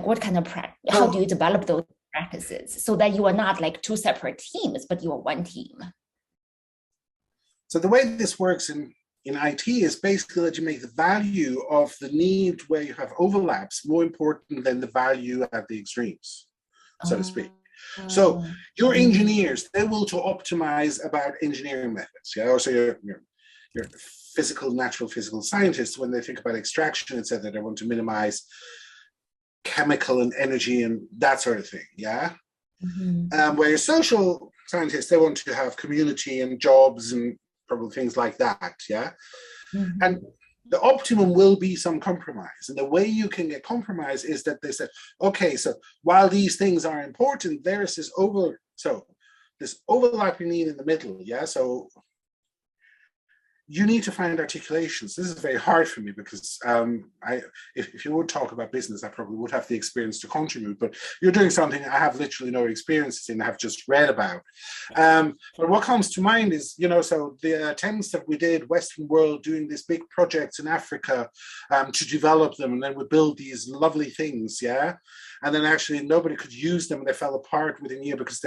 what kind of how do you develop those practices so that you are not like two separate teams, but you are one team? So the way this works in IT is basically that you make the value of the need where you have overlaps more important than the value at the extremes, so to speak. So your engineers, they will to optimize about engineering methods. Yeah, also your natural physical scientists, when they think about extraction, etc., they want to minimize chemical and energy and that sort of thing. Yeah. Where your social scientists, they want to have community and jobs and probably things like that. Yeah. And the optimum will be some compromise. And the way you can get compromise is that they said, okay, so while these things are important, there is this overlapping need in the middle. Yeah. So you need to find articulations. This is very hard for me because if you would talk about business, I probably would have the experience to contribute, but you're doing something I have literally no experiences in, I have just read about. But what comes to mind is, so the attempts that we did, Western world, doing these big projects in Africa to develop them, and then we build these lovely things, yeah? And then actually nobody could use them, and they fell apart within a year because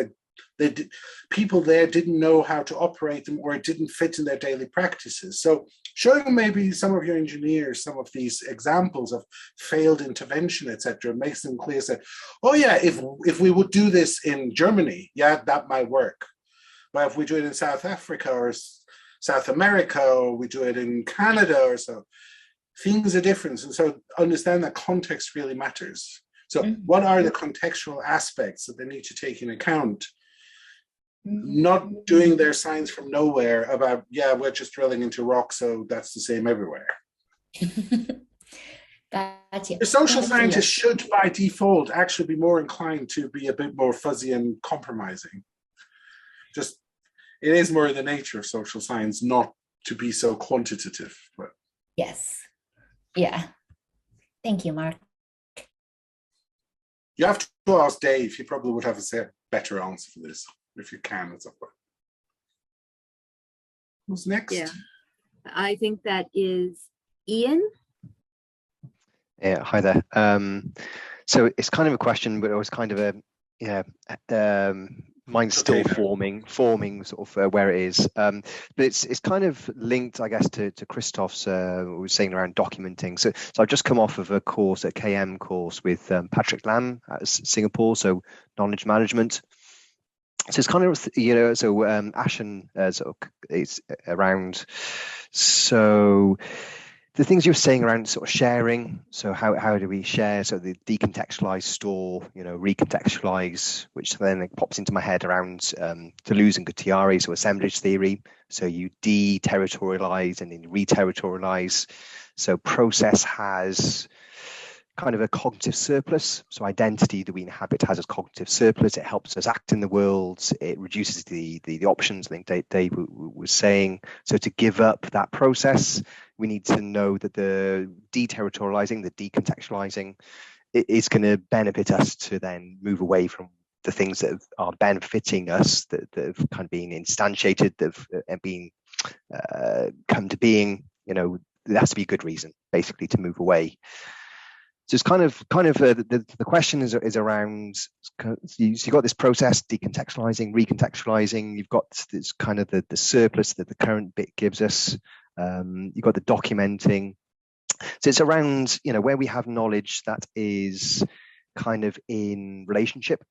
people there didn't know how to operate them, or it didn't fit in their daily practices. So showing maybe some of your engineers some of these examples of failed intervention, etc., makes them clear that, oh yeah, if we would do this in Germany, yeah, that might work. But if we do it in South Africa or South America, or we do it in Canada or so, things are different. And so understand that context really matters. So what are the contextual aspects that they need to take in account? Not doing their science from nowhere about, yeah, we're just drilling into rock, so that's the same everywhere. Gotcha. The social scientists should, by default, actually be more inclined to be a bit more fuzzy and compromising. Just, it is more the nature of social science not to be so quantitative. But. Yes. Yeah. Thank you, Mark. You have to ask Dave. He probably would have a better answer for this. If you can, it's up. Who's next? Yeah, I think that is Ian. Yeah, hi there. So it's kind of a question, but it was kind of a mine's still forming sort of where it is. But it's kind of linked, I guess, to Christoph's was saying around documenting. So I've just come off of a course, a KM course with Patrick Lam at Singapore, so knowledge management. So it's kind of, so Ashen sort of is around. So the things you were saying around sort of sharing. So how do we share? So the decontextualize, store, recontextualize, which then pops into my head around Deleuze and Guattari, so assemblage theory. So you deterritorialize and then reterritorialize. So process has kind of a cognitive surplus. So identity that we inhabit has a cognitive surplus. It helps us act in the world. It reduces the options, I think Dave was saying. So to give up that process, we need to know that the deterritorializing, the decontextualizing, is going to benefit us to then move away from the things that are benefiting us, that have kind of been instantiated, that have been come to being. There has to be a good reason, basically, to move away. So it's kind of the question is around, you've got this process, decontextualizing, recontextualizing. You've got this kind of the surplus that the current bit gives us. You've got the documenting. So it's around, where we have knowledge that is kind of in relationship,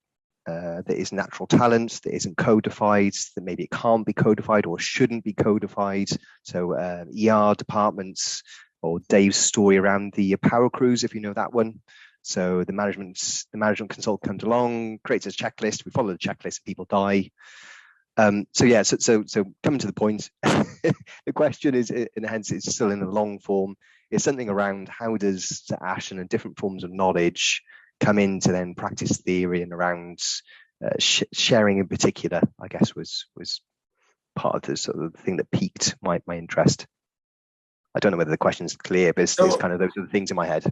that is natural talent, that isn't codified, that maybe it can't be codified or shouldn't be codified. So ER departments, or Dave's story around the power crews, if you know that one. So the management consultant comes along, creates a checklist. We follow the checklist, people die. So coming to the point, the question is, and hence it's still in the long form, is something around how does Ashton and different forms of knowledge come into then practice theory, and around sharing in particular, I guess, was part of the sort of thing that piqued my interest. I don't know whether the question is clear, but it's kind of those are the things in my head.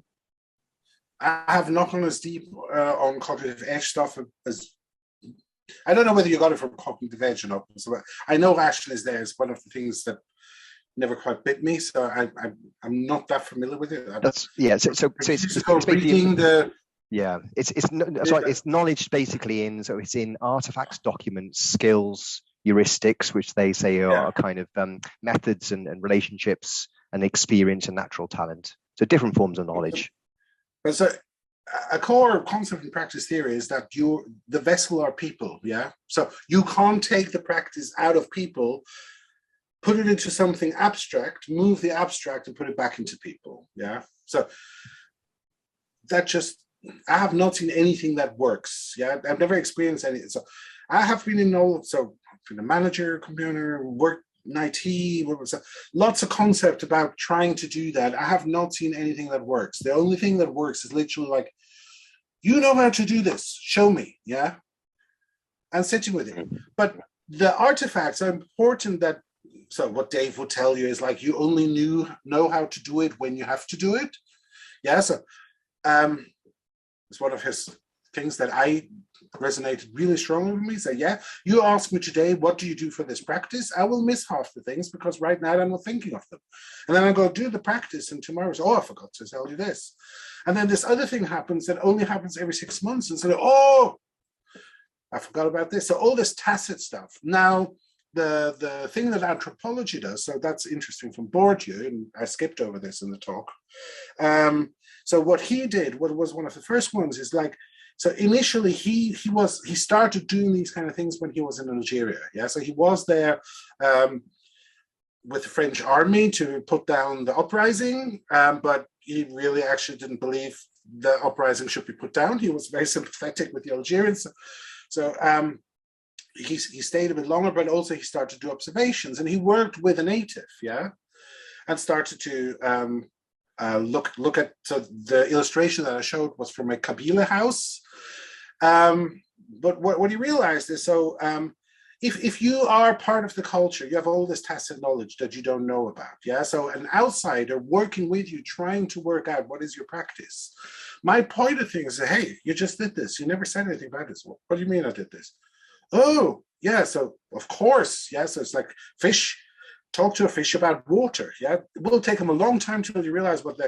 I have not gone as deep on cognitive edge stuff as I don't know whether you got it from cognitive edge or not. So I know Ashton is there as one of the things that never quite bit me, so I'm not that familiar with it. So it's reading the. Yeah, it's knowledge basically it's in artifacts, documents, skills, heuristics, which they say are kind of methods and relationships, and experience and natural talent. So different forms of knowledge. So a core concept in practice theory is that the vessel are people, yeah? So you can't take the practice out of people, put it into something abstract, move the abstract and put it back into people, yeah? So that I have not seen anything that works, yeah? I've never experienced anything. So I have been I've been a manager, computer, worked in IT, lots of concept about trying to do that. I have not seen anything that works. The only thing that works is literally like, you know how to do this, show me, yeah? And sitting with it. But the artifacts are important so what Dave would tell you is like, you only know how to do it when you have to do it. Yeah, so it's one of his things that I resonated really strongly with me. So yeah, you ask me today, what do you do for this practice? I will miss half the things because right now I'm not thinking of them. And then I go do the practice and tomorrow I forgot to tell you this. And then this other thing happens that only happens every 6 months. And so, I forgot about this. So all this tacit stuff. Now, the thing that anthropology does, so that's interesting from Bourdieu, and I skipped over this in the talk. So what he did, what was one of the first ones, is like, so initially he started doing these kind of things when he was in Algeria. Yeah, so he was there with the French army to put down the uprising, but he really actually didn't believe the uprising should be put down. He was very sympathetic with the Algerians. So he stayed a bit longer, but also he started to do observations, and he worked with a native, yeah, and started to look at, so the illustration that I showed was from a Kabila house. But what he realized is, so if you are part of the culture, you have all this tacit knowledge that you don't know about, yeah? So an outsider working with you, trying to work out what is your practice. My point of thing is, hey, you just did this. You never said anything about this. What do you mean I did this? Oh, yeah, so of course, yeah, so it's like fish, talk to a fish about water, yeah? It will take them a long time till you realize what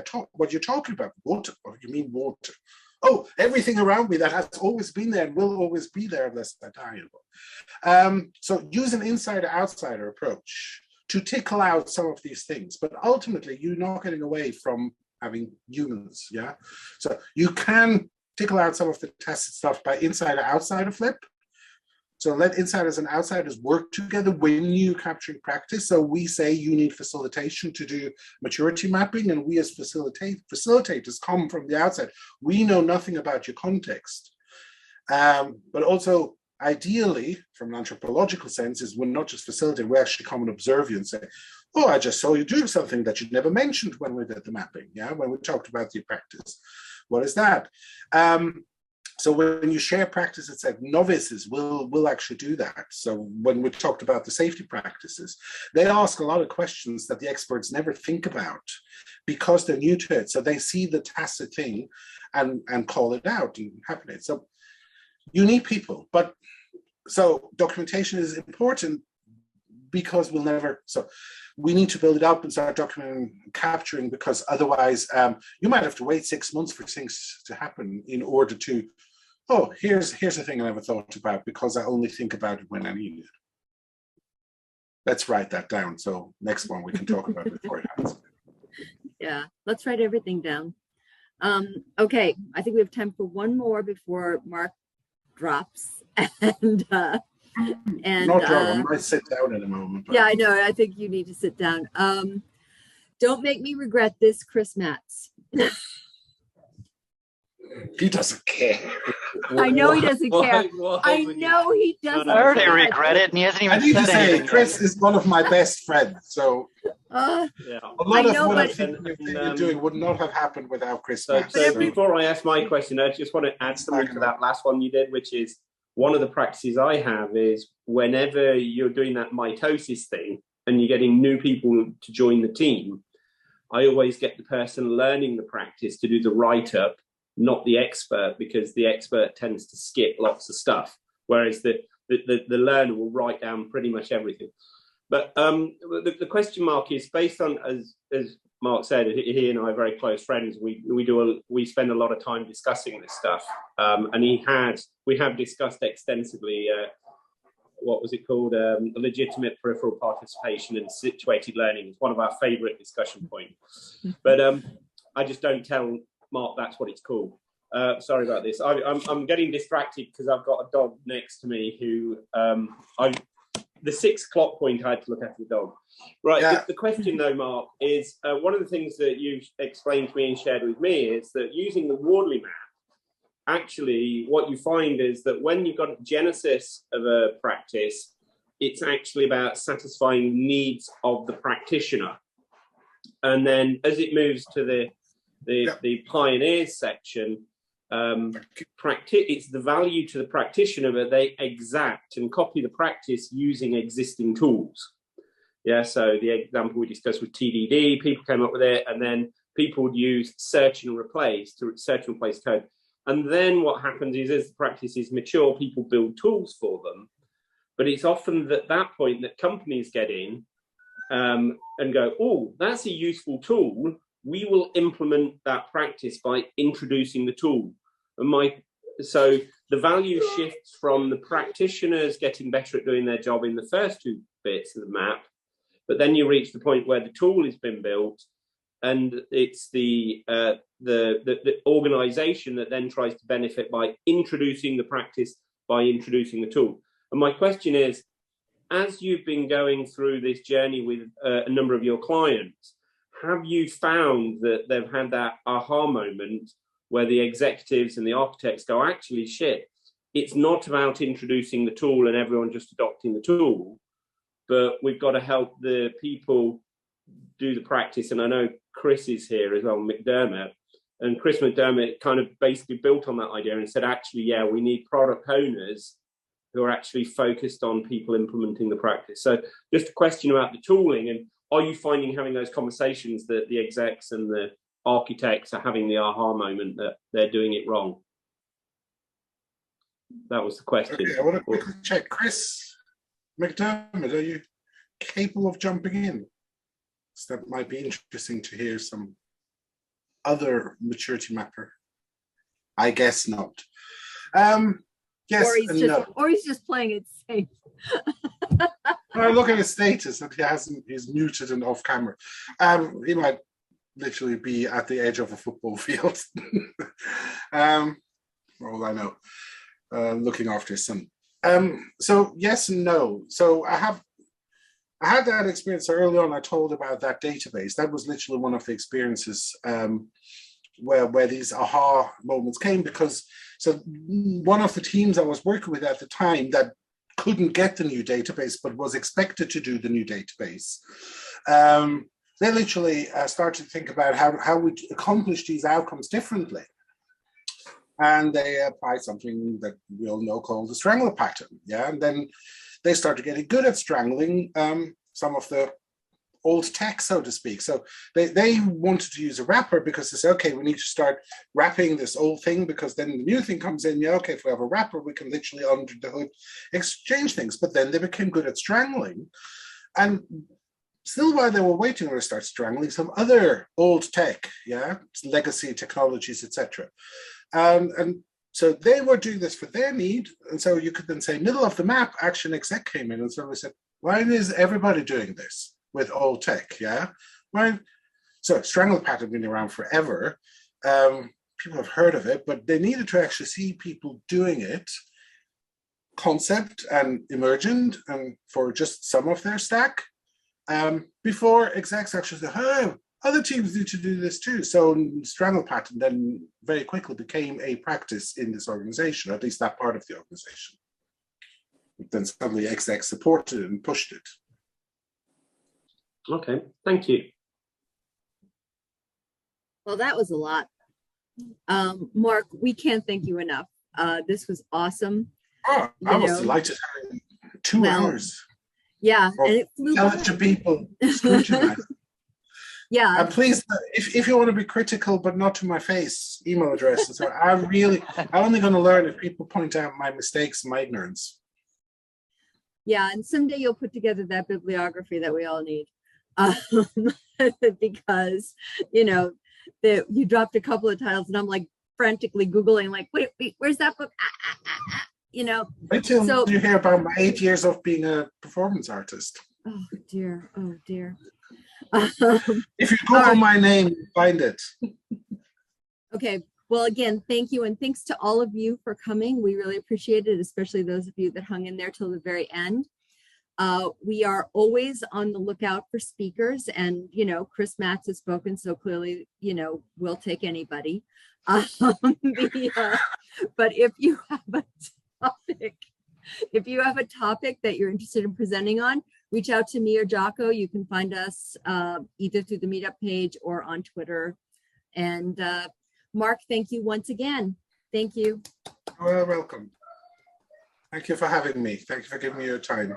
you're talking about. Water, what do you mean water? Oh, everything around me that has always been there and will always be there unless I die. So use an insider-outsider approach to tickle out some of these things, but ultimately you're not getting away from having humans, yeah? So you can tickle out some of the tacit stuff by insider-outsider flip. So let insiders and outsiders work together when you capturing practice. So we say you need facilitation to do maturity mapping, and we as facilitators come from the outside. We know nothing about your context. But also, ideally, from an anthropological sense, is we're not just facilitating, we actually come and observe you and say, oh, I just saw you doing something that you never mentioned when we did the mapping, yeah, when we talked about your practice. What is that? So when you share practice, it's like novices will actually do that. So when we talked about the safety practices, they ask a lot of questions that the experts never think about because they're new to it. So they see the tacit thing and call it out and happen it. So you need people, but so documentation is important because we need to build it up and start documenting, capturing, because otherwise you might have to wait 6 months for things to happen in order to, oh, here's the thing I never thought about because I only think about it when I need it. Let's write that down. So next one we can talk about it before it happens. Yeah, let's write everything down. Okay, I think we have time for one more before Mark drops. And Not drop, I might sit down in a moment. Yeah, I know. I think you need to sit down. Don't make me regret this, Chris Matz. He doesn't care. I know he doesn't care. Why I would you- know he No, doesn't. no, I already sorry. regret it, and he hasn't I even need to said say, anything Chris yet. is one of my best friends, so Uh, Yeah. a lot I of know, what I'm but- thinking you're doing would not have happened without Chris So, Matz. so before I ask my question, I just want to add something to that last one you did, which is one of the practices I have is whenever you're doing that mitosis thing and you're getting new people to join the team, I always get the person learning the practice to do the write-up, not the expert, because the expert tends to skip lots of stuff, whereas the learner will write down pretty much everything. But the question mark is based on, as Mark said, he and I are very close friends. We spend a lot of time discussing this stuff, and we have discussed extensively. What was it called? Legitimate peripheral participation and situated learning. It's one of our favourite discussion points. But I just don't tell Mark that's what it's called. Sorry about this. I'm getting distracted because I've got a dog next to me who the 6 o'clock point I had to look after the dog. Right. Yeah. The question though, Mark, is one of the things that you explained to me and shared with me is that using the Wardley map, actually what you find is that when you've got a genesis of a practice, it's actually about satisfying needs of the practitioner. And then as it moves to the pioneers section, it's the value to the practitioner that they exact and copy the practice using existing tools. Yeah, so the example we discussed with TDD, people came up with it, and then people would use search and replace code. And then what happens is, as the practice is mature, people build tools for them. But it's often at that point that companies get in and go, oh, that's a useful tool. We will implement that practice by introducing the tool. So the value shifts from the practitioners getting better at doing their job in the first 2 bits of the map, but then you reach the point where the tool has been built, and it's the organization that then tries to benefit by introducing the practice, by introducing the tool. And my question is, as you've been going through this journey with a number of your clients, have you found that they've had that aha moment where the executives and the architects go, actually, shit, it's not about introducing the tool and everyone just adopting the tool, but we've got to help the people do the practice? And I know Chris is here as well, McDermott, and Chris McDermott kind of basically built on that idea and said, actually, yeah, we need product owners who are actually focused on people implementing the practice. So just a question about the tooling, and are you finding having those conversations that the execs and the architects are having the aha moment that they're doing it wrong? That was the question. Okay, I want to quickly check. Chris McDermott, are you capable of jumping in? So that might be interesting to hear some other maturity mapper. I guess not. Yes, or he's just playing it safe. I look at his status and he's muted and off camera. He might literally be at the edge of a football field. For all I know, looking after his son. So yes and no. So I had that experience early on. I told about that database. That was literally one of the experiences where these aha moments came, because so one of the teams I was working with at the time that couldn't get the new database but was expected to do the new database, they literally started to think about how we accomplish these outcomes differently. And they applied something that we all know called the strangler pattern. Yeah, and then they started getting good at strangling some of the old tech, so to speak. So they wanted to use a wrapper because they said, okay, we need to start wrapping this old thing, because then the new thing comes in. Yeah, okay, if we have a wrapper, we can literally under the hood exchange things. But then they became good at strangling. And still, while they were waiting, they started strangling some other old tech, yeah, legacy technologies, etc. And so they were doing this for their need. And so you could then say, middle of the map, action exec came in. And so we said, why is everybody doing this with old tech? Yeah. Why? So strangle pattern been around forever. People have heard of it, but they needed to actually see people doing it, concept and emergent, and for just some of their stack, before execs actually say, oh, other teams need to do this too. So straddle pattern then very quickly became a practice in this organization, or at least that part of the organization. Then suddenly exec supported it and pushed it. Okay, thank you. Well, that was a lot. Mark, we can't thank you enough. This was awesome. Oh, I was delighted having 2 hours. Yeah, and it flew by. Tell it to people, scrutinize. Yeah. And please, if you want to be critical, but not to my face, email addresses. I'm only going to learn if people point out my mistakes and my ignorance. Yeah, and someday you'll put together that bibliography that we all need. Because, you know, you dropped a couple of titles and I'm like frantically Googling, like, wait, where's that book? You know. Wait till you hear about my 8 years of being a performance artist. Oh dear, oh dear. If you Google my name, you'll find it. Okay, well, again, thank you. And thanks to all of you for coming. We really appreciate it, especially those of you that hung in there till the very end. We are always on the lookout for speakers, and, you know, Chris Matz has spoken, so clearly, you know, we'll take anybody. But if you have a topic, that you're interested in presenting on, reach out to me or Jocko. You can find us either through the meetup page or on Twitter. And Mark, thank you once again. Thank you. Well, welcome. Thank you for having me. Thank you for giving me your time.